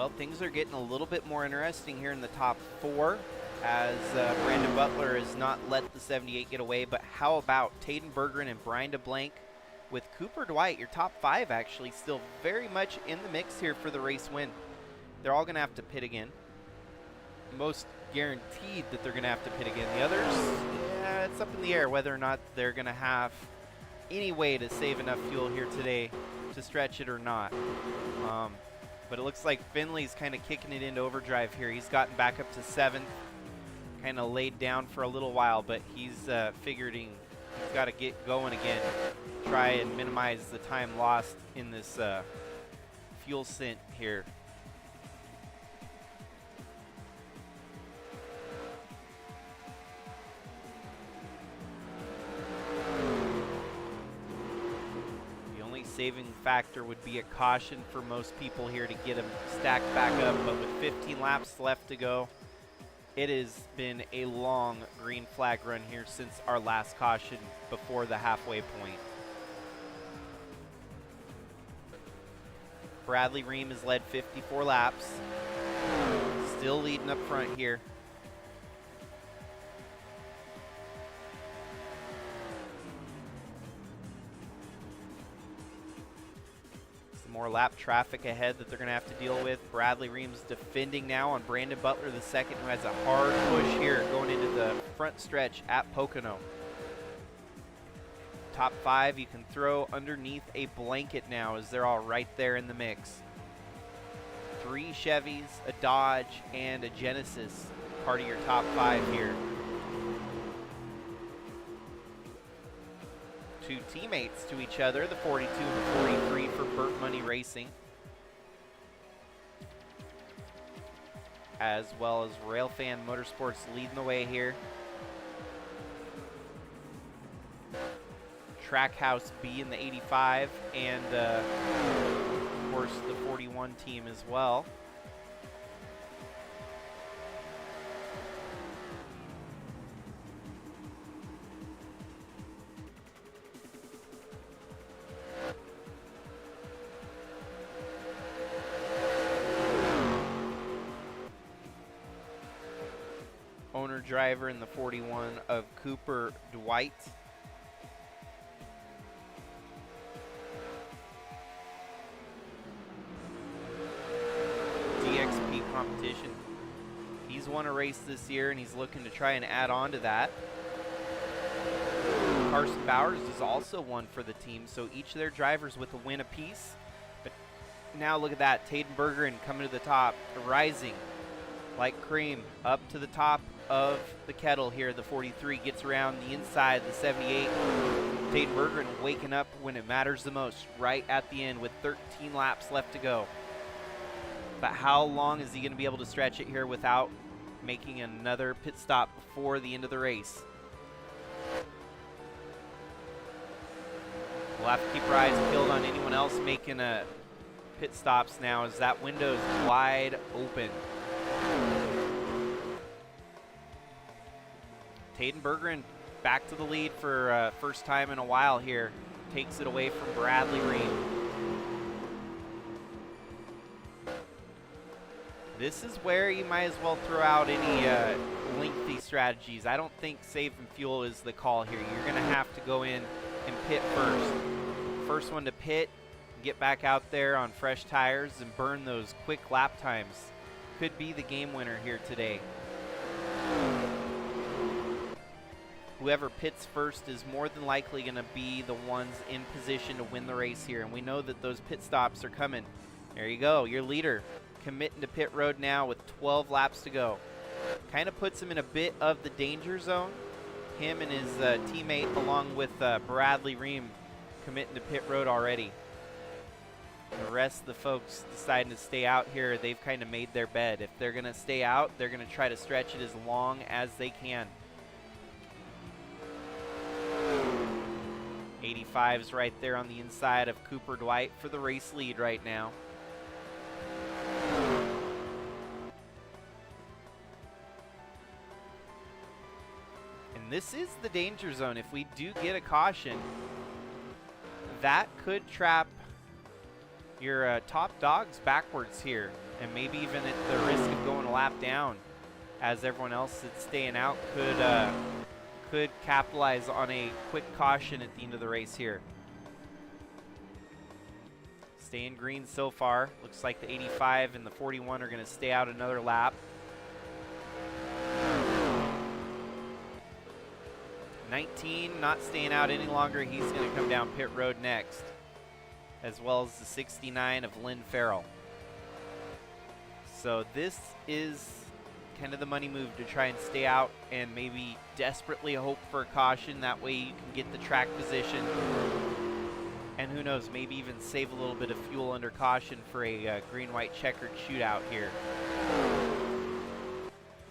Speaker 2: Well, things are getting a little bit more interesting here in the top 4 as Brandon Butler has not let the 78 get away. But how about Taden Bergeron and Brian DeBlanc with Cooper Dwight, your top 5 actually still very much in the mix here for the race win. They're all going to have to pit again. Most guaranteed that they're going to have to pit again. The others, yeah, it's up in the air whether or not they're going to have any way to save enough fuel here today to stretch it or not. But it looks like Finley's kind of kicking it into overdrive here. He's gotten back up to 7th, kind of laid down for a little while, but he's figuring he's got to get going again, try and minimize the time lost in this fuel stint here. Saving factor would be a caution for most people here to get them stacked back up, but with 15 laps left to go, it has been a long green flag run here since our last caution before the halfway point. Bradley Ream has led 54 laps, still leading up front here. More lap traffic ahead that they're going to have to deal with. Bradley Ream's defending now on Brandon Butler the second, who has a hard push here going into the front stretch at Pocono. Top 5 you can throw underneath a blanket now as they're all right there in the mix. 3 Chevys, a Dodge, and a Genesis, part of your top 5 here. 2 teammates to each other, the 42 and the 43 for Burt Money Racing, as well as Railfan Motorsports leading the way here. Trackhouse B in the 85, and of course the 41 team as well. Driver in the 41 of Cooper Dwight. DXP competition. He's won a race this year and he's looking to try and add on to that. Carson Bowers is also one for the team, so each of their drivers with a win apiece. But now look at that, Taden Bergeron coming to the top, rising like cream up to the top of the kettle here. The 43 gets around the inside, the 78. Taden Bergeron waking up when it matters the most, right at the end with 13 laps left to go. But how long is he going to be able to stretch it here without making another pit stop before the end of the race? We'll have to keep our eyes peeled on anyone else making pit stops now as that window is wide open. Taden Bergeron back to the lead for first time in a while here. Takes it away from Bradley Ream. This is where you might as well throw out any lengthy strategies. I don't think saving fuel is the call here. You're going to have to go in and pit first. First one to pit, get back out there on fresh tires and burn those quick lap times. Could be the game winner here today. Whoever pits first is more than likely going to be the ones in position to win the race here. And we know that those pit stops are coming. There you go, your leader committing to pit road now with 12 laps to go. Kind of puts him in a bit of the danger zone. Him and his teammate along with Bradley Ream committing to pit road already. The rest of the folks deciding to stay out here, they've kind of made their bed. If they're going to stay out, they're going to try to stretch it as long as they can. 85's right there on the inside of Cooper Dwight for the race lead right now. And this is the danger zone. If we do get a caution, that could trap your top dogs backwards here, and maybe even at the risk of going a lap down, as everyone else that's staying out could capitalize on a quick caution at the end of the race here. Staying green so far. Looks like the 85 and the 41 are going to stay out another lap. 19 not staying out any longer. He's going to come down pit road next, as well as the 69 of Lynn Farrell. So this is kind of the money move to try and stay out and maybe desperately hope for a caution. That way you can get the track position, and who knows, maybe even save a little bit of fuel under caution for a green-white checkered shootout here.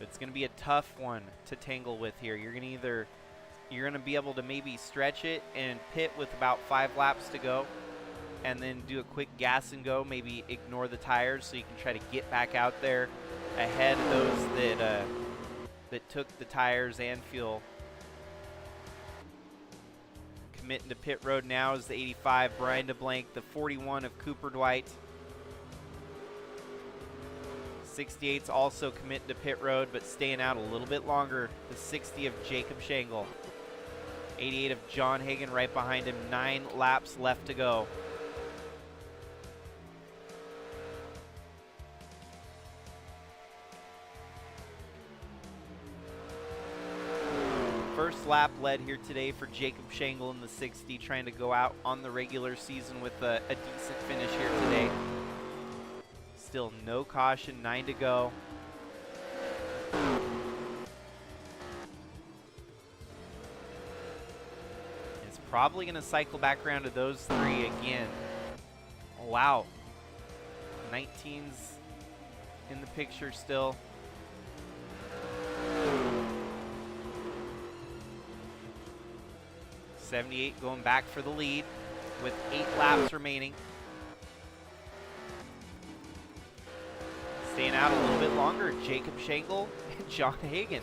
Speaker 2: It's going to be a tough one to tangle with here. You're going to be able to maybe stretch it and pit with about 5 laps to go, and then do a quick gas and go, maybe ignore the tires so you can try to get back out there ahead of those that took the tires and fuel. Committing to pit road now is the 85, Brian DeBlanc, the 41 of Cooper Dwight. 68's also committing to pit road, but staying out a little bit longer, the 60 of Jacob Shangle. 88 of John Hagan right behind him, 9 laps left to go. First lap led here today for Jacob Shangle in the 60, trying to go out on the regular season with a decent finish here today. Still no caution, 9 to go. It's probably going to cycle back around to those 3 again. Oh, wow. 19's in the picture still. '78 going back for the lead with 8 laps remaining. Staying out a little bit longer, Jacob Shangle and John Hagan.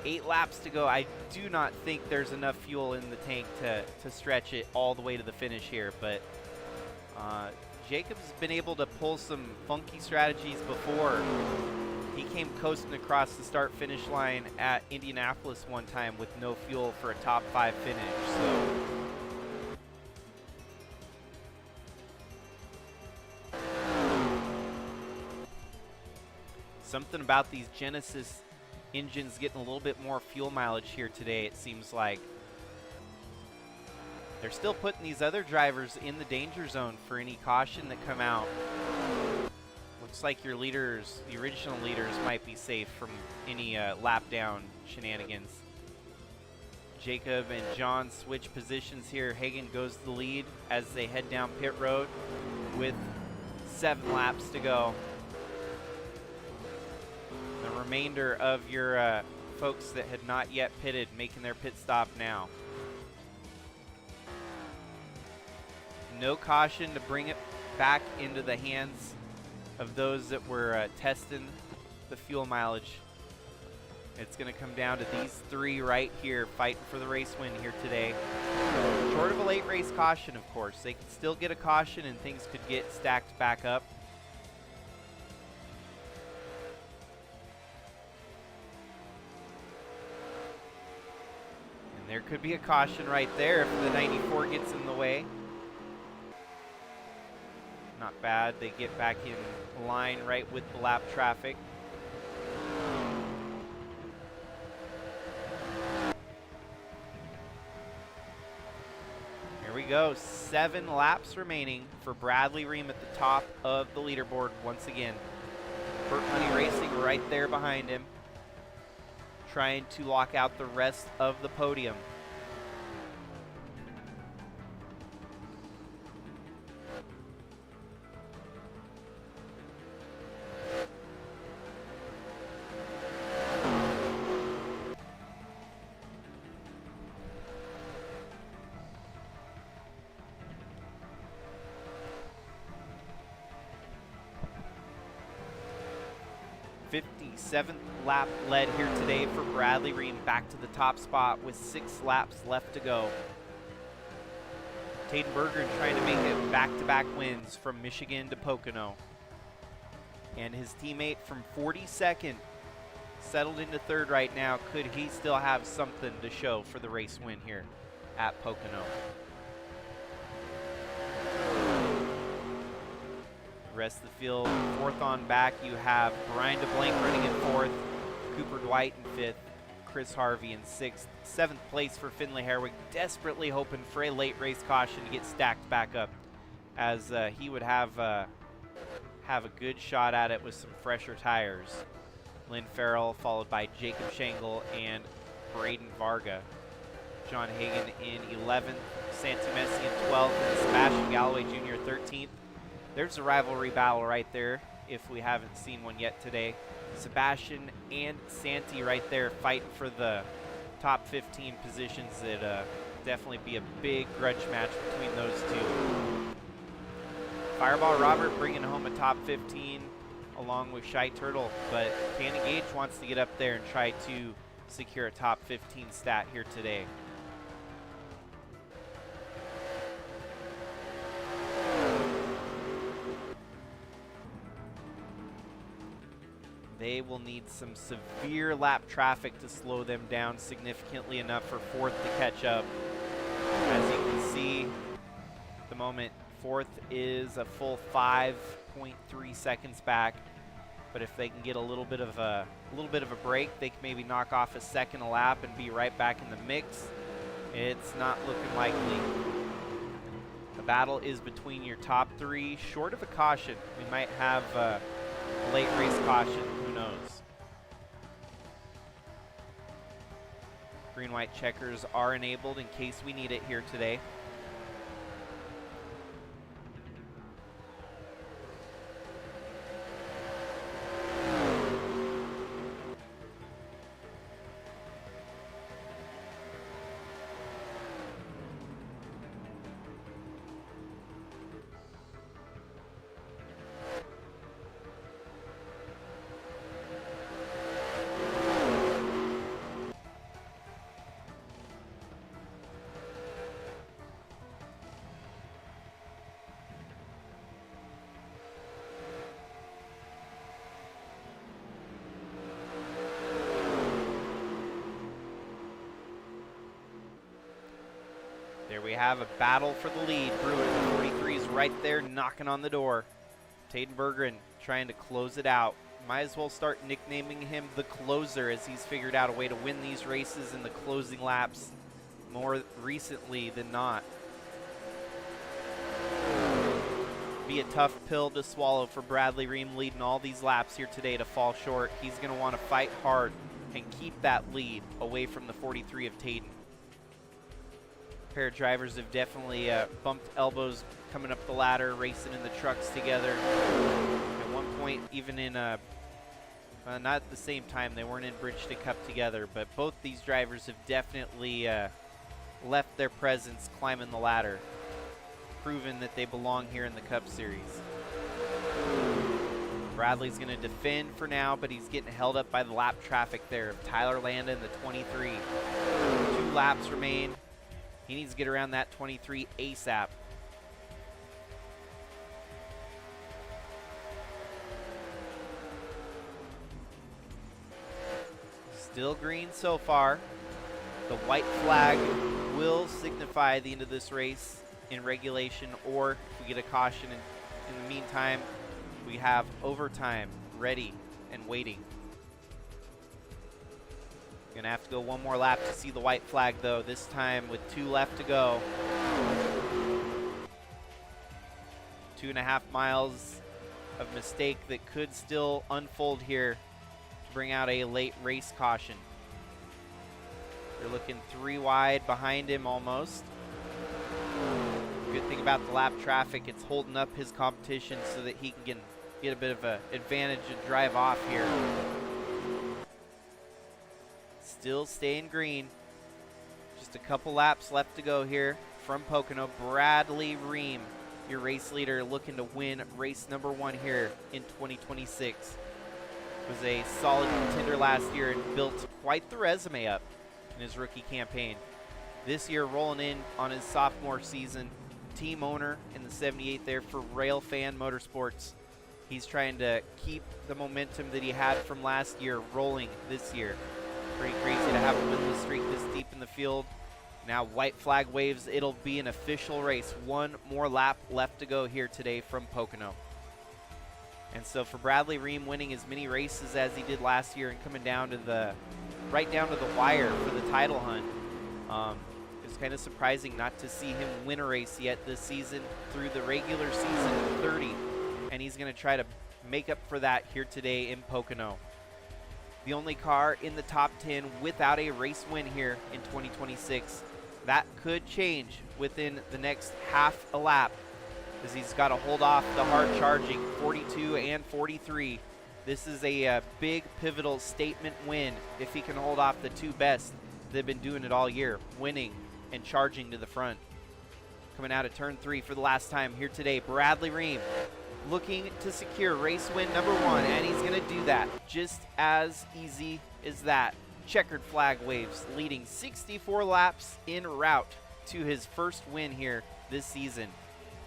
Speaker 2: 8 laps to go. I do not think there's enough fuel in the tank to stretch it all the way to the finish here, but Jacob's been able to pull some funky strategies before. He came coasting across the start-finish line at Indianapolis one time with no fuel for a top 5 finish. So something about these Genesis engines getting a little bit more fuel mileage here today, it seems like. They're still putting these other drivers in the danger zone for any caution that come out. Looks like your leaders, the original leaders, might be safe from any lap down shenanigans. Jacob and John switch positions here. Hagan goes to the lead as they head down pit road with 7 laps to go. The remainder of your folks that had not yet pitted making their pit stop now. No caution to bring it back into the hands of those that were testing the fuel mileage. It's going to come down to these 3 right here fighting for the race win here today. Short of a late race caution, of course. They could still get a caution and things could get stacked back up. And there could be a caution right there if the 94 gets in the way. Not bad. They get back in line right with the lap traffic. Here we go. 7 laps remaining for Bradley Ream at the top of the leaderboard once again. Burt Money Racing right there behind him, trying to lock out the rest of the podium. Seventh lap led here today for Bradley Ream, back to the top spot with 6 laps left to go. Taden Bergeron trying to make it back-to-back wins from Michigan to Pocono. And his teammate from 42nd settled into third right now. Could he still have something to show for the race win here at Pocono? The rest of the field, fourth on back, you have Brian DeBlanc running in fourth, Cooper Dwight in fifth, Chris Harvey in sixth. Seventh place for Finley Herwig, desperately hoping for a late race caution to get stacked back up, as he would have a good shot at it with some fresher tires. Lynn Farrell followed by Jacob Schenkel and Braden Varga. John Hagan in 11th, Santi Messi in 12th, and Sebastian Galloway Jr. 13th. There's a rivalry battle right there, if we haven't seen one yet today. Sebastian and Santi right there fighting for the top 15 positions. It'd definitely be a big grudge match between those two. Fireball Robert bringing home a top 15 along with Shy Turtle, but Cannon Gage wants to get up there and try to secure a top 15 stat here today. They will need some severe lap traffic to slow them down significantly enough for fourth to catch up. As you can see, at the moment, fourth is a full 5.3 seconds back. But if they can get a little bit of a break, they can maybe knock off a second a lap and be right back in the mix. It's not looking likely. The battle is between your top three, short of a caution. We might have a late race caution, who knows. Green-white checkers are enabled in case we need it here today. There we have a battle for the lead. Brewer, the 43 is right there knocking on the door. Taden Bergeron trying to close it out. Might as well start nicknaming him the closer, as he's figured out a way to win these races in the closing laps more recently than not. Be a tough pill to swallow for Bradley Ream leading all these laps here today to fall short. He's going to want to fight hard and keep that lead away from the 43 of Taden. Pair of drivers have definitely bumped elbows coming up the ladder, racing in the trucks together. At one point, even in not at the same time, they weren't in Bridgestone Cup together, but both these drivers have definitely left their presence climbing the ladder, proven that they belong here in the Cup Series. Bradley's going to defend for now, but he's getting held up by the lap traffic there of Tyler Landa in the 23. 2 laps remain. He needs to get around that 23 ASAP. Still green so far. The white flag will signify the end of this race in regulation, or if we get a caution. In the meantime, we have overtime ready and waiting. Gonna have to go one more lap to see the white flag, though, this time with 2 left to go. 2.5 miles of mistake that could still unfold here to bring out a late race caution. You're looking 3 wide behind him almost. Good thing about the lap traffic, it's holding up his competition so that he can get a bit of an advantage and drive off here. Still staying green. Just a couple laps left to go here from Pocono. Bradley Ream, your race leader, looking to win race number 1 here in 2026. Was a solid contender last year and built quite the resume up in his rookie campaign. This year rolling in on his sophomore season, team owner in the 78 there for Railfan Motorsports. He's trying to keep the momentum that he had from last year rolling this year. Pretty crazy to have a winless streak this deep in the field. Now white flag waves, it'll be an official race. One more lap left to go here today from Pocono. And so for Bradley Ream winning as many races as he did last year and coming down to the, right down to the wire for the title hunt, it's kind of surprising not to see him win a race yet this season through the regular season 30. And he's going to try to make up for that here today in Pocono. The only car in the top 10 without a race win here in 2026. That could change within the next half a lap, as he's got to hold off the hard charging 42 and 43. This is a big pivotal statement win if he can hold off the two best. They've been doing it all year, winning and charging to the front. Coming out of turn 3 for the last time here today, Bradley Ream looking to secure race win number 1, and he's going to do that just as easy as that. Checkered flag waves, leading 64 laps en route to his first win here this season.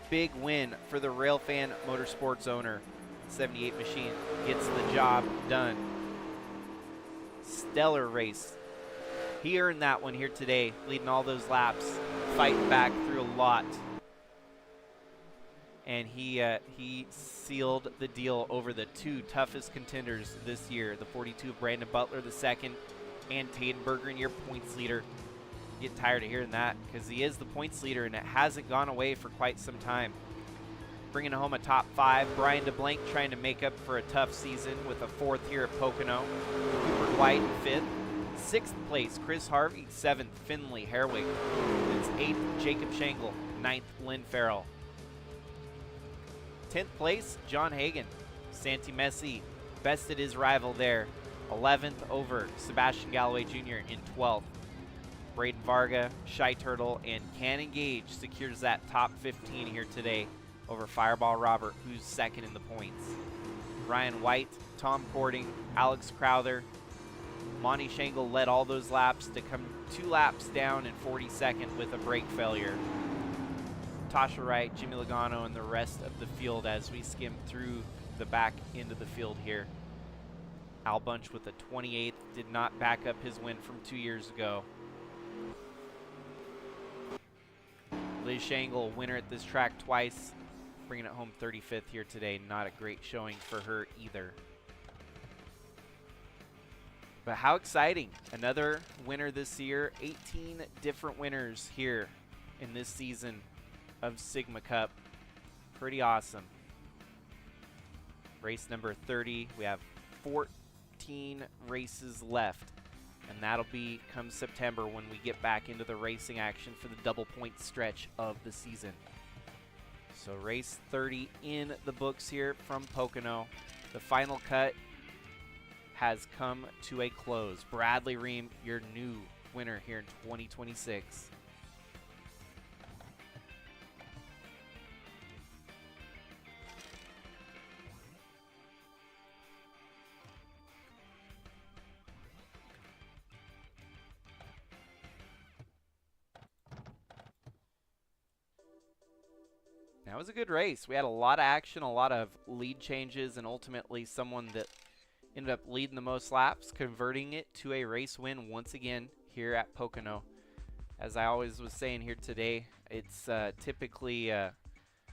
Speaker 2: Big win for the Railfan Motorsports owner. 78 machine gets the job done. Stellar race. He earned that one here today, leading all those laps, fighting back through a lot. And he sealed the deal over the two toughest contenders this year, the 42 of Brandon Butler II and Tadenberger, your points leader. Get tired of hearing that because he is the points leader and it hasn't gone away for quite some time. Bringing home a top 5, Brian DeBlanc trying to make up for a tough season with a 4th here at Pocono. Cooper White 5th. 6th place, Chris Harvey. 7th, Finley Herwig. It's 8th, Jacob Shangle. 9th, Lynn Farrell. 10th place, John Hagan. Santi Messi bested his rival there. 11th over Sebastian Galloway Jr. in 12th. Braden Varga, Shy Turtle, and Cannon Gage secures that top 15 here today over Fireball Robert, who's 2nd in the points. Ryan White, Tom Cording, Alex Crowther, Monty Shangle led all those laps to come 2 laps down in 42nd with a brake failure. Tasha Wright, Jimmy Logano, and the rest of the field as we skim through the back end of the field here. Al Bunch with a 28th did not back up his win from 2 years ago. Liz Shangle, winner at this track twice, bringing it home 35th here today. Not a great showing for her either. But how exciting. Another winner this year. 18 different winners here in this season of Sigma Cup. Pretty awesome. Race number 30. We have 14 races left. And that'll be come September when we get back into the racing action for the double point stretch of the season. So race 30 in the books here from Pocono. The final cut has come to a close. Bradley Ream, your new winner here in 2026. That was a good race. We had a lot of action, a lot of lead changes, and ultimately someone that ended up leading the most laps, converting it to a race win once again here at Pocono. As I always was saying here today, it's typically a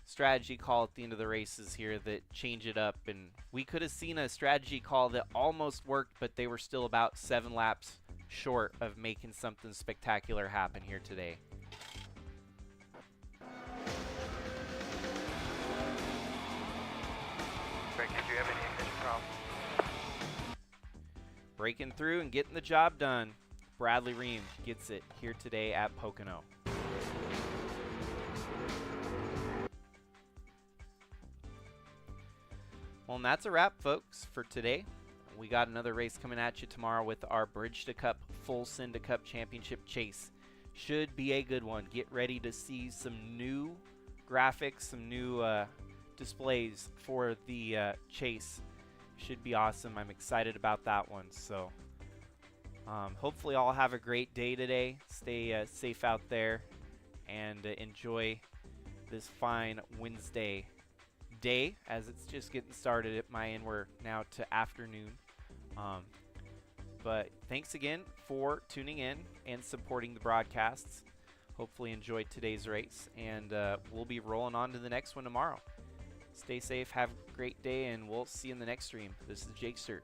Speaker 2: strategy call at the end of the races here that change it up. And we could have seen a strategy call that almost worked, but they were still about 7 laps short of making something spectacular happen here today.
Speaker 1: Did you have any ignition problems?
Speaker 2: Breaking through and getting the job done. Bradley Ream gets it here today at Pocono. Well, and that's a wrap, folks, for today. We got another race coming at you tomorrow with our Bridge to Cup Full Send to Cup Championship Chase. Should be a good one. Get ready to see some new graphics, some new displays for the chase. Should be awesome. I'm excited about that one. So hopefully all have a great day today. Stay safe out there and enjoy this fine Wednesday day, as it's just getting started at my end. We're now to afternoon. But thanks again for tuning in and supporting the broadcasts. Hopefully enjoyed today's race, and we'll be rolling on to the next one tomorrow. Stay safe, have a great day, and we'll see you in the next stream. This is Jakester